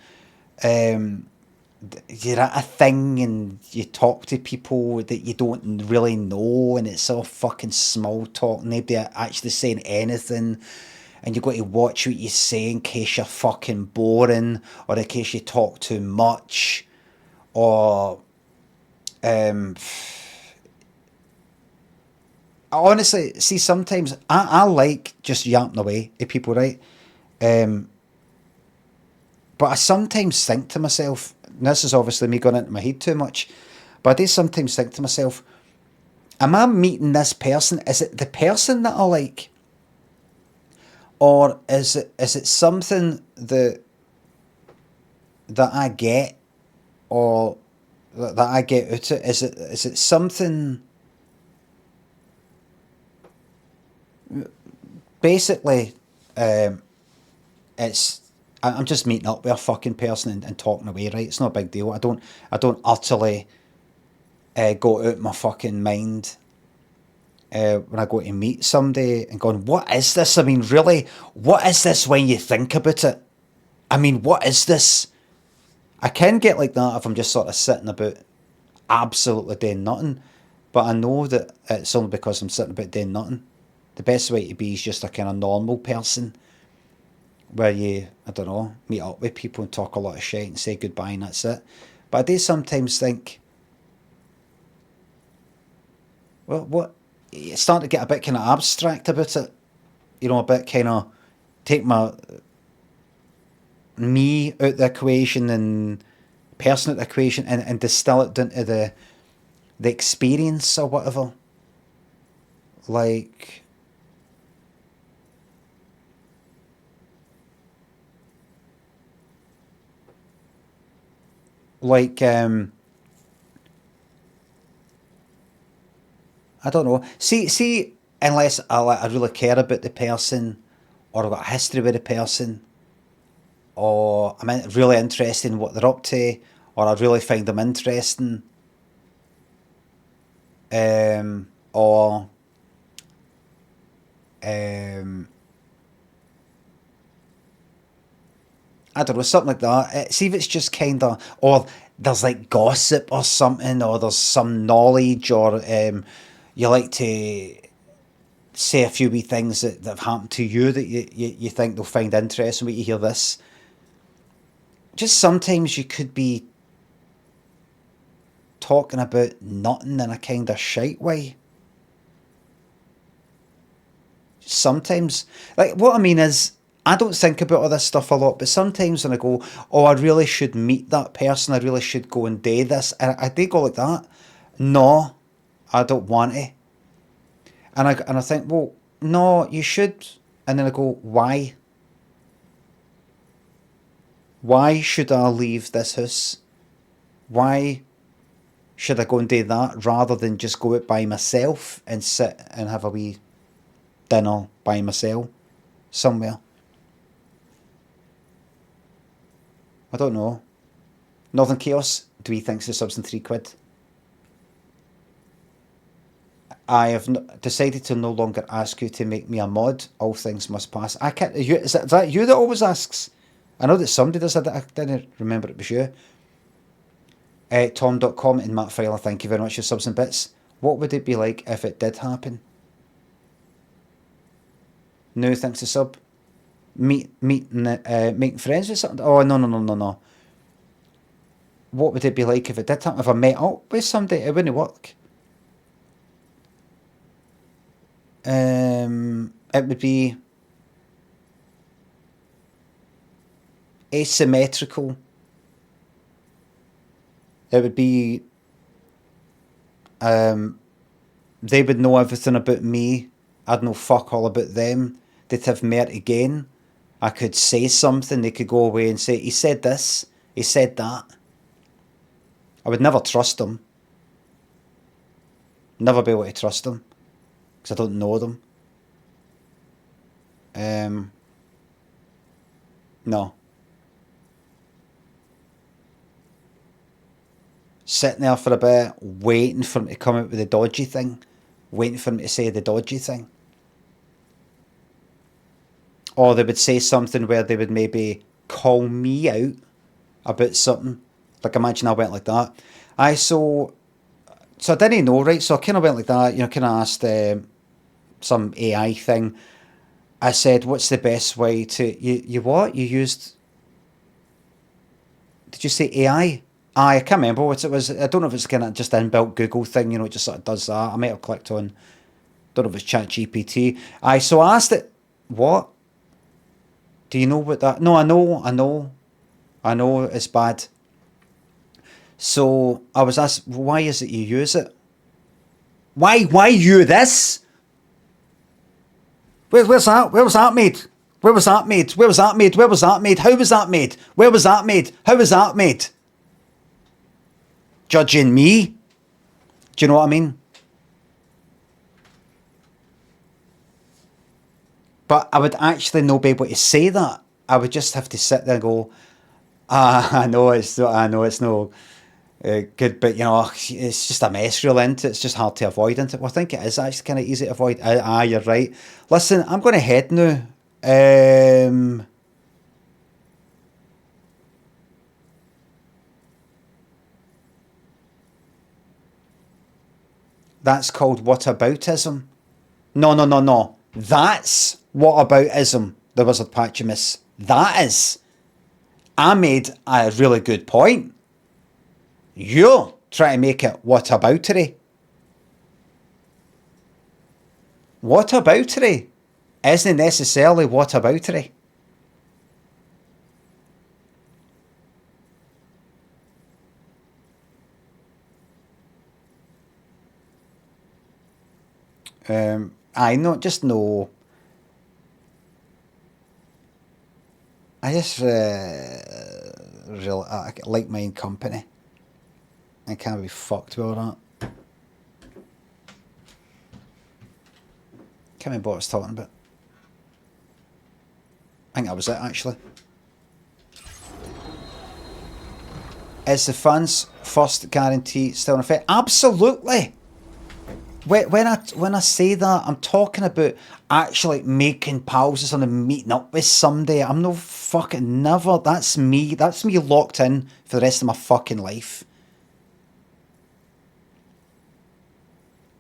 you're at a thing and you talk to people that you don't really know and it's all fucking small talk, nobody actually saying anything, and you've got to watch what you say in case you're fucking boring or in case you talk too much or honestly, see, sometimes I like just yapping away at people, right? But I sometimes think to myself, and this is obviously me going into my head too much, but I do sometimes think to myself, am I meeting this person? Is it the person that I like? Or is it something that I get, or that I get out of it? Is it something? Basically, it's I'm just meeting up with a fucking person and talking away, right? It's not a big deal. I don't utterly go out my fucking mind when I go to meet somebody and going, what is this? I mean, really, what is this when you think about it? I mean, what is this? I can get like that if I'm just sort of sitting about absolutely doing nothing, but I know that it's only because I'm sitting about doing nothing. The best way to be is just a kind of normal person where you, I don't know, meet up with people and talk a lot of shit and say goodbye and that's it. But I do sometimes think, well, what? It's starting to get a bit kind of abstract about it. You know, a bit kind of take me out the equation and person out the equation and distill it down to the experience or whatever. Like, I don't know. See, unless I really care about the person, or I've got a history with the person, or I'm really interested in what they're up to, or I really find them interesting, or I don't know, something like that. See if it's just kind of, or there's like gossip or something, or there's some knowledge, or you like to say a few wee things that have happened to you that you think they'll find interesting when you hear this. Just sometimes you could be talking about nothing in a kind of shite way. Sometimes, like, what I mean is, I don't think about all this stuff a lot, but sometimes when I go, oh, I really should meet that person, I really should go and do this, and I do go like that. No, I don't want to. And I think, well, no, you should. And then I go, why? Why should I leave this house? Why should I go and do that rather than just go out by myself and sit and have a wee dinner by myself somewhere? I don't know. Northern Chaos, do we think the subs in £3? I have decided to no longer ask you to make me a mod. All things must pass. I can't. Is that you that always asks? I know that somebody does. I didn't remember it was you. Tom.com and Matt Filer, thank you very much for subs and bits. What would it be like if it did happen? No, thanks to sub. Making friends with something? Oh, no. What would it be like if it did happen? If I met up with somebody, it wouldn't work. It would be asymmetrical. It would be they would know everything about me. I'd know fuck all about them. They'd have met again. I could say something, they could go away and say, he said this, he said that. I would never trust them. Never be able to trust them. Because I don't know them. No. Sitting there for a bit, waiting for him to come out with the dodgy thing. Waiting for him to say the dodgy thing. Or they would say something where they would maybe call me out about something. Like, imagine I went like that. So I didn't know, right? So I kind of went like that, kind of asked some AI thing. I said, what's the best way to... You what? You used... Did you say AI? I can't remember what it was. I don't know if it's kind of just inbuilt Google thing, it just sort of does that. I might have clicked on... Don't know if it's ChatGPT. So I asked it, what? Do you know what that... No, I know it's bad. So I was asked, why is it you use it? Why you this? Where's that? Where was that made? Where was that made? Where was that made? Where was that made? How was that made? Where was that made? How was that made? Judging me? Do you know what I mean? But I would actually not be able to say that. I would just have to sit there and go, I know it's no good, but it's just a mess really, isn't it? It's just hard to avoid, isn't it? Well, I think it is actually kind of easy to avoid. You're right. Listen, I'm going to head now. That's called whataboutism. No. That's whataboutism, the Wizard Patchimus. That is. I made a really good point. You're trying to make it whataboutery. Whataboutery isn't necessarily whataboutery. I know, just know. I just really I like my own company. I can't be fucked with all that. Can't remember what I was talking about. I think that was it actually. Is the fans' first guarantee still in effect? Absolutely. When I say that, I'm talking about actually making pals with someone and meeting up with somebody. I'm no fucking never. That's me. That's me locked in for the rest of my fucking life.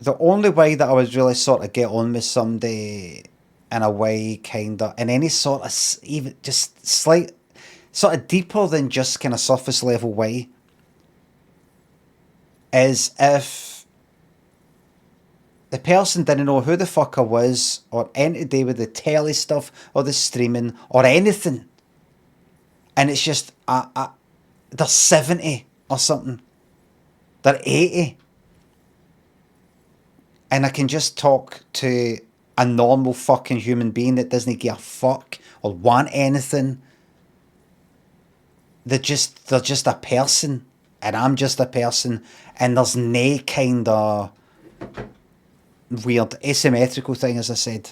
The only way that I would really sort of get on with somebody in a way, kind of, in any sort of, even just slight, sort of deeper than just kind of surface level way, is if the person didn't know who the fuck I was, or anything to do with the telly stuff, or the streaming, or anything. And it's just, they're 70 or something. They're 80. And I can just talk to a normal fucking human being that doesn't give a fuck or want anything. They're just a person, and I'm just a person, and there's no kind of weird asymmetrical thing, as I said.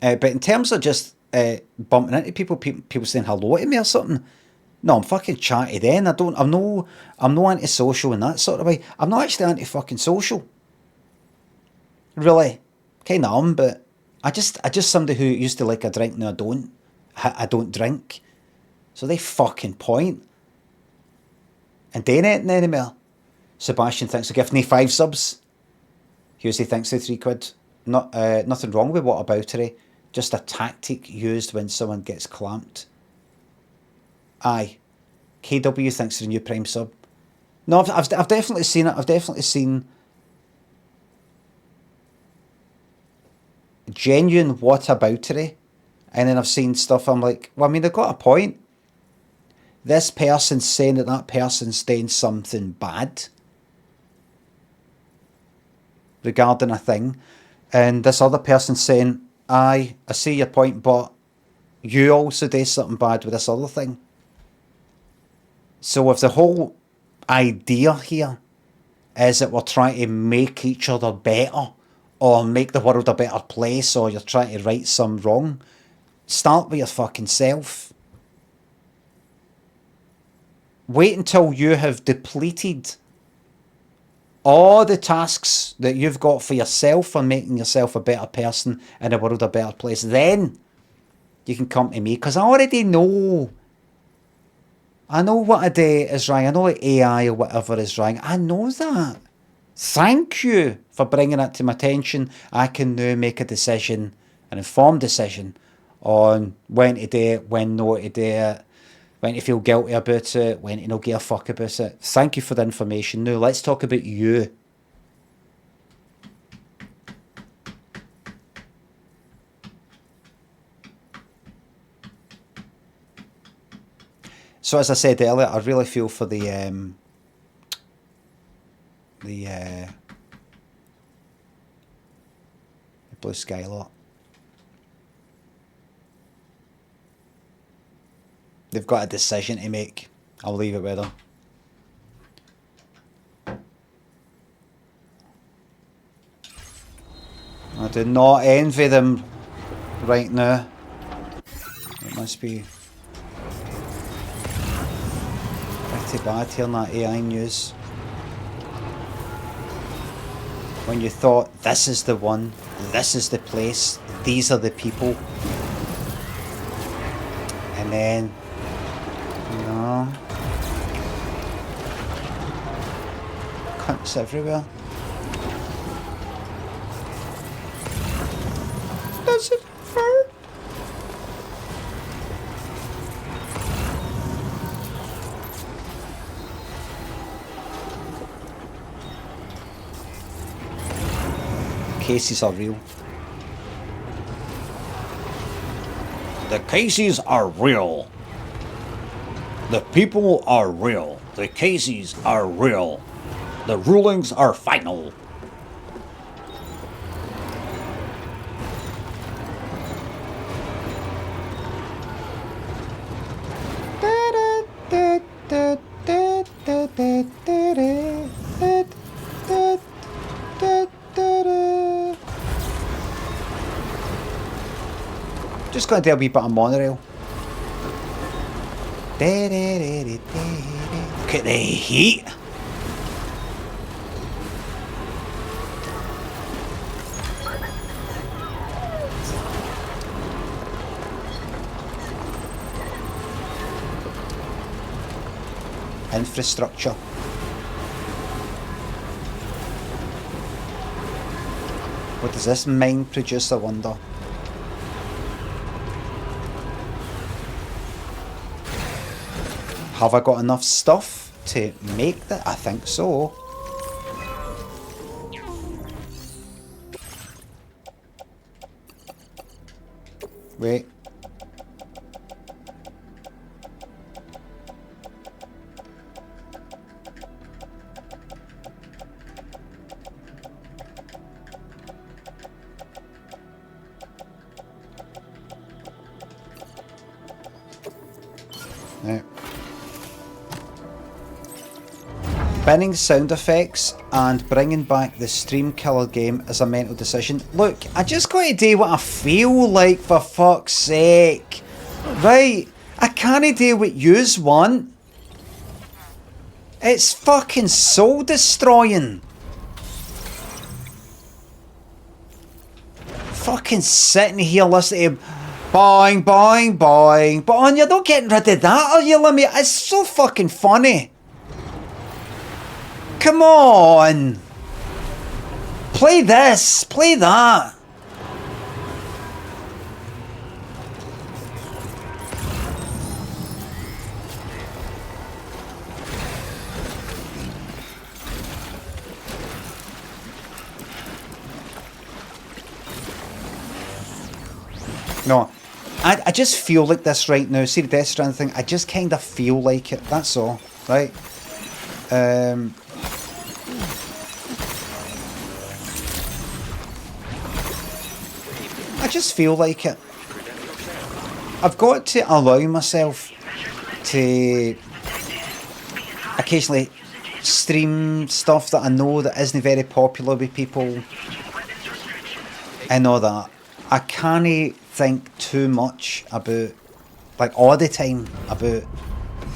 But in terms of just bumping into people saying hello to me or something, No, I'm fucking chatty then. I'm no antisocial in that sort of way. I'm not actually anti-fucking social. Really. Kinda but I just somebody who used to like a drink, now I don't drink. So they fucking point. And they ain't anymore. Sebastian thinks they're giving me 5 subs. Husey thinks they're £3. Nothing wrong with what about it. Just a tactic used when someone gets clamped. Aye. KW thinks they're a new Prime sub. No, I've definitely seen it. I've definitely seen genuine what about it. And then I've seen stuff I'm like, well, I mean, they've got a point. This person's saying that person's saying something bad regarding a thing. And this other person's saying, aye, I see your point, but you also do something bad with this other thing. So if the whole idea here is that we're trying to make each other better or make the world a better place, or you're trying to right some wrong, start with your fucking self. Wait until you have depleted all the tasks that you've got for yourself on making yourself a better person and the world a better place. Then you can come to me, because I already know. I know what I do is wrong. I know what AI or whatever is wrong. I know that. Thank you for bringing it to my attention. I can now make a decision, an informed decision, on when to do it, when not to do it, when to feel guilty about it, when to not give a fuck about it. Thank you for the information. Now let's talk about you. So as I said earlier, I really feel for the blue sky lot. They've got a decision to make. I'll leave it with them. I do not envy them right now. It must be pretty bad hearing that AI news. When you thought, this is the one, this is the place, these are the people. And then, no. Cunts everywhere. Does it hurt? Cases are real. The cases are real. The people are real. The cases are real. The rulings are final. Just gonna do a wee bit of monorail. Look at the heat. Infrastructure. What does this mine produce, I wonder? Have I got enough stuff to make that? I think so. Wait. Yeah. Banning sound effects and bringing back the stream killer game is a mental decision. Look, I just got to do what I feel like, for fuck's sake. Right? I can't do what yous want. It's fucking soul destroying. Fucking sitting here listening to boing, boing, boing. But on, you're not getting rid of that, are you, Limmy? It's so fucking funny. Come on. Play this. Play that. No, I just feel like this right now. See the Death Stranding thing? I just kind of feel like it. That's all, right? I just feel like it. I've got to allow myself to occasionally stream stuff that I know that isn't very popular with people and all that. I can't think too much about, like all the time, about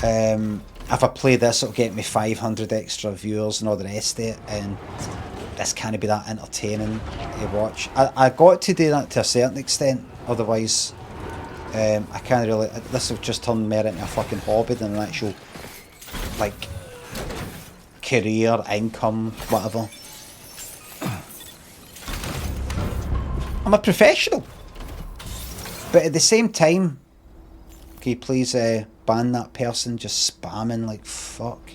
if I play this it'll get me 500 extra viewers and all the rest of it, and this can't be that entertaining to watch. I got to do that to a certain extent, otherwise I can't really, this will just turn more into a fucking hobby than an actual like career, income, whatever. I'm a professional, but at the same time, can you please ban that person just spamming like fuck?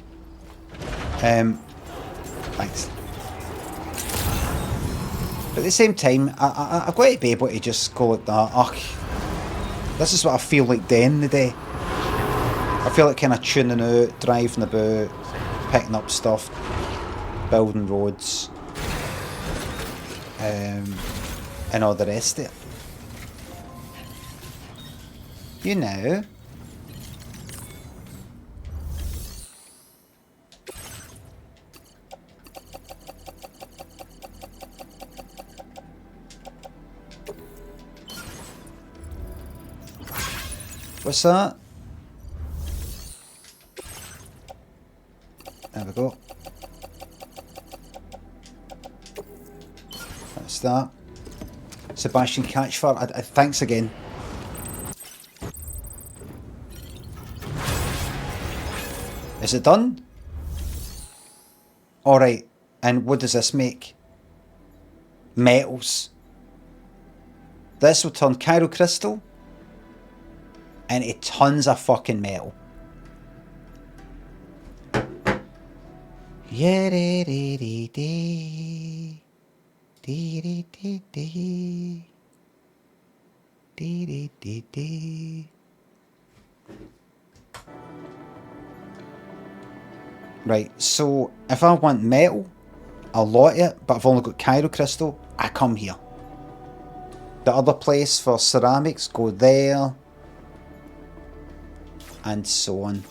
Thanks. But at the same time, I've got to be able to just go like that. Oh, this is what I feel like doing the day. I feel like kind of tuning out, driving about, picking up stuff, building roads, and all the rest of it. You know. What's that? There we go. That's that. Sebastian Catchfur, thanks again. Is it done? Alright, and what does this make? Metals. This will turn Cairo Crystal into tons of fucking metal. Yeah, dee dee dee dee. Dee dee dee dee. Dee dee dee dee. Right, so if I want metal, a lot of it, but I've only got Cairo Crystal, I come here. The other place for ceramics, go there, and so on.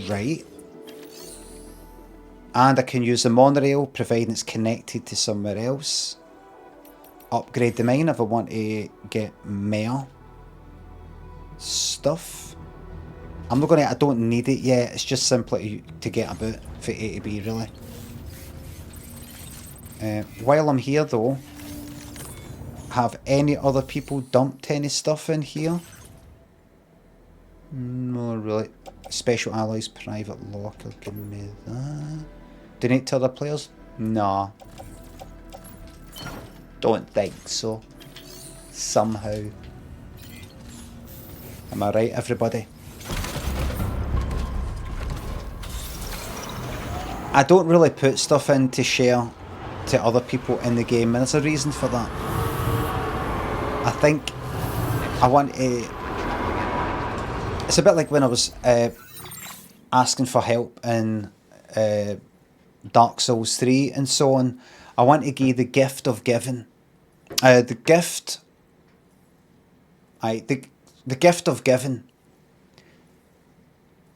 Right. And I can use the monorail, providing it's connected to somewhere else. Upgrade the mine if I want to get more stuff. I'm not gonna, I don't need it yet, it's just simply to get about for A to B really. While I'm here though, have any other people dumped any stuff in here? No really. Special alloys, private locker, give me that. Donate to other players? Nah. Don't think so. Somehow. Am I right, everybody? I don't really put stuff in to share to other people in the game, and there's a reason for that. I think I want to... It's a bit like when I was asking for help in Dark Souls 3 and so on. I want to give the gift of giving. The gift of giving.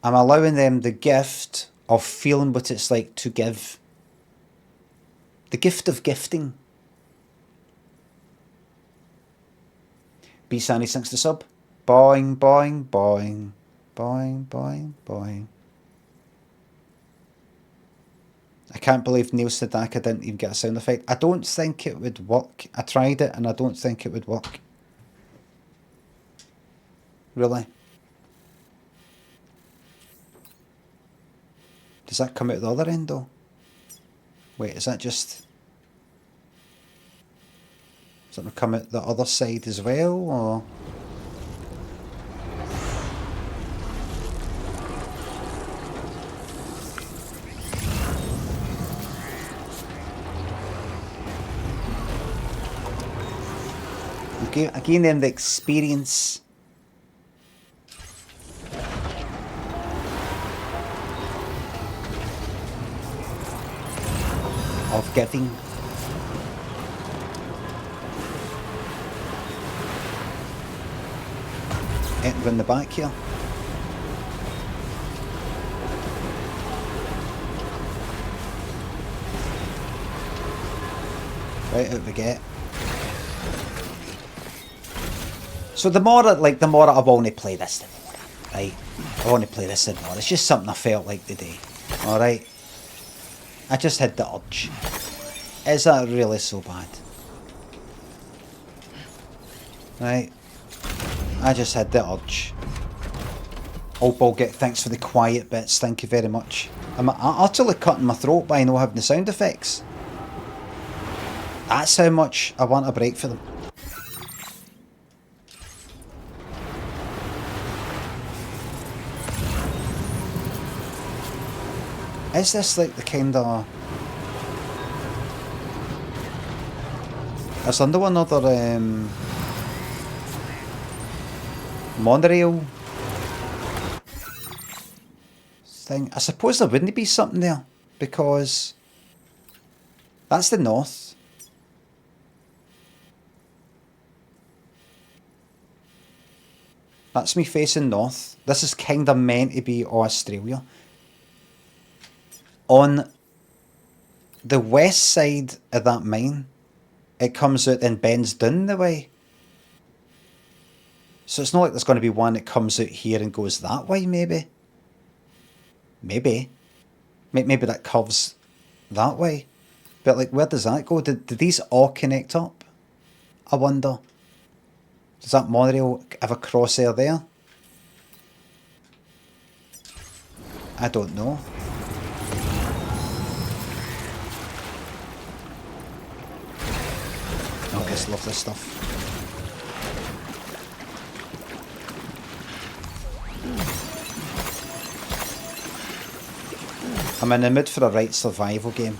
I'm allowing them the gift of feeling what it's like to give. The gift of gifting. B Sandy thanks the sub. Boing, boing, boing. Boing, boing, boing. I can't believe Neil Sedaka didn't even get a sound effect. I don't think it would work. I tried it and I don't think it would work. Really? Does that come out the other end though? Wait, is that just... Does that come out the other side as well, or...? Again, them the experience of giving. Enter in the back here. Right out we get. So the more I want to play this, the more, right? I want to play this the more. It's just something I felt like today. Alright? I just had the urge. Is that really so bad? Right? I just had the urge. Oh, Bolget, thanks for the quiet bits. Thank you very much. I'm utterly cutting my throat by not having the sound effects. That's how much I want a break for them. Is this like the kind of... Is there another monorail thing? I suppose there wouldn't be something there, because that's the north. That's me facing north. This is kind of meant to be Australia. On the west side of that mine, it comes out and bends down the way. So it's not like there's going to be one that comes out here and goes that way, maybe. Maybe that curves that way. But like, where does that go? Did these all connect up? I wonder. Does that monorail have a crosshair there? I don't know. I just love this stuff. I'm in the mood for a right survival game.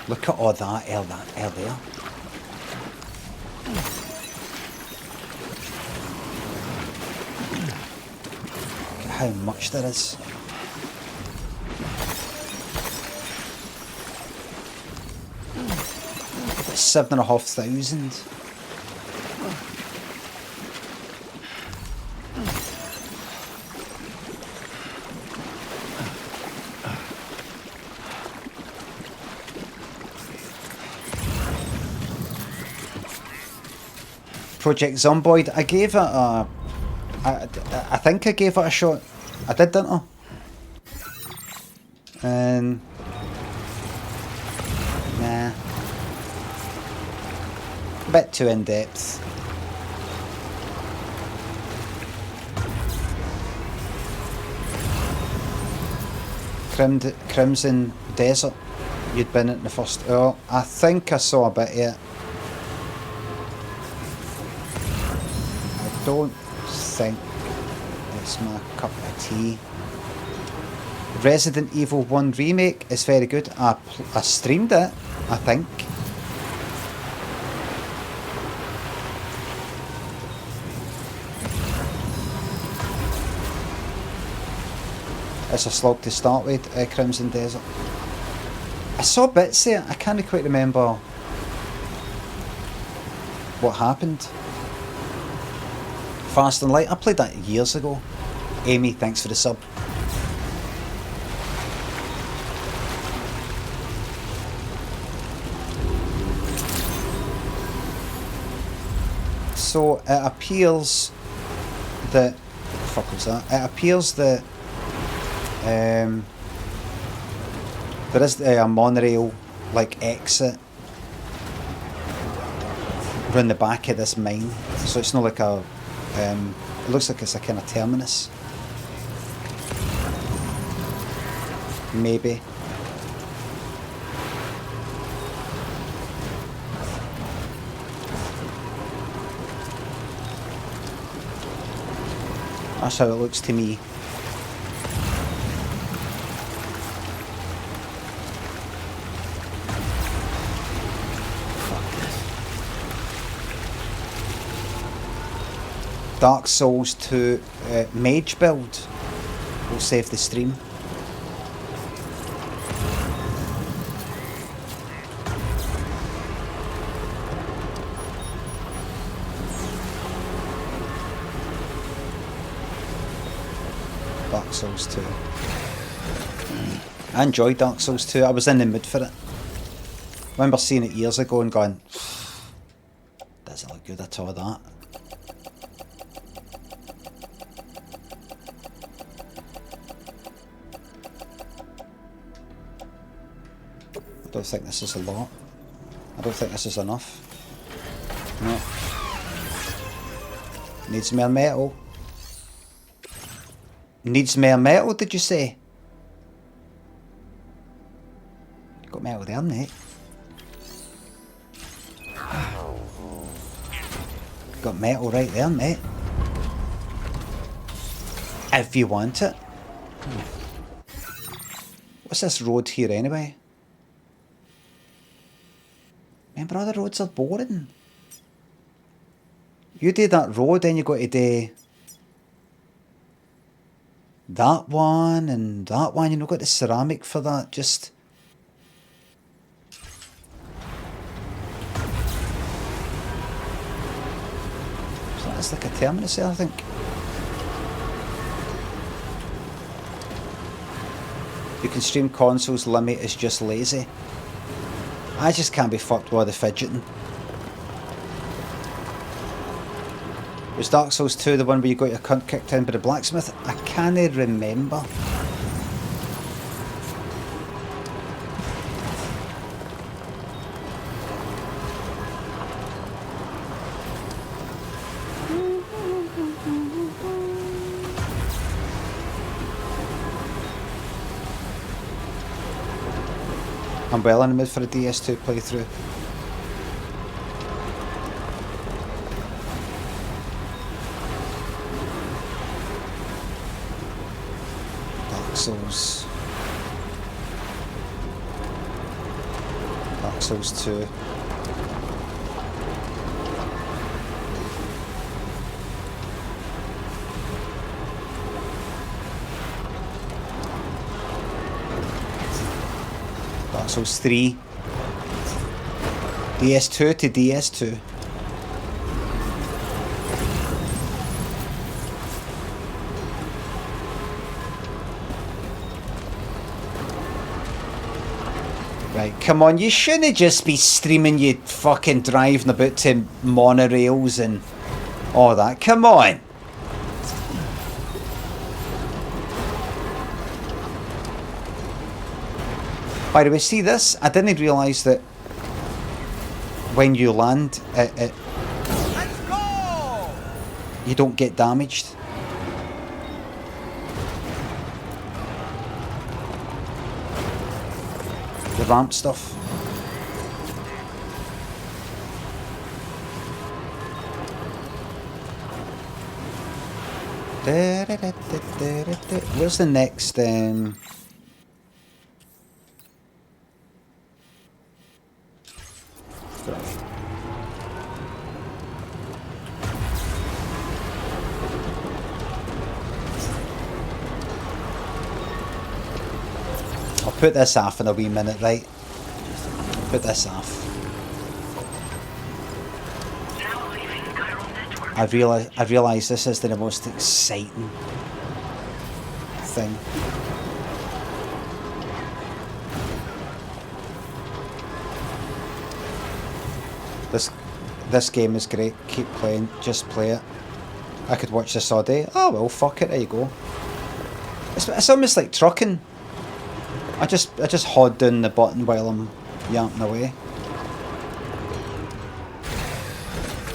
Look at all that air there. Look at how much there is. About 7,500. Project Zomboid, I gave it a... I think I gave it a shot. I did, didn't I? And... Nah. A bit too in-depth. Crimson Desert. You'd been in the first... Oh, I think I saw a bit of it. I don't think it's my cup of tea. Resident Evil 1 Remake is very good. I streamed it, I think. It's a slog to start with, Crimson Desert. I saw bits there, I can't quite remember what happened. Fast and Light, I played that years ago. Amy, thanks for the sub. So it appears that... What the fuck was that? It appears that there is a monorail like exit around the back of this mine. So it's not like a... it looks like it's a kind of terminus. Maybe. That's how it looks to me. Dark Souls 2 mage build will save the stream. Dark Souls 2. I enjoyed Dark Souls 2. I was in the mood for it. I remember seeing it years ago and going, doesn't look good at all, that. I don't think this is a lot. I don't think this is enough. No. Needs more metal. Needs more metal, did you say? Got metal there, mate. Got metal right there, mate. If you want it. What's this road here anyway? Remember, other roads are boring. You do that road, then you got to do that one and that one. You know, got the ceramic for that. Just so that's like a terminus there, I think. You can stream consoles. Limmy is just lazy. I just can't be fucked with the fidgeting. Was Dark Souls 2 the one where you got your cunt kicked in by the blacksmith? I can't remember. I'm well in the mood for a DS2 playthrough. Dark Souls. Dark Souls 2. Dark Souls 3. DS2 to DS2. Right, come on, you shouldn't just be streaming you fucking driving about to monorails and all that. Come on. By the way, see this? I didn't realise that when you land, you don't get damaged. The ramp stuff. Where's the next? I'll put this off in a wee minute, right? Put this off. I realise this is the most exciting thing. This game is great. Keep playing. Just play it. I could watch this all day. Oh well, fuck it. There you go. It's almost like trucking. I just hold down the button while I'm yamping away.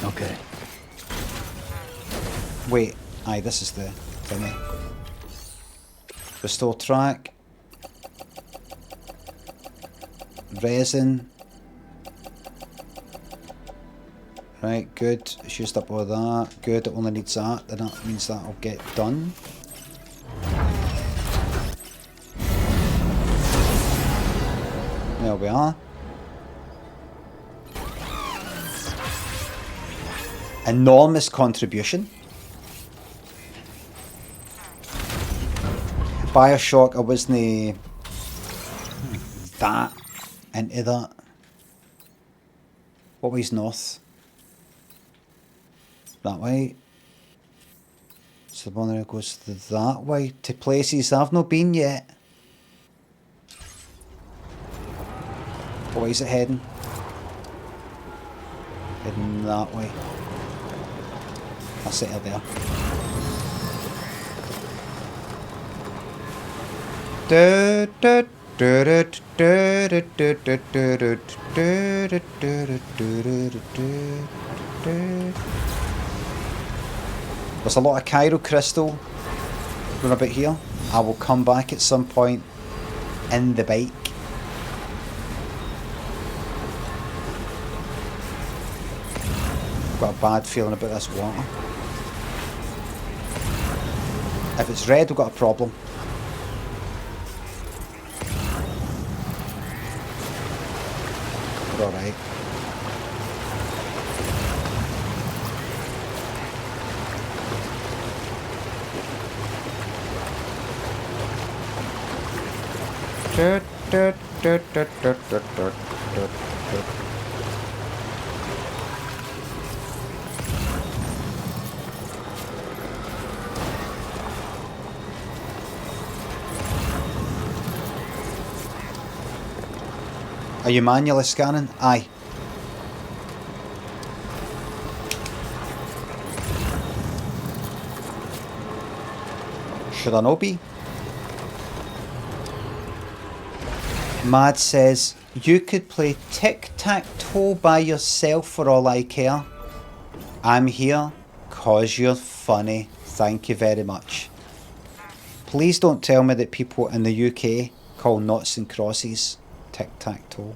Okay. Wait. Aye, this is the thingy. Restore track. Resin. Right, good. It's used up all that. Good, it only needs that. Then that means that'll get done. There we are. Enormous contribution. Bioshock, I wasn't that into that. What way's north? That way. So the one that goes that way to places I've not been yet. What way is it heading? Heading that way. I'll sit her there. There's a lot of Cairo crystal going about here. I will come back at some point in the bike. Got a bad feeling about this water. If it's red, we've got a problem. We're alright. Are you manually scanning? Aye. Should I not be? Mad says, you could play tic-tac-toe by yourself for all I care. I'm here 'cause you're funny. Thank you very much. Please don't tell me that people in the UK call noughts and crosses tic-tac-toe.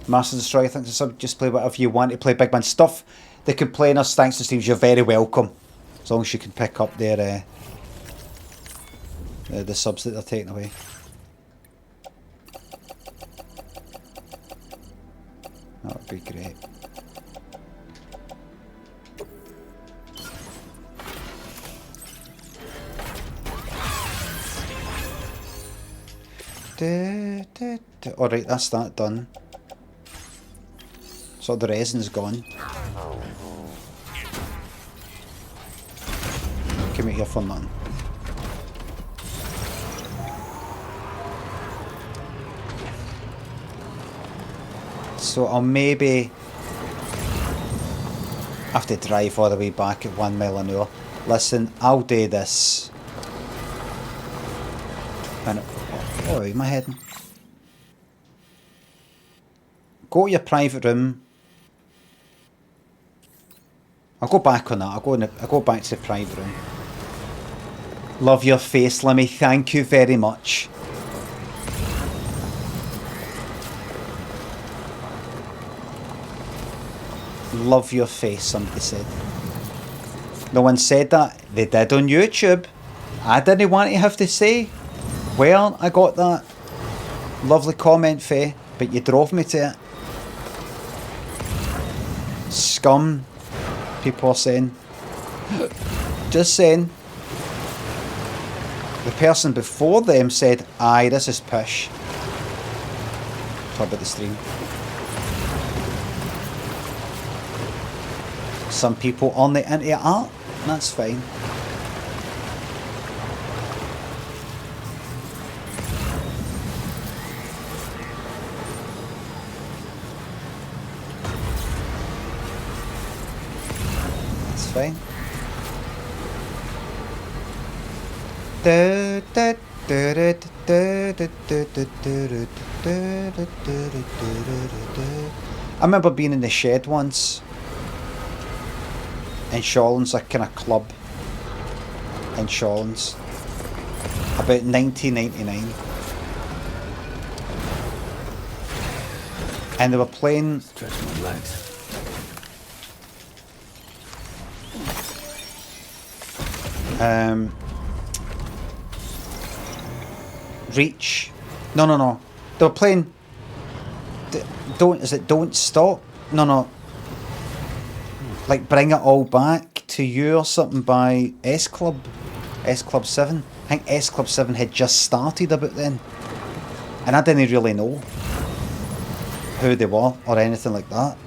Master Destroyer, thanks for sub. Just play whatever you want to play. Big man stuff. The complainers, thanks to streams, you're very welcome. As long as you can pick up their the subs that they're taking away. That would be great. Alright, that's that done. So the resin's gone. Come here for nothing. So I'll maybe have to drive all the way back at 1 mile an hour. Listen, I'll do this. And oh, where am I heading? Go to your private room. I'll go back on that. I'll go back to the private room. Love your face, Limmy. Thank you very much. Love your face, somebody said. No one said that. They did on YouTube. I didn't want to have to say. Well, I got that lovely comment, Faye, but you drove me to it. Scum, people are saying. Just saying. The person before them said, aye, this is pish. Talk about the stream. Some people on the into art, that's fine. fine. I remember being in the shed once in Shawlands, a kind of club in Shawlands, about 1999, and they were playing. Stretch my legs. Reach. No. They were playing. Don't Stop? No. Like Bring It All Back to You or something by S Club 7. I think S Club 7 had just started about then, and I didn't really know who they were or anything like that.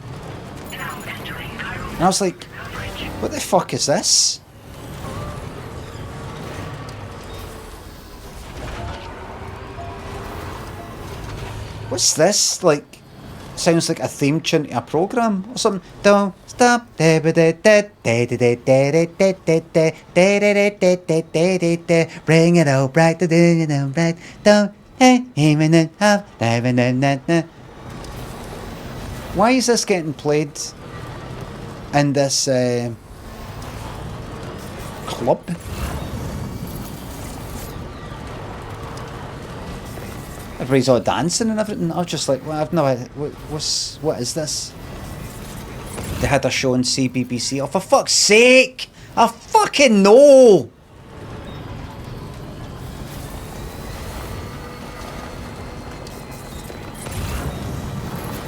And I was like, what the fuck is this? What's this? Like, sounds like a theme tune to a program or something. Don't stop. Bring it all back to the don't even have. Why is this getting played in this club? Everybody's all dancing and everything. I was just like, well, I've no idea. What is this? They had a show on CBBC. Oh, for fuck's sake! I fucking know!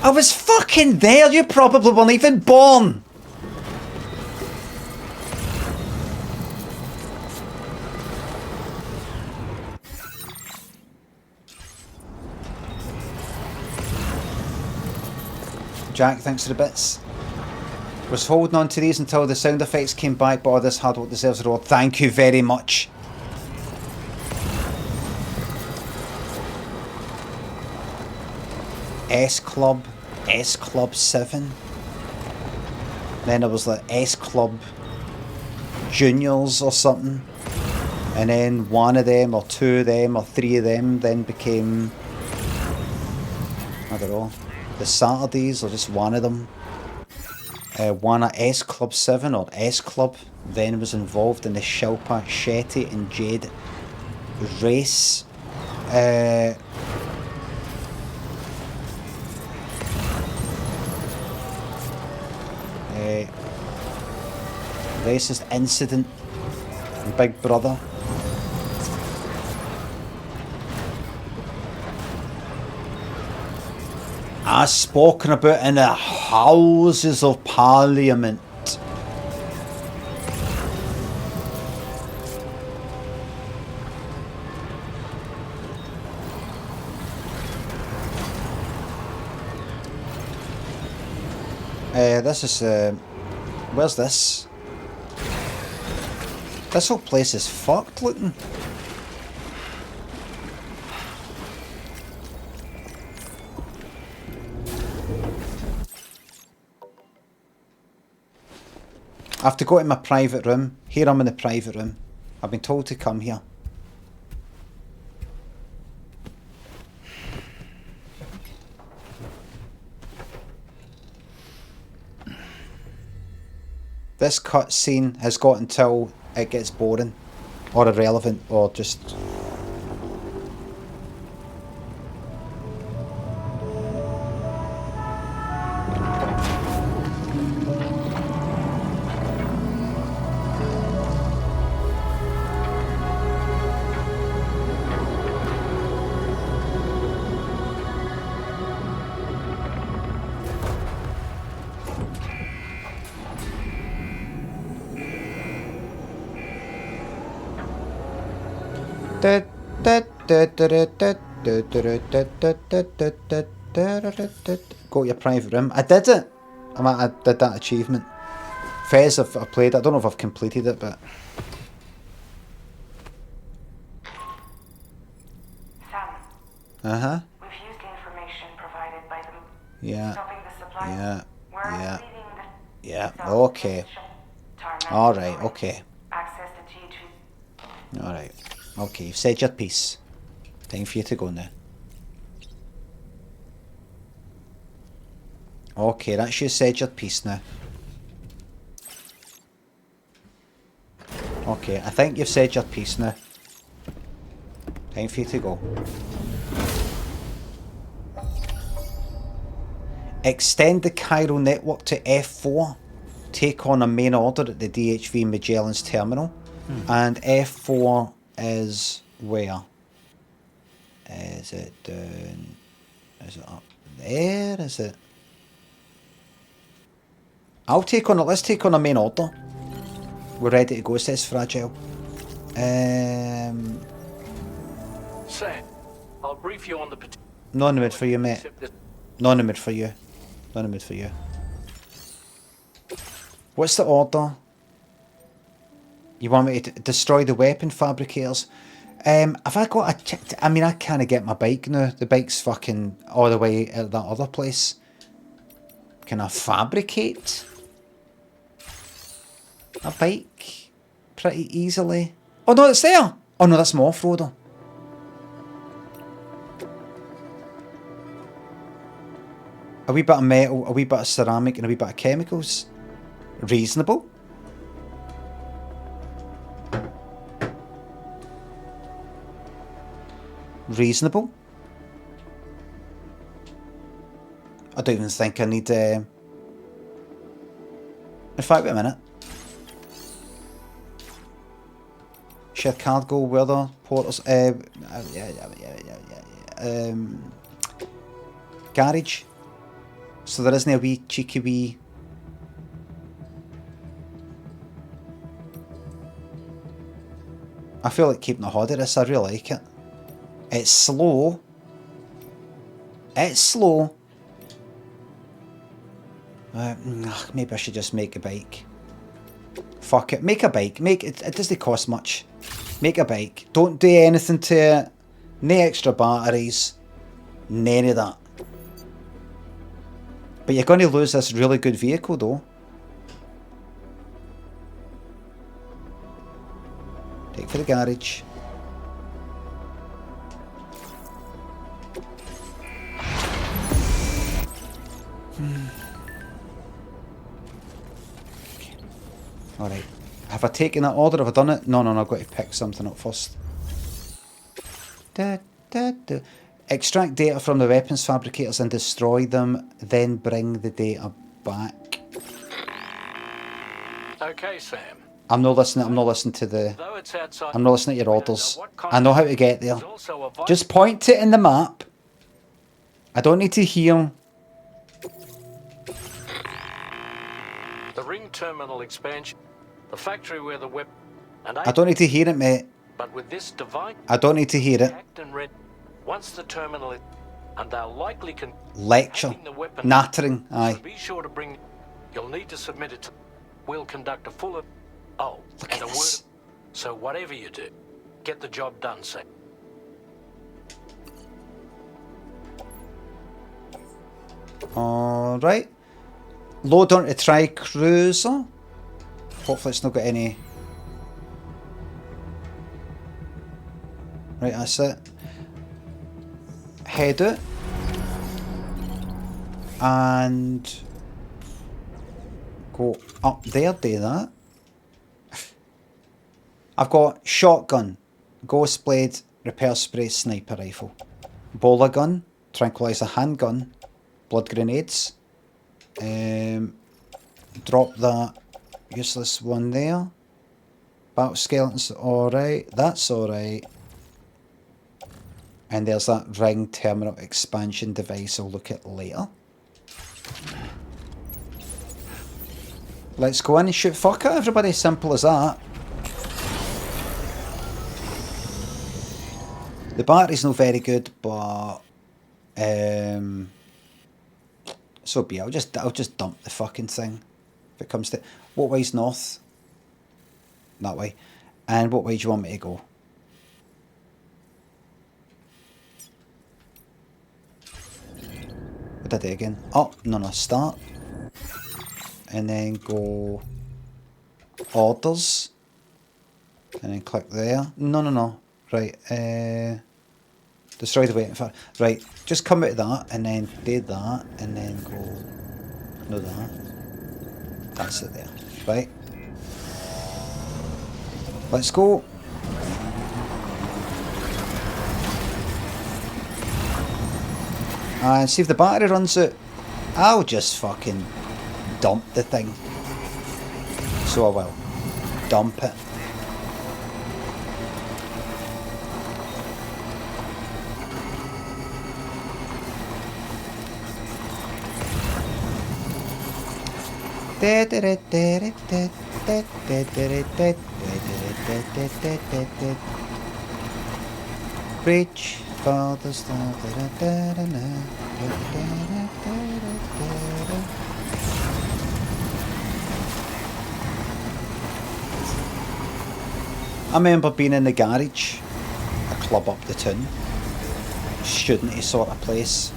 I was fucking there. You probably weren't even born. Jack, thanks for the bits. Was holding on to these until the sound effects came back, but all this hard work deserves a reward. Thank you very much. S Club 7. Then it was like S Club Juniors or something. And then one of them or two of them or three of them then became, I don't know, the Saturdays, or just one of them. One at S Club 7 or S Club then was involved in the Shilpa Shetty and Jade race. Racist incident in Big Brother. As spoken about in the Houses of Parliament. This is where's this? This whole place is fucked looking. I have to go to my private room. Here I'm in the private room. I've been told to come here. This cutscene has got until it gets boring or irrelevant or just... Go to your private room. I did it. I did that achievement. Fez, I've played it. I don't know if I've completed it, but... Sam. Uh-huh. We've used the information provided by them. Yeah. Stopping the supply. Yeah. We're Yeah. leaving the Yeah. Okay. tarmac. Alright, okay. Access the G2. Alright. Okay, you've said your piece. Time for you to go now. Okay, that's you said your piece now. Okay, I think you've said your piece now. Time for you to go. Extend the chiral network to F4. Take on a main order at the DHV Magellan's terminal. And F4 is where? Is it down? Is it up there? Is it? I'll take on it. Let's take on a main order. We're ready to go, says Fragile. Sam, I'll brief you on the Not in the mood for you, mate. Not in the mood for you. Not in the mood for you. What's the order? You want me to destroy the weapon fabricators? Have I got a... I mean, I can't get my bike now. The bike's fucking all the way at that other place. Can I fabricate a bike pretty easily? Oh no, it's there! Oh no, that's my off-roader. A wee bit of metal, a wee bit of ceramic and a wee bit of chemicals. Reasonable. Reasonable. I don't even think I need... In fact, wait a minute. Shared cargo, weather, porters... garage. So there isn't a wee cheeky wee... I feel like keeping a hold of this, I really like it. It's slow. It's slow. Maybe I should just make a bike. Fuck it, make a bike. Make it. It doesn't cost much. Make a bike. Don't do anything to it. No extra batteries. None of that. But you're going to lose this really good vehicle though. Take for the garage. Alright. Have I taken that order? Have I done it? No, I've got to pick something up first. Extract data from the weapons fabricators and destroy them, then bring the data back. Okay, Sam. I'm not listening to the... I'm not listening to your orders. I know how to get there. Just point it in the map. I don't need to hear... The ring terminal expansion. The factory where the weapon... I don't need to hear it, mate. But with this device... I don't need to hear it. Once the terminal is... And they'll likely... Lecture. Nattering, aye. So be sure to bring... You'll need to submit it to... We'll conduct a full... Oh, look and at a this. word. So whatever you do, get the job done, Sam. Alright. Load onto Tri-Cruiser. Hopefully it's not got any... Right, that's it. Head it. And... Go up there, do that. I've got shotgun, ghost blade, repair spray, sniper rifle, bowler gun, tranquilizer handgun, blood grenades. Drop that useless one there. Battle skeletons, alright, that's alright. And there's that ring terminal expansion device I'll look at later. Let's go in and shoot fuck at everybody, simple as that. The battery's not very good, but so be it. I'll just dump the fucking thing if it comes to... What way's north? That way. And what way do you want me to go? What did I do again? Oh, no, start. And then go orders. And then click there. No. Right, destroy the waiting for. Right, just come out of that and then do that and then go. No, that. That's it there. Right. Let's go. And see if the battery runs out. I'll just fucking dump the thing. So I will. Dump it. Reach for the star. I remember being in the garage, a club up the town, student-y sort of place,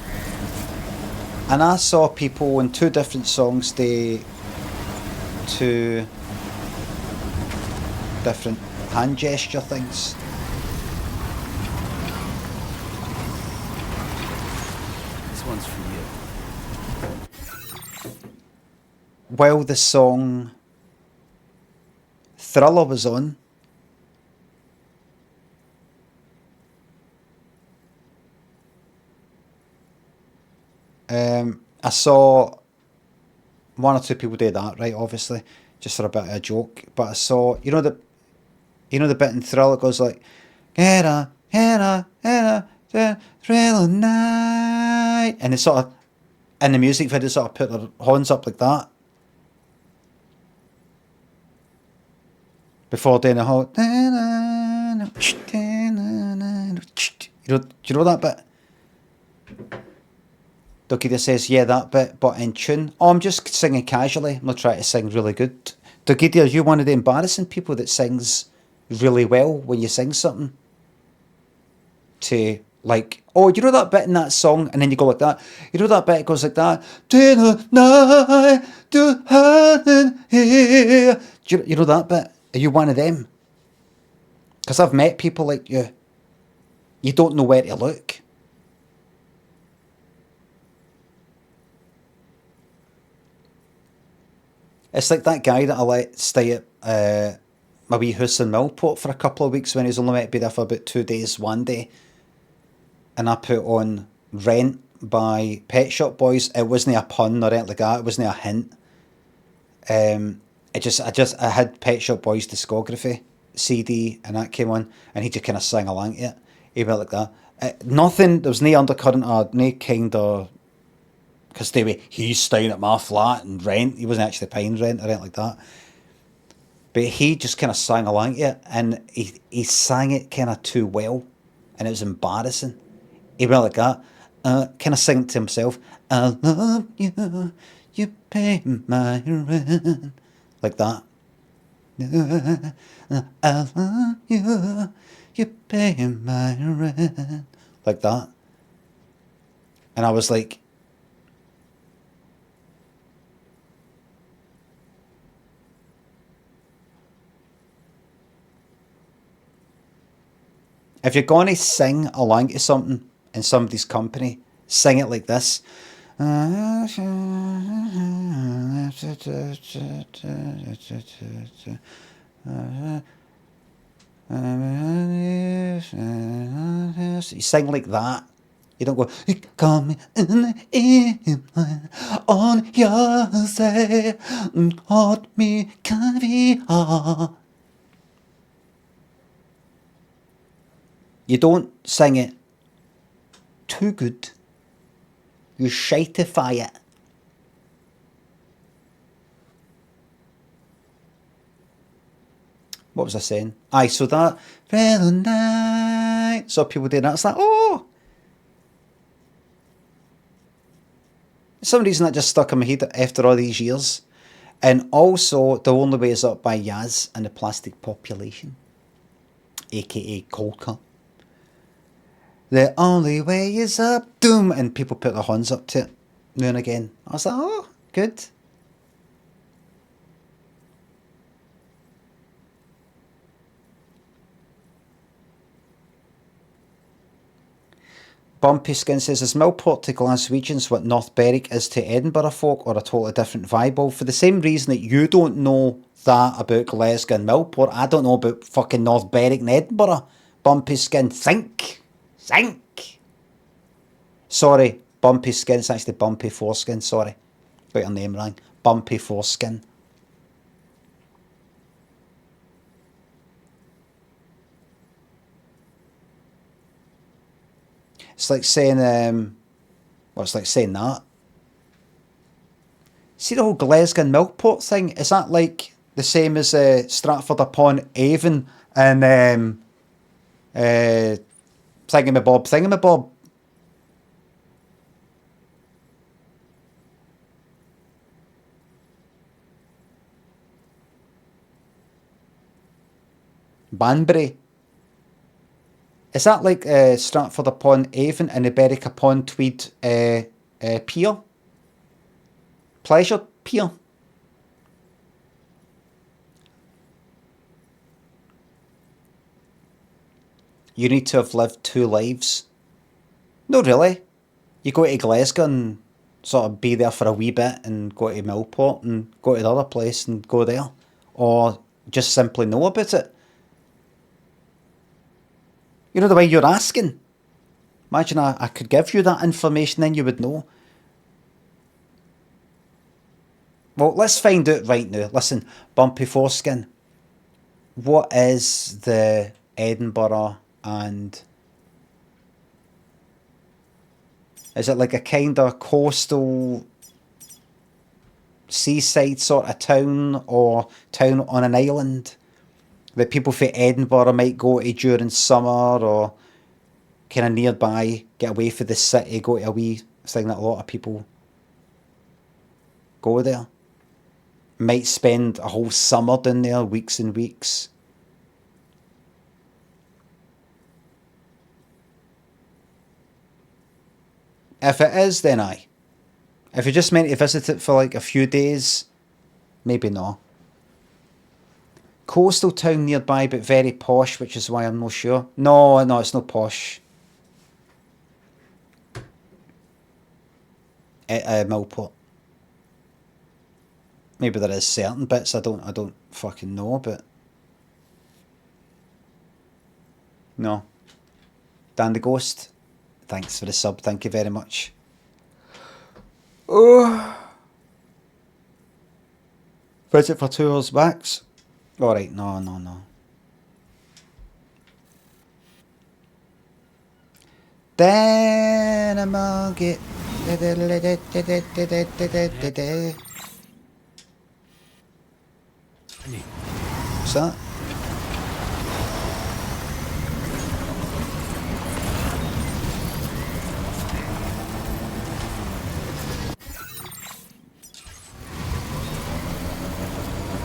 and I saw people in two different songs do two different hand gesture things. This one's for you. While the song Thriller was on, I saw one or two people do that, right? Obviously, just for a bit of a joke. But I saw, you know the bit in Thriller goes like, get a thriller night, and it's sort of in the music video sort of put their horns up like that before doing the whole. Do you know that bit? Dogida says, yeah, that bit, but in tune. Oh, I'm just singing casually. I'm not trying to sing really good. Dogida, are you one of the embarrassing people that sings really well when you sing something? To, like, oh, you know that bit in that song? And then you go like that. You know that bit goes like that? Dinner night to heaven here. You know that bit? Are you one of them? Because I've met people like you. You don't know where to look. It's like that guy that I let stay at my wee house in Millport for a couple of weeks when he was only meant to be there for about 2 days one day. And I put on Rent by Pet Shop Boys. It wasn't a pun or anything like that. It wasn't a hint. I had Pet Shop Boys discography CD and that came on and he just kind of sang along to it. He went like that. Nothing, there was no undercurrent or no kind of... Because he's staying at my flat and rent. He wasn't actually paying rent or anything like that. But he just kind of sang along to it. And he sang it kind of too well. And it was embarrassing. He went like that. Kind of singing to himself. I love you. You pay my rent. Like that. I love you. You pay my rent. Like that. And I was like... If you're going to sing along to something in somebody's company, sing it like this. You sing like that. You don't go, come in the evening on your side and hold me caviar. You don't sing it too good. You shitify it. What was I saying? Aye, so that Friday night. So people doing that. It's like, oh. For some reason that just stuck in my head after all these years. And also, The Only Way Is Up by Yaz and the Plastic Population. AKA Cold Cut. The only way is up, doom, and people put their hands up to it now and again. I was like, oh, good. Bumpy Skin says, is Millport to Glaswegians what North Berwick is to Edinburgh folk, or a totally different vibe? Well, for the same reason that you don't know that about Glasgow and Millport, I don't know about fucking North Berwick and Edinburgh. Bumpy Skin, think. Sorry, Bumpy Skin, it's actually Bumpy Foreskin, sorry. Got your name wrong. Bumpy Foreskin. It's like saying, well, it's like saying that. See the whole Glasgow and Millport thing? Is that like the same as Stratford upon Avon and Thingamabob? Banbury. Is that like Stratford upon Avon and the Berwick upon Tweed pier? Pleasure pier? You need to have lived 2 lives. No, really. You go to Glasgow and sort of be there for a wee bit and go to Millport and go to the other place and go there. Or just simply know about it. You know, the way you're asking. Imagine I could give you that information, then you would know. Well, let's find out right now. Listen, Bumpy Foreskin. What is the Edinburgh and... Is it like a kind of coastal seaside sort of town, or town on an island that people from Edinburgh might go to during summer, or kind of nearby, get away from the city, go to a wee thing that a lot of people go there. Might spend a whole summer down there, weeks and weeks. If it is, then aye. If you're just meant to visit it for like a few days, maybe not. Coastal town nearby, but very posh, which is why I'm not sure. No, it's not posh. Millport. Maybe there is certain bits I don't fucking know, but no. Dan the Ghost, thanks for the sub. Thank you very much. Oh, visit for 2 hours max. All right, no. Then I'm gonna get. What's that?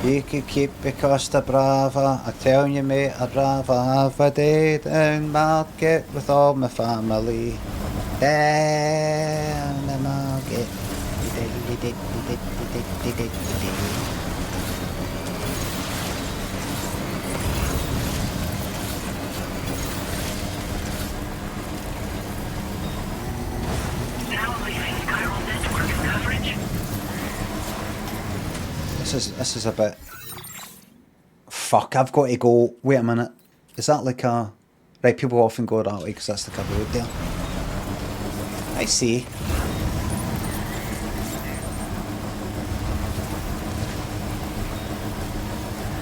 You could keep the Costa Brava, I tell you mate, I'd rather have a day down market with all my family. Down the market. This is a bit... Fuck, I've got to go... Wait a minute. Is that like a... Right, people often go that way because that's like a road there. I see.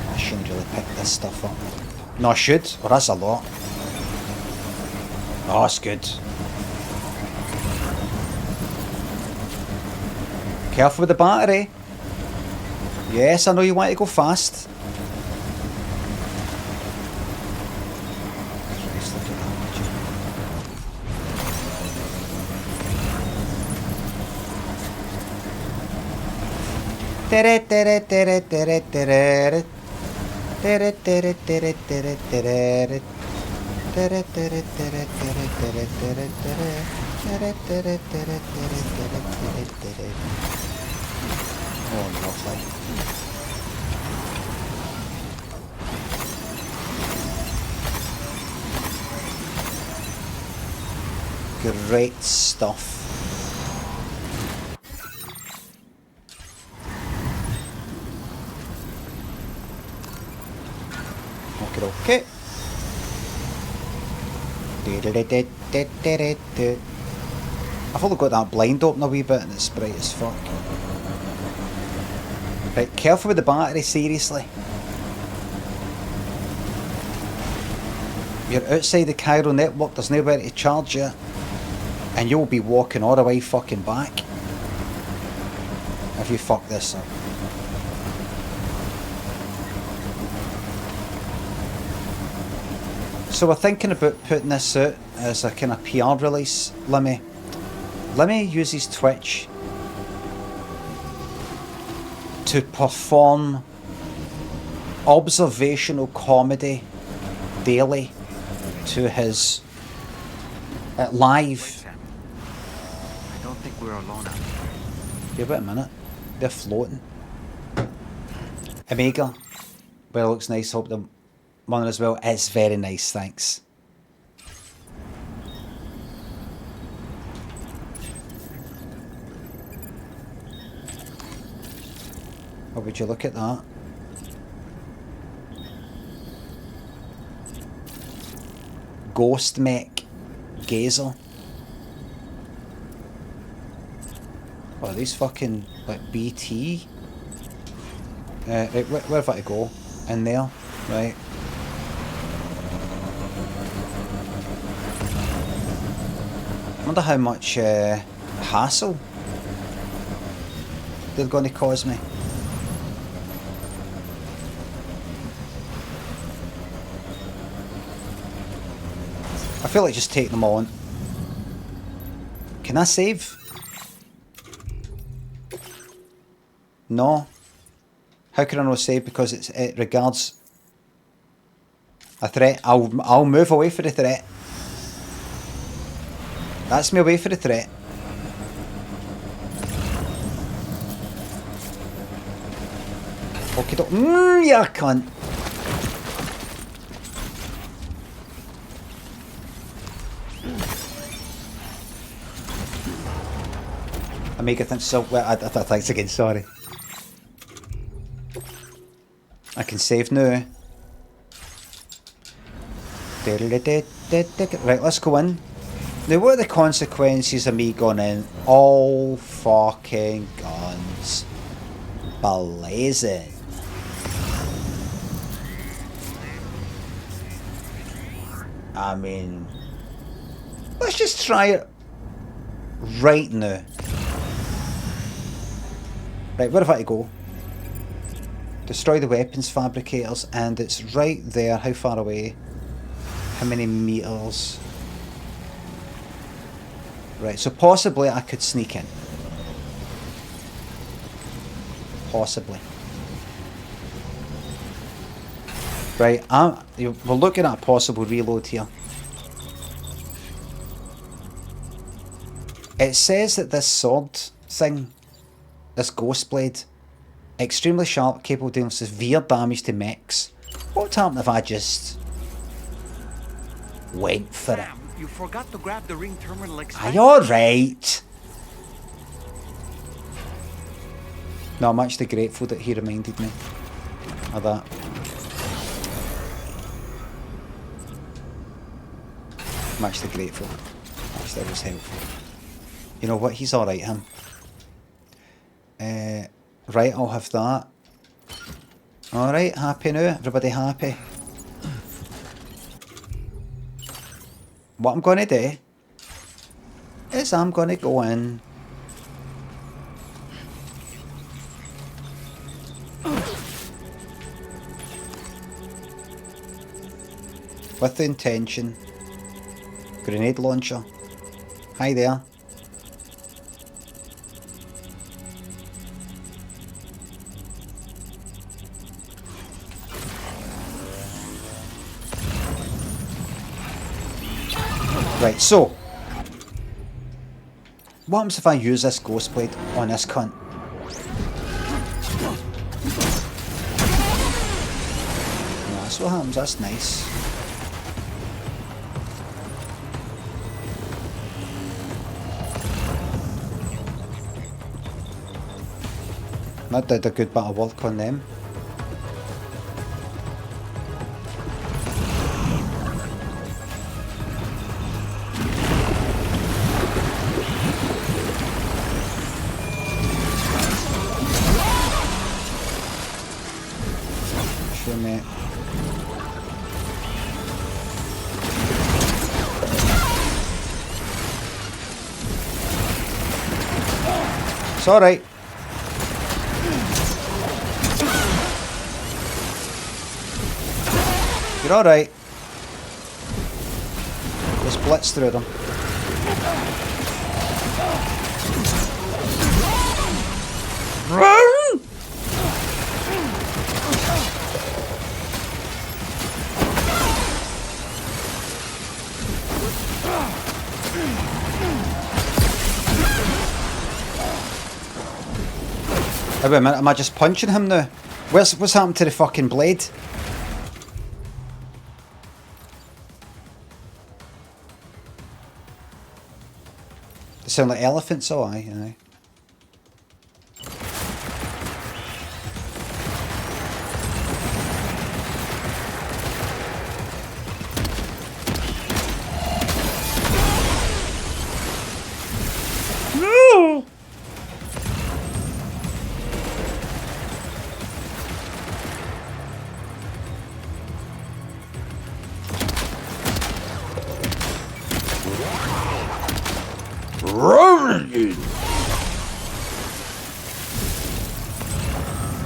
I shouldn't really pick this stuff up. No, I should. Well, that's a lot. Oh, that's good. Careful with the battery. Yes, I know you want to go fast. Oh, lovely. Great stuff. Okay. I've only got that blind open a wee bit and it's bright as fuck. Right, careful with the battery, seriously. You're outside the Cairo network, there's nowhere to charge you. And you'll be walking all the way fucking back if you fuck this up. So we're thinking about putting this out as a kind of PR release, Limmy. Limmy uses Twitch to perform observational comedy daily to his live. I don't think we're alone out here. Yeah, wait a minute. They're floating. Omega. Well, it looks nice. Hope the one as well. It's very nice, thanks. How would you look at that? Ghost Mech Gazer. What are these fucking like BT? Right, where have I to go? In there, right? I wonder how much hassle they're going to cause me. I feel like just take them on. Can I save? No. How can I not save? Because it regards a threat. I'll move away for the threat. That's me away for the threat. Okay, yeah, cunt. Omega thinks so. Well, I thought thanks again, sorry. I can save now. Right, let's go in. Now, what are the consequences of me going in? All fucking guns blazing. I mean, let's just try it right now. Right, where have I to go? Destroy the weapons fabricators, and it's right there. How far away? How many meters? Right, so possibly I could sneak in. Possibly. Right, we're looking at a possible reload here. It says that this sword thing, this ghost blade, extremely sharp, capable of dealing severe damage to mechs. What would happen if I just went for it? You forgot to grab the ring terminal Are expansion. you alright? No, I'm actually grateful that he reminded me of that. I'm actually grateful. Actually, that was helpful. You know what? He's alright, him. Right, I'll have that. Alright, happy now? Everybody happy? What I'm going to do is I'm going to go in with the intention. Grenade launcher. Hi there. Right, so what happens if I use this ghost blade on this cunt? No, that's what happens, that's nice. That did a good bit of work on them. Sure, mate. It's alright. You're alright. Just blitz through them. Run! Oh, wait a minute, am I just punching him now? What's happened to the fucking blade? They sound like elephants, oh aye, aye. No!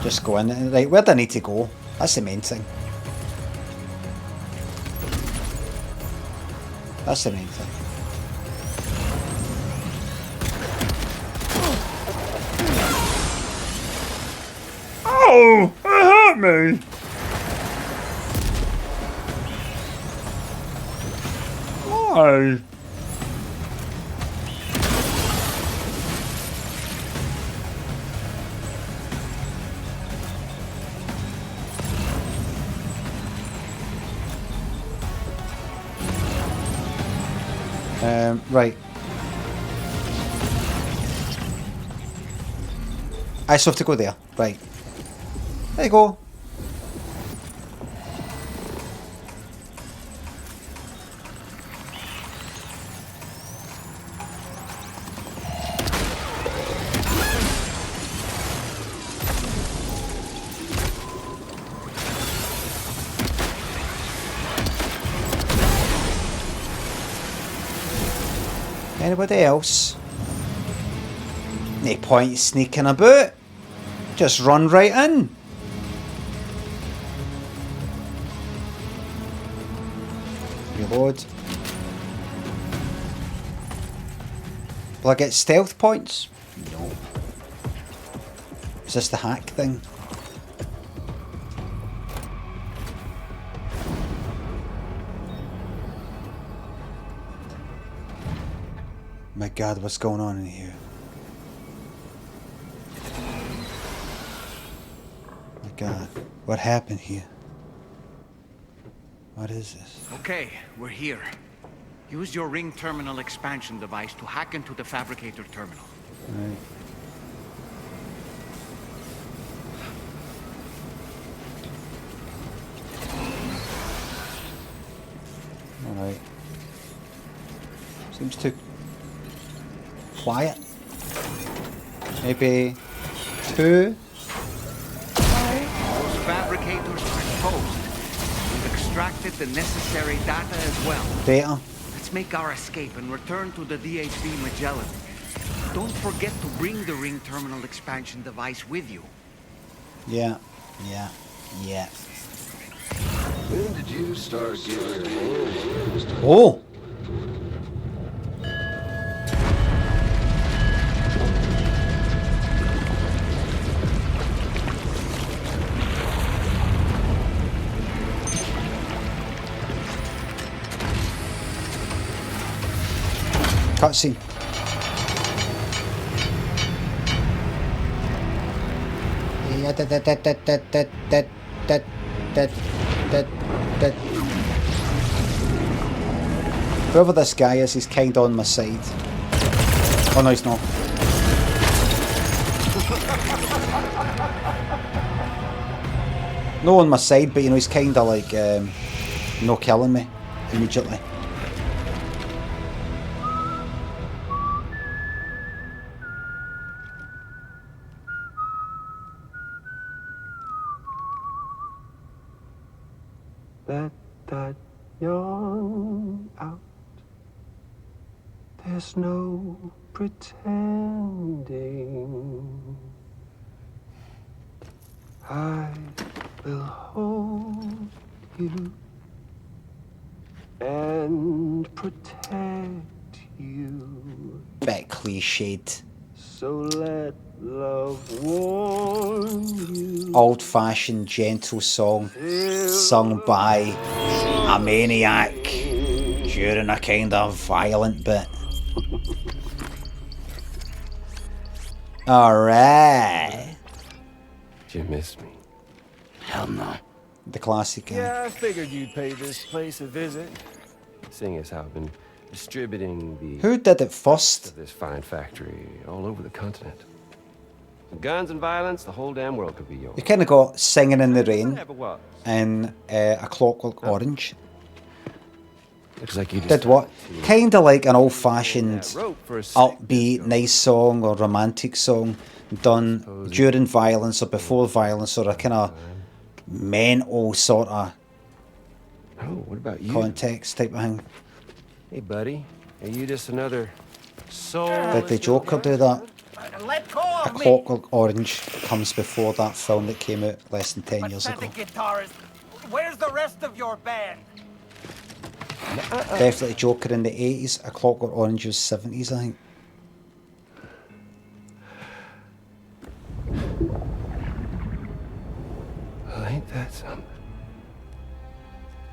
Just go in. Right, where do I need to go? That's the main thing. That's the main thing. Oh! It hurt me! Why? Right. I still have to go there. Right. There you go. Anybody else? No point sneaking about. Just run right in. Reload. Will I get stealth points? No. Is this the hack thing? My God, what's going on in here? My God, what happened here? What is this? Okay, we're here. Use your ring terminal expansion device to hack into the fabricator terminal. Right. Alright. Seems too quiet. Maybe 2. Those fabricators are exposed. We've extracted the necessary data as well. Data. Let's make our escape and return to the DHB Magellan. Don't forget to bring the ring terminal expansion device with you. Yeah. When did you start getting Oh! Cutscene. Whoever this guy is, he's kinda on my side. Oh no, he's not. No on my side, but you know, he's kind of like no killing me immediately. Let that yawn out. There's no pretending. I will hold you and protect you. Bit cliched. So let love warm you. Old-fashioned, gentle song sung by a maniac during a kind of violent bit. Alright. You miss me? Hell no. The classic. Yeah, I figured you'd pay this place a visit. Seeing as how I've been distributing the Who did it first? of this fine factory all over the continent. Guns and violence, the whole damn world could be yours. You kind of got Singing in the Rain Whatever was. and A Clockwork Orange. Looks like you Did what? Kind of like an old-fashioned, upbeat, nice song or romantic song done during violence or before violence, or a kind of mental sort of what about you? context type of thing. Hey, buddy, are you just another soul? Did the Joker do that? Let go A of me! Clockwork Orange comes before that film that came out less than 10 years ago. Pathetic guitarist. Where's the rest of your band? Definitely Joker in the 80s, A Clockwork Orange was 70s, I think. Well, ain't that something?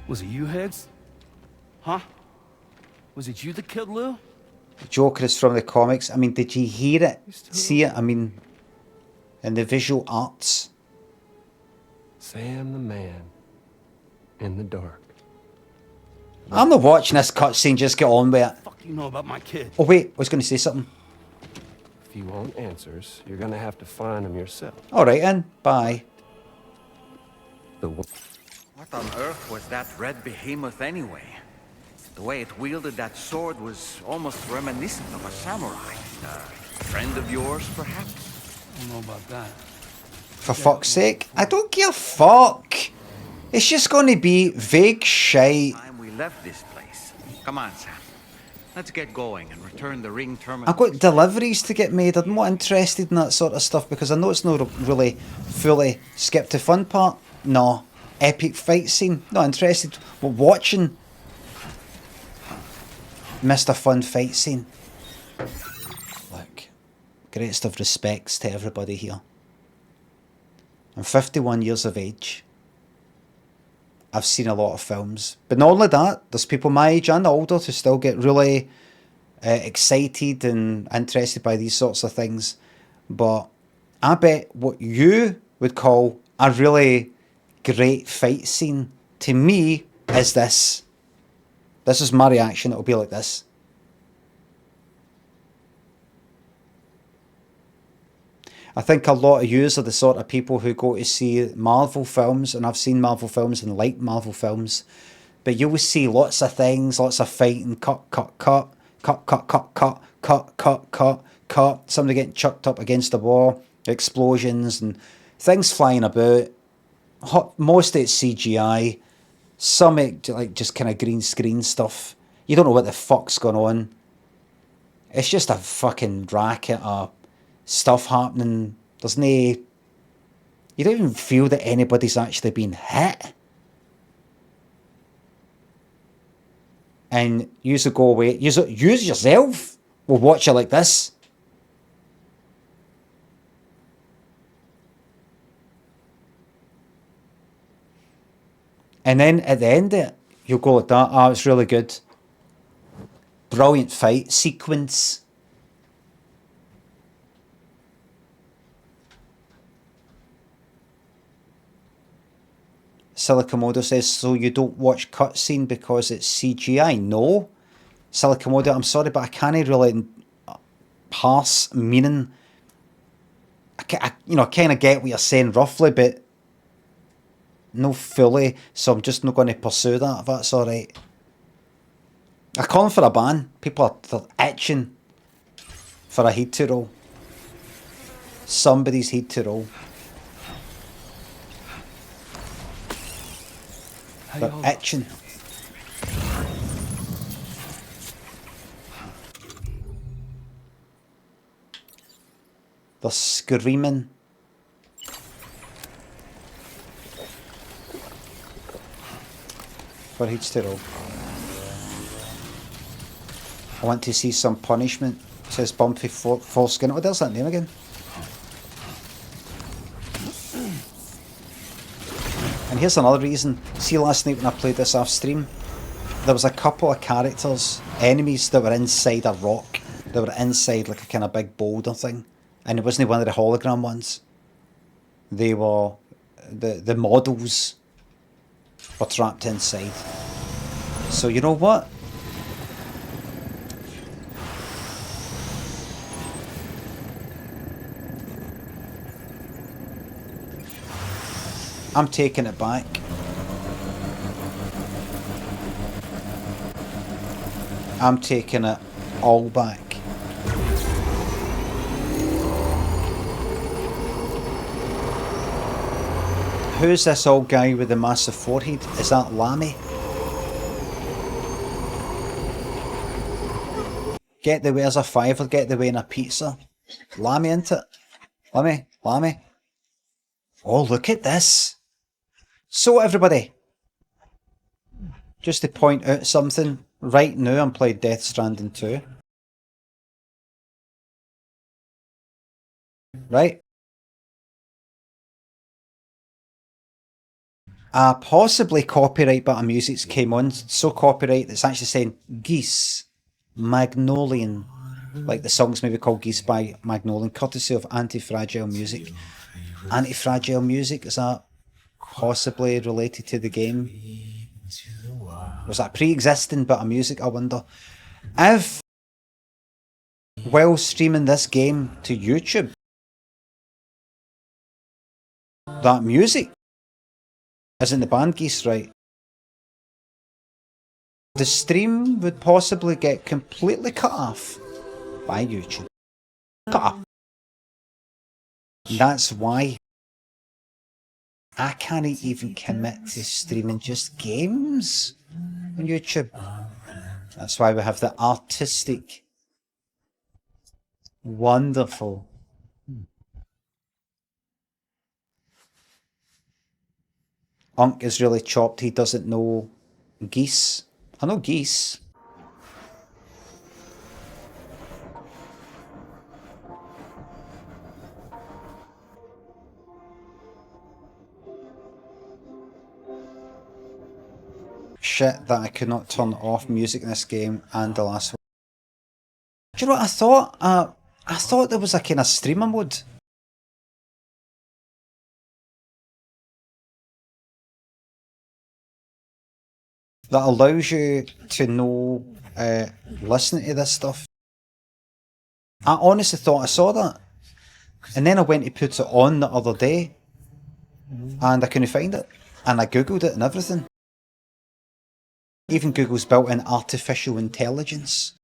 Was it you, Higgs? Huh? Was it you that killed Lou? Joker is from the comics. I mean, did you hear it? See it? I mean, in the visual arts. Sam the man in the dark. I'm not watching this cutscene, just get on with it. Fuck you know about my kid? Oh wait, I was going to say something. If you want answers, you're gonna have to find them yourself. Alright then, bye. What on earth was that red behemoth anyway? The way it wielded that sword was almost reminiscent of a samurai. A friend of yours, perhaps? I don't know about that. For fuck's sake, I don't give a fuck. It's just going to be vague shite. Time we left this place. Come on, Sam. Let's get going and return the ring terminal. I've got deliveries to get made. I'm not interested in that sort of stuff because I know it's not really fully skipped the fun part. No. Epic fight scene. Not interested. We're watching Mr. Fun fight scene. Look. Greatest of respects to everybody here. I'm 51 years of age. I've seen a lot of films. But not only that, there's people my age and older who still get really excited and interested by these sorts of things. But I bet what you would call a really great fight scene, to me, is this. This is my reaction. It'll be like this. I think a lot of yous are the sort of people who go to see Marvel films, and I've seen Marvel films and like Marvel films, but you will see lots of things, lots of fighting, cut, somebody getting chucked up against the wall, explosions and things flying about. Most of it's CGI, some like just kind of green screen stuff. You don't know what the fuck's going on. It's just a fucking racket of stuff happening. There's no... You don't even feel that anybody's actually been hit. And you will go away. You yourself will watch it like this. And then at the end of it, you'll go like that. Oh, it's really good. Brilliant fight sequence. Cilla Komodo says, so you don't watch cutscene because it's CGI? No. Cilla Komodo, I'm sorry, but I can't really parse meaning. I kind of get what you're saying roughly, but no fully, so I'm just not going to pursue that, if that's alright. I'm calling for a ban. People are they're itching for a head to roll. Somebody's head to roll. They're itching. They're screaming. For heads to roll. I want to see some punishment. Says Bumpy Foreskin. Oh, there's that name again. And here's another reason. See, last night when I played this off stream, there was a couple of characters, enemies that were inside a rock. They were inside like a kind of big boulder thing. And it wasn't one of the hologram ones. They were the models were trapped inside. So you know what? I'm taking it back. I'm taking it all back. Who's this old guy with the massive forehead? Is that Limmy? Get the where's a fiver, get the way in a pizza. Limmy into it. Limmy. Oh, look at this. So everybody, just to point out something, right now I'm playing Death Stranding 2. Right? Possibly copyright bit of music's came on, so copyright that's actually saying Geese, Magnolian. Like the song's maybe called Geese by Magnolian, courtesy of Anti-Fragile Music. Anti-Fragile Music, is that possibly related to the game? Was that pre-existing bit of music, I wonder? If, while streaming this game to YouTube, that music isn't the band Geese, right? The stream would possibly get completely cut off by YouTube. Cut off. That's why I can't even commit to streaming just games on YouTube. That's why we have the artistic, wonderful. Unk is really chopped, he doesn't know Geese. I know Geese. Shit that I could not turn off music in this game and the last one. Do you know what I thought? I thought there was a kind of streamer mode. That allows you to know, listening to this stuff. I honestly thought I saw that. And then I went to put it on the other day. And I couldn't find it. And I googled it and everything. Even Google's built in artificial intelligence.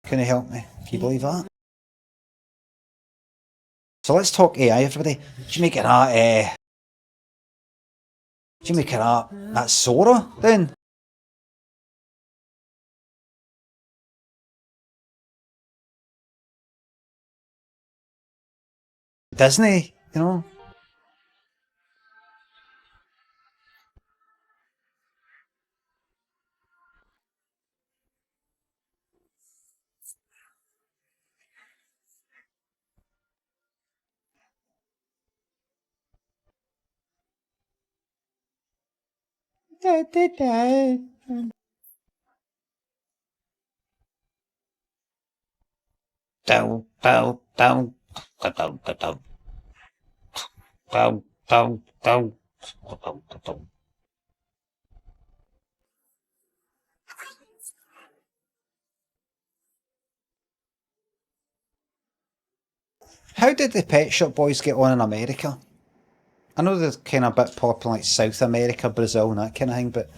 Can you help me? Can you believe that? So let's talk AI, everybody. Do you make it that, do you make it that Sora, then? Disney, you know? How did the Pet Shop Boys get on in America? I know they're kind of a bit popular like South America, Brazil and that kind of thing, but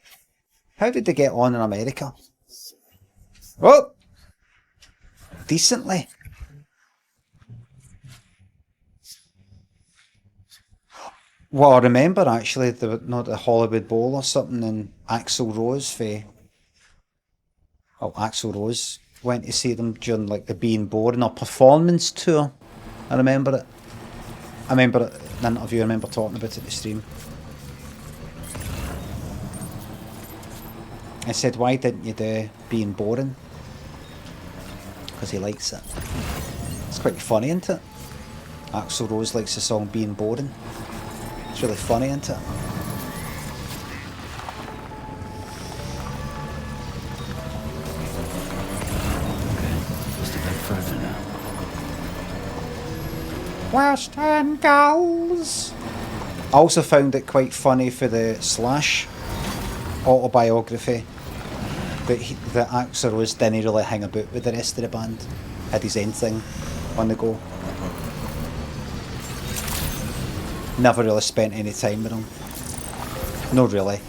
how did they get on in America? Oh! Decently. Well, I remember actually the Hollywood Bowl or something, and Axl Rose Axl Rose went to see them during like the Being Boring or performance tour. I remember it. I remember it in the interview. I remember talking about it at the stream. I said, why didn't you do Being Boring? Because he likes it. It's quite funny, isn't it? Axl Rose likes the song Being Boring. It's really funny, isn't it? Just a bit further now. Western Girls. I also found it quite funny for the Slash autobiography that Axl Rose didn't really hang about with the rest of the band. Had his own thing on the go. Never really spent any time with him. No, really.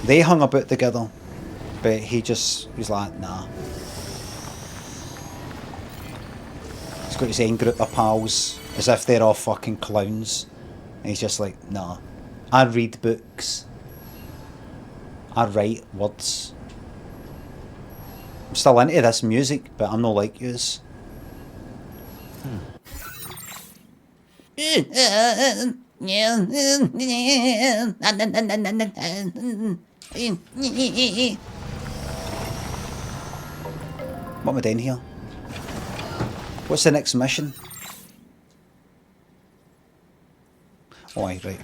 They hung about together, but he was like, nah. He's got his own group of pals, as if they're all fucking clowns. And he's just like, nah. I read books. I write words. I'm still into this music, but I'm not like yous. What am I doing here? What's the next mission? Oh, aye, right.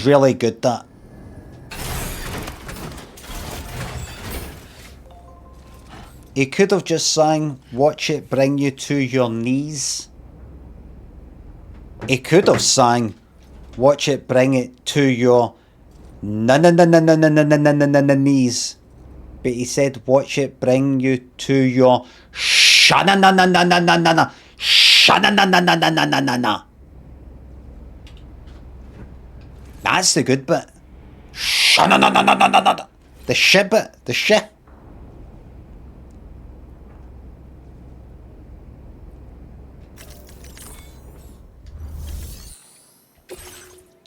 Really good, that. He could have just sang "Watch It Bring You to Your Knees." He could have sang "Watch It Bring It to Your knees," but he said "Watch It Bring You to Your sha-na-na-na-na-na-na-na. That's the good bit. Sha-na-na-na-na-na-na. The shi bit. The shi.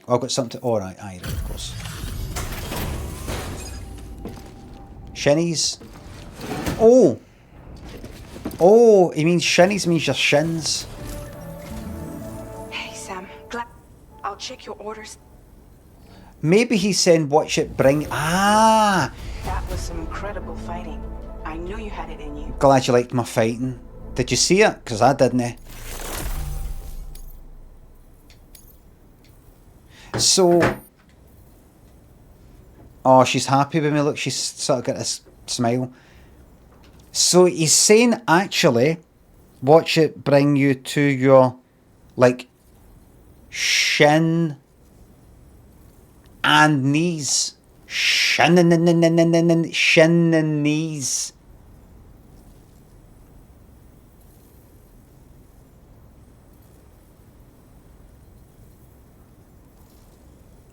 I've got something to... Alright, aye, of course. Shinnies. Oh! Oh, he means shinnies means your shins. Hey, Sam. Glad I'll check your orders. Maybe he's saying watch it bring... Ah! That was some incredible fighting. I knew you had it in you. Glad you liked my fighting. Did you see it? Because I didn't. So... Oh, she's happy with me. Look, she's sort of got this smile. So he's saying, actually, watch it bring you to your, like, shin and knees. Shin and knees.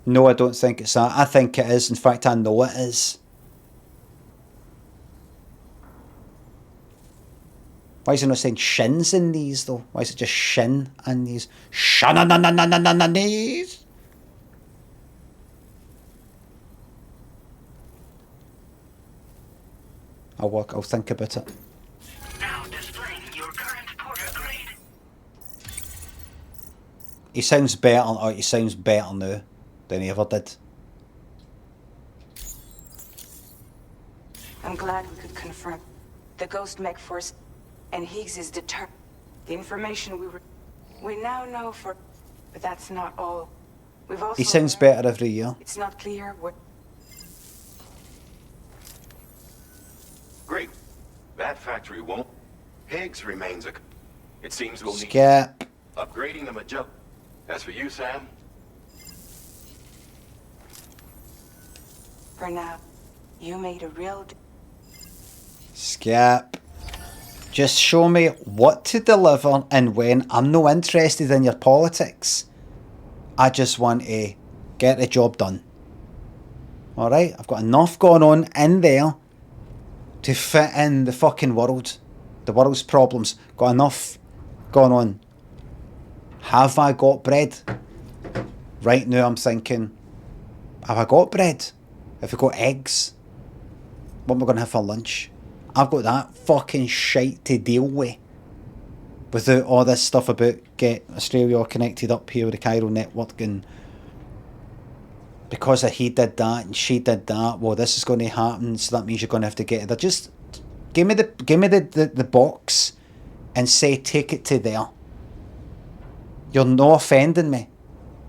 No, I don't think it's that. I think it is. In fact, I know it is. Why is it not saying shins and knees, though? Why is it just shin and knees? Shin-a-na-na-na-na-na-knees. I'll think about it. Now displaying your current Porter grade. He sounds better. Oh, he sounds better now than he ever did. I'm glad we could confirm. The Ghost Mech Force and Higgs is determined. The information we now know for... But that's not all. We've also... He sounds better every year. It's not clear what... Great. That factory won't. Higgs remains a... It seems we'll need Skip. upgrading the Magellan. That's for you, Sam. For now, you made a real... Skip. Just show me what to deliver and when. I'm no interested in your politics. I just want to get the job done. Alright, I've got enough going on in there to fit in the fucking world. The world's problems. Got enough going on. Have I got bread? Right now I'm thinking, have I got bread? Have I got eggs? What am I going to have for lunch? I've got that fucking shite to deal with. Without all this stuff about get Australia all connected up here with the Cairo network, and because he did that and she did that, well, this is going to happen, so that means you're going to have to get it. Just give me the box and say take it to there. You're not offending me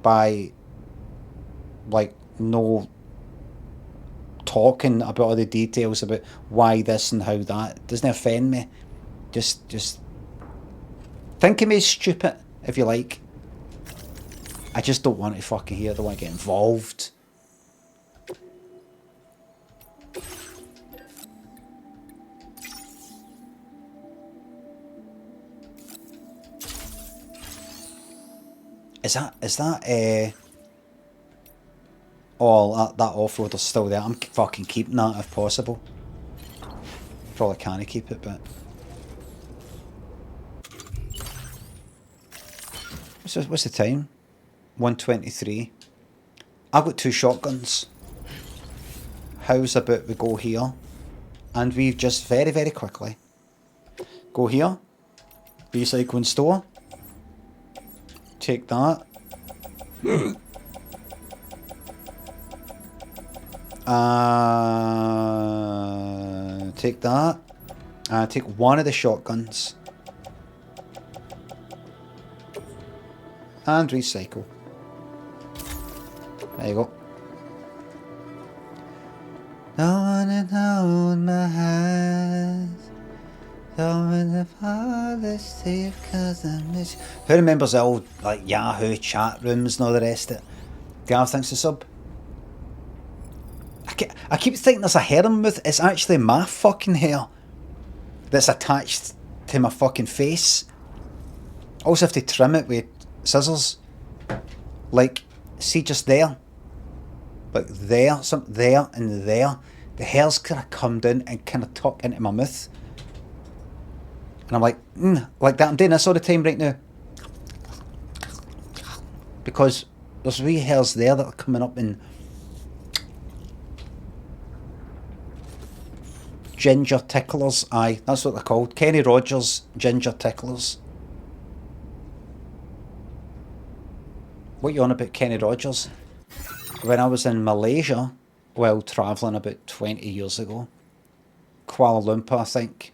by like no talking about all the details about why this and how that. It doesn't offend me. Just think of me as stupid if you like. I just don't want to fucking hear. I don't want to get involved. Is that oh, that off-roader's still there. I'm fucking keeping that if possible. Probably can't keep it, but what's the time? 1:23. I've got 2 shotguns. How's about we go here and we just very, very quickly go here, recycling store, take that, take that, take one of the shotguns and recycle. There you go. No one to hold my hand. Going to father Steve cousin Mitch. Who remembers the old like Yahoo chat rooms and all the rest of it? Gav, thanks for sub. I keep thinking there's a hair in my mouth. It's actually my fucking hair that's attached to my fucking face. I also have to trim it with scissors. Like, see just there. Like there, something there and there. The hair's kind of come down and kind of tuck into my mouth. And I'm like, like that. I'm doing this all the time right now. Because there's wee hairs there that are coming up in ginger ticklers. Aye, that's what they're called. Kenny Rogers ginger ticklers. What are you on about, Kenny Rogers? When I was in Malaysia, while travelling about 20 years ago, Kuala Lumpur, I think,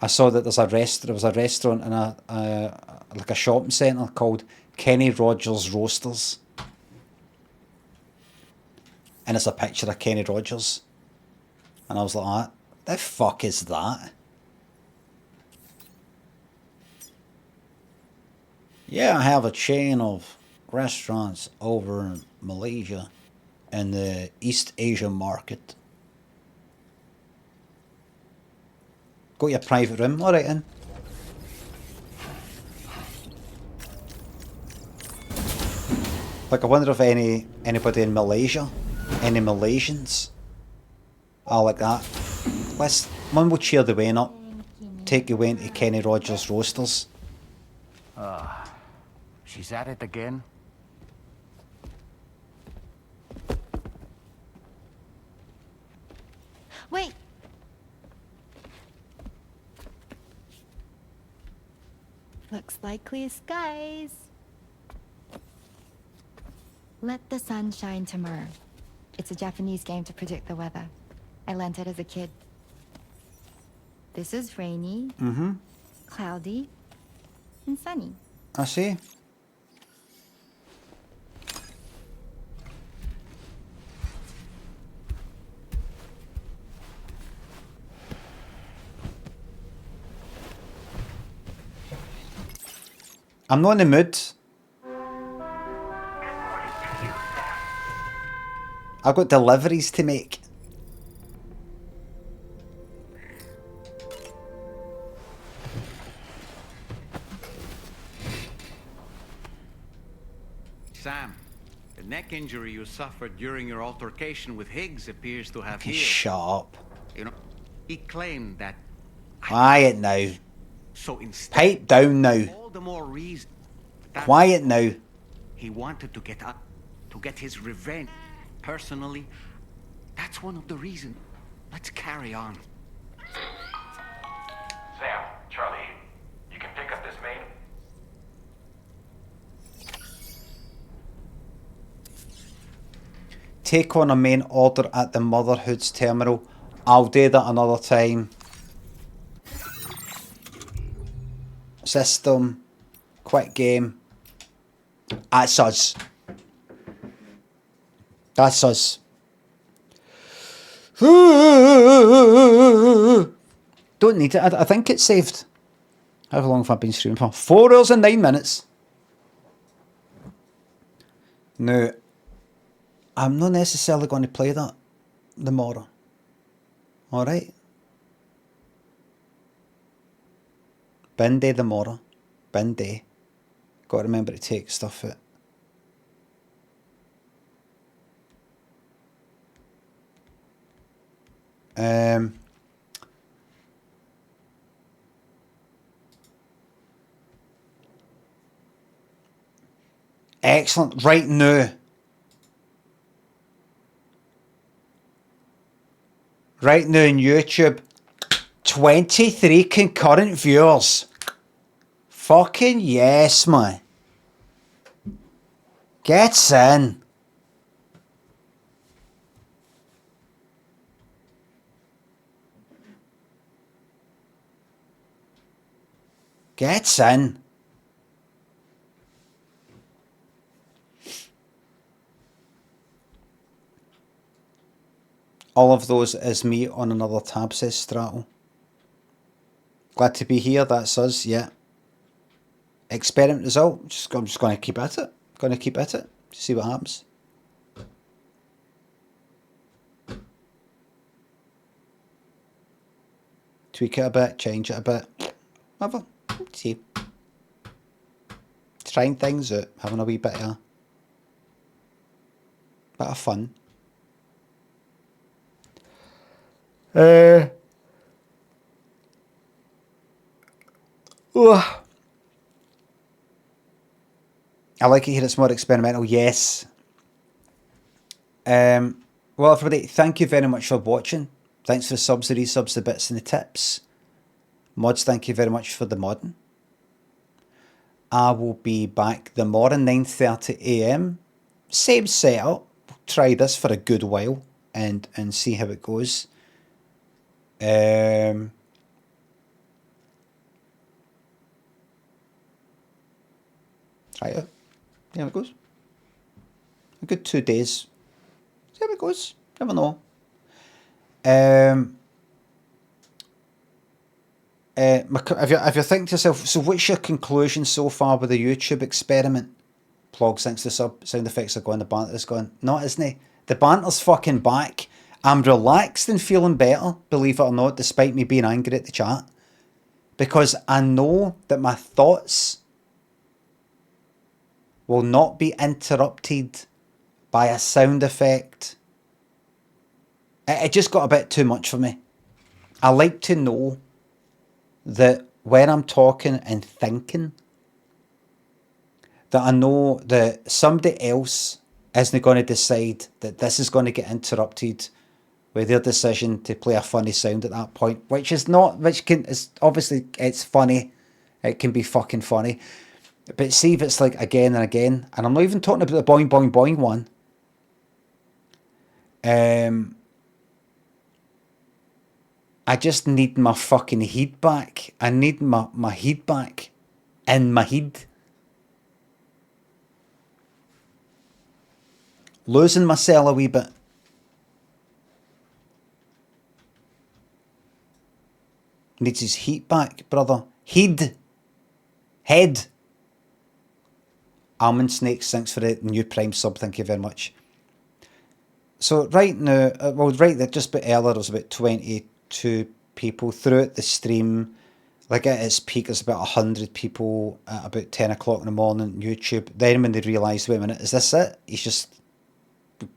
I saw that there was a restaurant in like a shopping centre called Kenny Rogers Roasters. And it's a picture of Kenny Rogers. And I was like, the fuck is that? Yeah, I have a chain of restaurants over in Malaysia in the East Asia market. Got your private room, alright then. Like, I wonder if anybody in Malaysia, any Malaysians are like that. One will cheer the Wayne up, take you Wayne to Kenny Rogers Roasters. She's at it again. Wait. Looks like clear skies. Let the sun shine tomorrow. It's a Japanese game to predict the weather. I learned it as a kid. This is rainy, cloudy, and sunny. I see. I'm not in the mood. I've got deliveries to make. Sam, the neck injury you suffered during your altercation with Higgs appears to have healed. Shut up. You know, he claimed that. Quiet now. So instead, Pipe down now. all the more reason. Quiet now. He wanted to get up, to get his revenge. Personally, that's one of the reasons. Let's carry on. Sam, Charlie, you can pick up this main. Take on a main order at the Motherhood's terminal. I'll do that another time. System. Quick game. That's us. That's us. Don't need it. I think it's saved. How long have I been streaming for? 4 hours and 9 minutes. Now, I'm not necessarily going to play that tomorrow. Alright? Bin day tomorrow. Bin day. Got to remember to take stuff out. Excellent. Right now. Right now on YouTube. 23 concurrent viewers. Fucking yes, man. Gets in. Gets in. All of those is me on another tab, says Straddle. Glad to be here, that's us, yeah. Experiment result, I'm just going to keep at it. Going to keep at it, see what happens. Tweak it a bit, change it a bit. Whatever, see. Trying things out, having a wee bit of fun. I like it here, it's more experimental, yes. Well, everybody, thank you very much for watching. Thanks for the subs, the resubs, the bits and the tips. Mods, thank you very much for the modding. I will be back tomorrow, 9:30 AM. Same setup. Try this for a good while and see how it goes. Try it. See how it goes. A good 2 days. See how it goes. Never know. If you think to yourself, so what's your conclusion so far with the YouTube experiment? Plog, thanks to sub. Sound effects are going, the banter's gone. No, isn't it? The banter's fucking back. I'm relaxed and feeling better, believe it or not, despite me being angry at the chat. Because I know that my thoughts will not be interrupted by a sound effect. It just got a bit too much for me. I like to know that when I'm talking and thinking, that I know that somebody else isn't going to decide that this is going to get interrupted with their decision to play a funny sound at that point, which is obviously it's funny. It can be fucking funny. But see if it's like again and again, and I'm not even talking about the boing boing boing one. I just need my fucking head back. I need my head back in my head. Losing myself a wee bit. Needs his heat back, brother. Head. Almond Snakes, thanks for the new Prime sub, thank you very much. So right now, well, right there, just about earlier, there was about 22 people throughout the stream. Like at its peak, there's about 100 people at about 10 o'clock in the morning on YouTube. Then when they realised, wait a minute, is this it? He's just,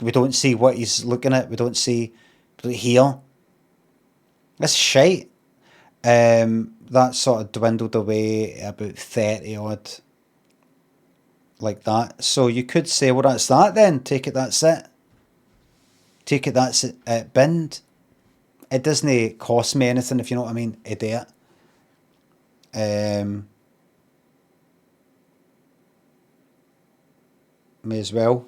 we don't see what he's looking at, we don't hear. That's shite. That sort of dwindled away about 30 odd. Like that. So you could say, well, that's that then. Take it, that's it. Take it, that's it, binned. It doesn't cost me anything, if you know what I mean, to do it. May as well.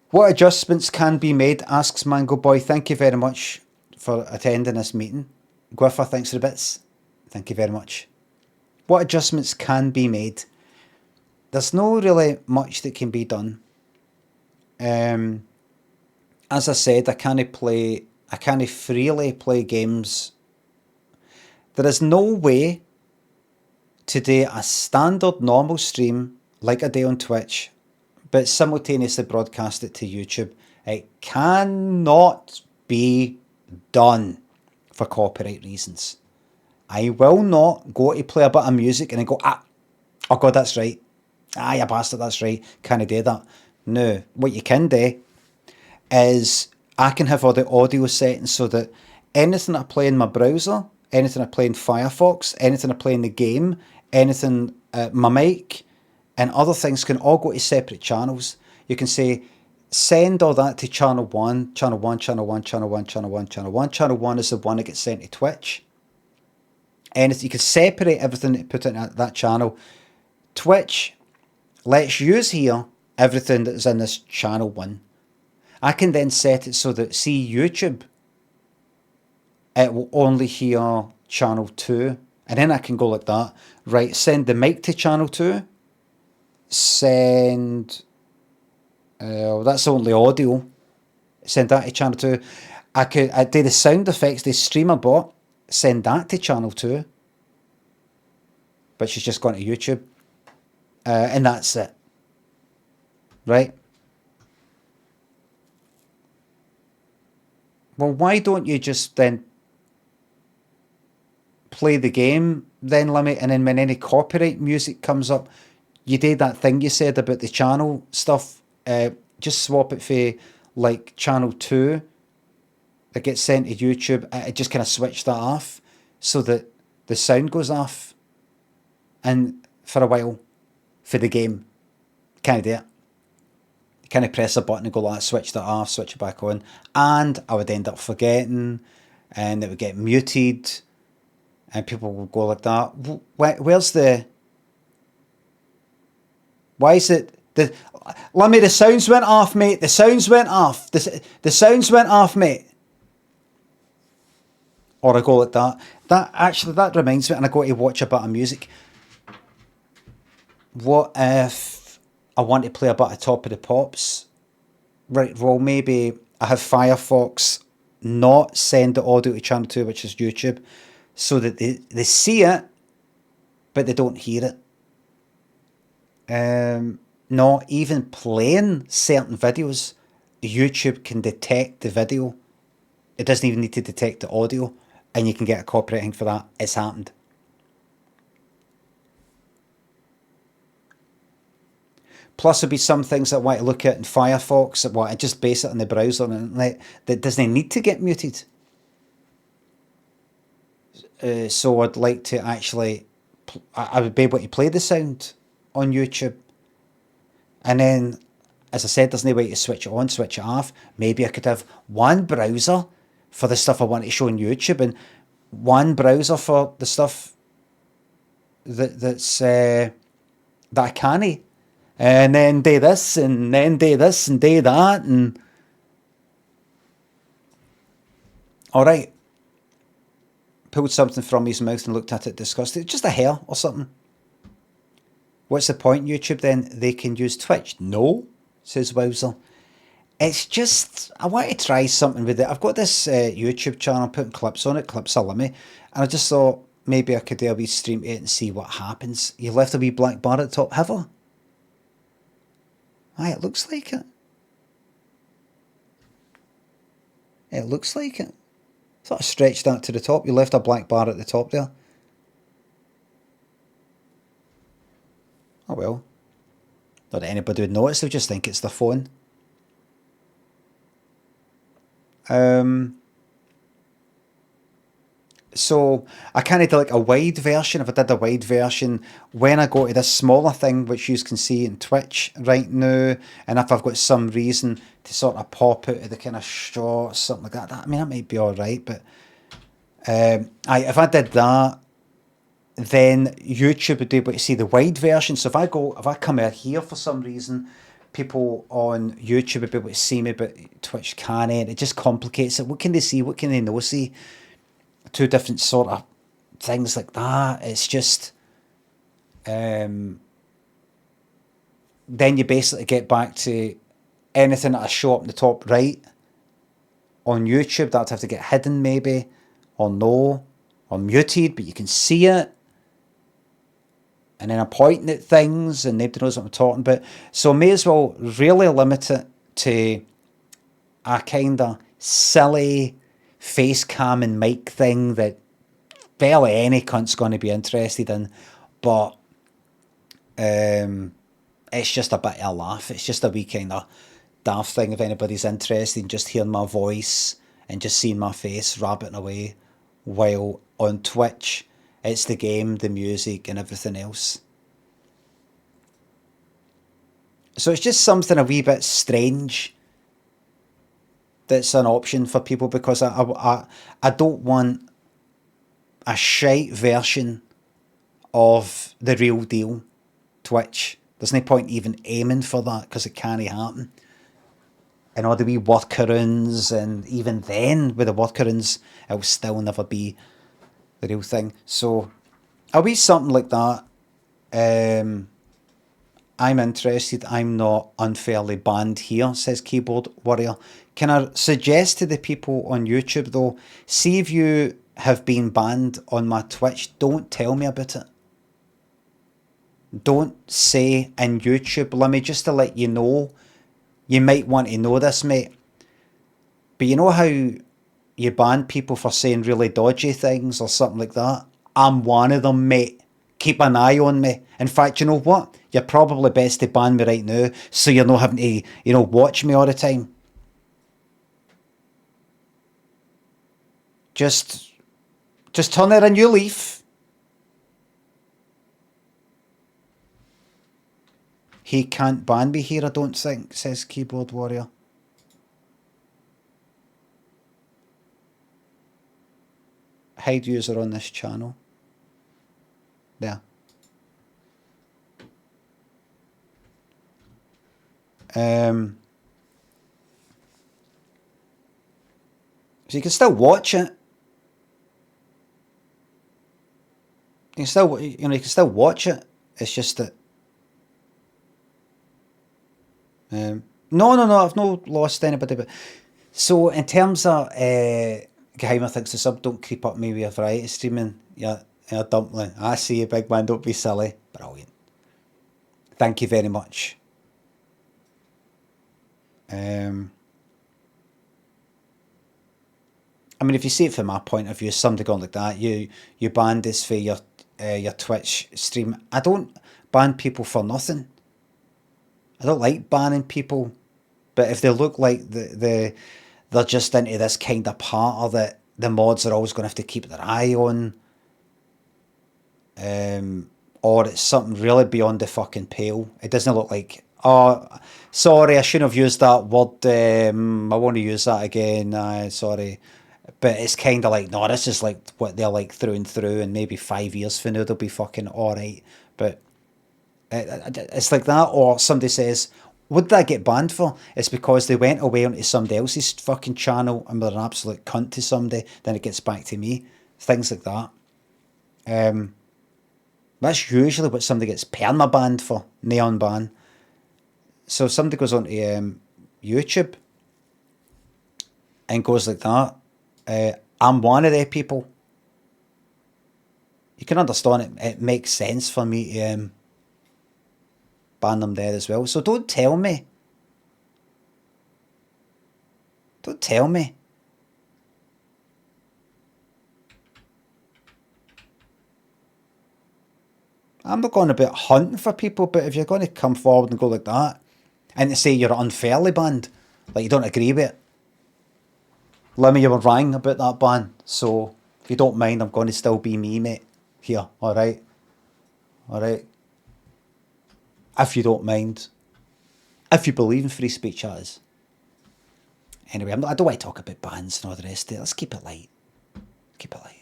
What adjustments can be made, asks Mango Boy. Thank you very much for attending this meeting. Gwiffer, thanks for the bits. Thank you very much. What adjustments can be made? There's no really much that can be done. As I said, I can't freely play games. There is no way to do a standard normal stream like I do on Twitch, but simultaneously broadcast it to YouTube. It cannot be done for copyright reasons. I will not go to play a bit of music and then go, oh God, that's right. You bastard, that's right. Can't do that. No, what you can do is I can have all the audio settings so that anything I play in my browser, anything I play in Firefox, anything I play in the game, anything, my mic, and other things can all go to separate channels. You can say, send all that to channel 1, channel 1, channel 1, channel 1, channel 1, channel 1. Channel 1 is the one that gets sent to Twitch. And you can separate everything and put it in that channel. Twitch lets you hear everything that's in this channel 1. I can then set it so that, see YouTube, it will only hear channel 2. And then I can go like that. Right, send the mic to channel 2. Send... that's only audio. Send that to channel 2. I do the sound effects, the streamer bot. Send that to channel 2. But she's just gone to YouTube. And that's it. Right? Well, why don't you just then play the game then, Limmy, and then when any copyright music comes up, you did that thing you said about the channel stuff, just swap it for like channel 2 that gets sent to YouTube. I just kind of switch that off so that the sound goes off and for a while for the game. Can't do it. You kind of press a button and go like, switch that off, switch it back on, and I would end up forgetting and it would get muted and people will go like that. Where's the... Why is it... Limmy, the sounds went off, mate. The sounds went off. The sounds went off, mate. Or I go like that. That reminds me, and I go to watch a bit of music. What if I want to play a bit of Top of the Pops? Right, well, maybe I have Firefox not send the audio to channel 2, which is YouTube, so that they see it, but they don't hear it. Not even playing certain videos, YouTube can detect the video. It doesn't even need to detect the audio, and you can get a copyright for that. It's happened. Plus, there'll be some things that I want to look at in Firefox that I just base it on the browser and that doesn't need to get muted. So I'd like to actually, I would be able to play the sound on YouTube. And then, as I said, there's no way to switch it on, switch it off. Maybe I could have one browser for the stuff I want to show on YouTube and one browser for the stuff that I can't. And then do this, and then do this, and do that, and... Alright. Pulled something from his mouth and looked at it disgusted. Just a hair or something. What's the point, YouTube, then? They can use Twitch. No, says Wowzer. It's just, I want to try something with it. I've got this YouTube channel, putting clips on it, clips of Limmy, and I just thought, maybe I could do a wee stream to it and see what happens. You left a wee black bar at the top, have I? Aye, it looks like it. It looks like it. Thought I stretched that to the top. You left a black bar at the top there. Oh well. Not that anybody would notice, they'll just think it's the phone. So I kind of do like a wide version. If I did a wide version, when I go to this smaller thing, which you can see in Twitch right now, and if I've got some reason to sort of pop out of the kind of shot, something like that, I mean, that might be all right. But if I did that, then YouTube would be able to see the wide version. So if I come out here for some reason, people on YouTube would be able to see me, but Twitch can't. It just complicates it. What can they see? What can they not see? Two different sort of things like that. It's just then you basically get back to anything that I show up in the top right on YouTube, that'd have to get hidden maybe, or no, or muted, but you can see it. And then I'm pointing at things and nobody knows what I'm talking about. So I may as well really limit it to a kind of silly face cam and mic thing that barely any cunt's going to be interested in, but it's just a bit of a laugh. It's just a wee kind of daft thing if anybody's interested in just hearing my voice and just seeing my face rabbiting away, while on Twitch it's the game, the music and everything else. So it's just something a wee bit strange that's an option for people, because I don't want a shite version of the real deal Twitch. There's no point even aiming for that, because it can't happen. And all the wee workarounds, and even then with the workarounds, it will still never be the real thing. So a wee something like that. I'm interested. I'm not unfairly banned here, says Keyboard Warrior. Can I suggest to the people on YouTube though, see if you have been banned on my Twitch, don't tell me about it. Don't say in YouTube, Limmy, just to let you know, you might want to know this, mate. But you know how you ban people for saying really dodgy things or something like that? I'm one of them, mate. Keep an eye on me. In fact, you know what? You're probably best to ban me right now, so you're not having to, watch me all the time. Just turn it a new leaf. He can't ban me here, I don't think, says Keyboard Warrior. Hide user on this channel. There. So you can still watch it. You can still, you can still watch it. It's just that. No, I've not lost anybody. But so in terms of Geheimer thinks the sub, don't creep up me with a variety streaming. Yeah, dumpling. I see you, big man. Don't be silly. Brilliant. Thank you very much. I mean, if you see it from my point of view, something going like that, you banned us for your Twitch stream. I don't ban people for nothing. I don't like banning people, but if they look like they're just into this kind of part that the mods are always going to have to keep their eye on, or it's something really beyond the fucking pale. It doesn't look like, oh, sorry, I shouldn't have used that word. I want to use that again. Sorry. But it's kind of like, no, this is like what they're like through and through, and maybe 5 years from now they'll be fucking alright. But it's like that, or somebody says, what did I get banned for? It's because they went away onto somebody else's fucking channel and were an absolute cunt to somebody, then it gets back to me. Things like that. That's usually what somebody gets perma-banned for, neon ban. So if somebody goes onto YouTube and goes like that, I'm one of their people. you can understand it. It makes sense for me to ban them there as well. So don't tell me. Don't tell me. I'm not going about hunting for people, but if you're going to come forward and go like that, and to say you're unfairly banned, like you don't agree with it, Limmy, you were wrong about that ban, so if you don't mind, I'm going to still be me, mate, here, alright? Alright? If you don't mind. If you believe in free speech, that is. Anyway, I don't want to talk about bans and all the rest of it. Let's keep it light. Keep it light.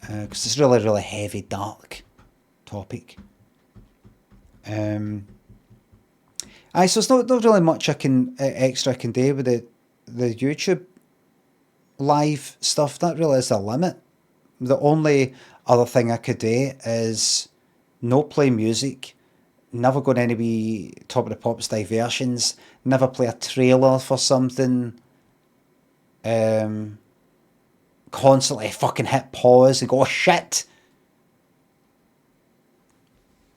Because it's really, really heavy, dark topic. So there's not really much extra I can do with the YouTube live stuff. That really is the limit. The only other thing I could do is no play music, never go to any wee Top of the Pops diversions, never play a trailer for something, constantly fucking hit pause and go, oh shit.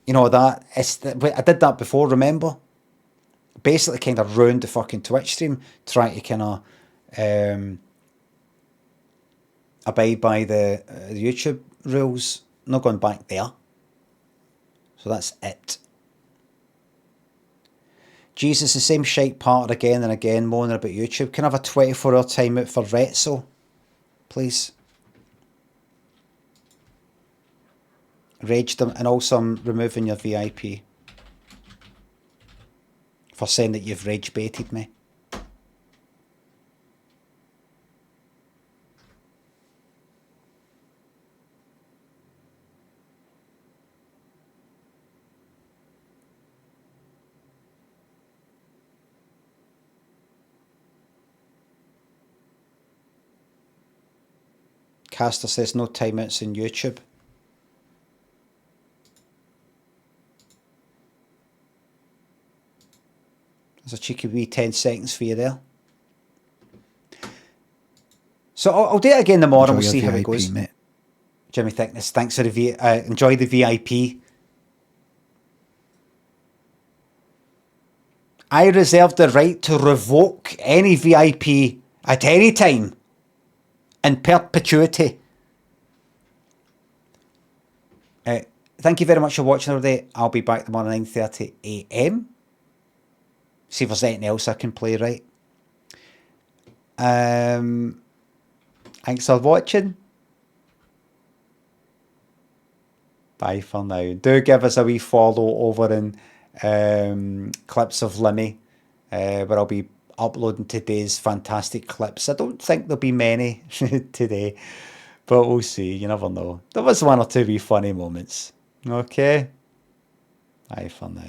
You know that, I did that before, remember? Basically kind of ruined the fucking Twitch stream, trying to kind of abide by the YouTube rules. Not going back there. So that's it. Jesus, the same shite part again and again, moaning about YouTube. Can I have a 24-hour timeout for Retso, please? Raged them, and also I'm removing your VIP for saying that you've rage baited me. Caster says no timeouts in YouTube. There's a cheeky wee 10 seconds for you there. So I'll do it again tomorrow and we'll see how it goes. Mate. Jimmy Thickness, thanks for the enjoy the VIP. I reserve the right to revoke any VIP at any time. In perpetuity. Thank you very much for watching today. I'll be back tomorrow 9:30 AM. See if there's anything else I can play, right? Thanks for watching. Bye for now. Do give us a wee follow over in clips of Limmy, where I'll be uploading today's fantastic clips. I don't think there'll be many today, but we'll see. You never know. There was one or two wee funny moments. Okay. Bye for now.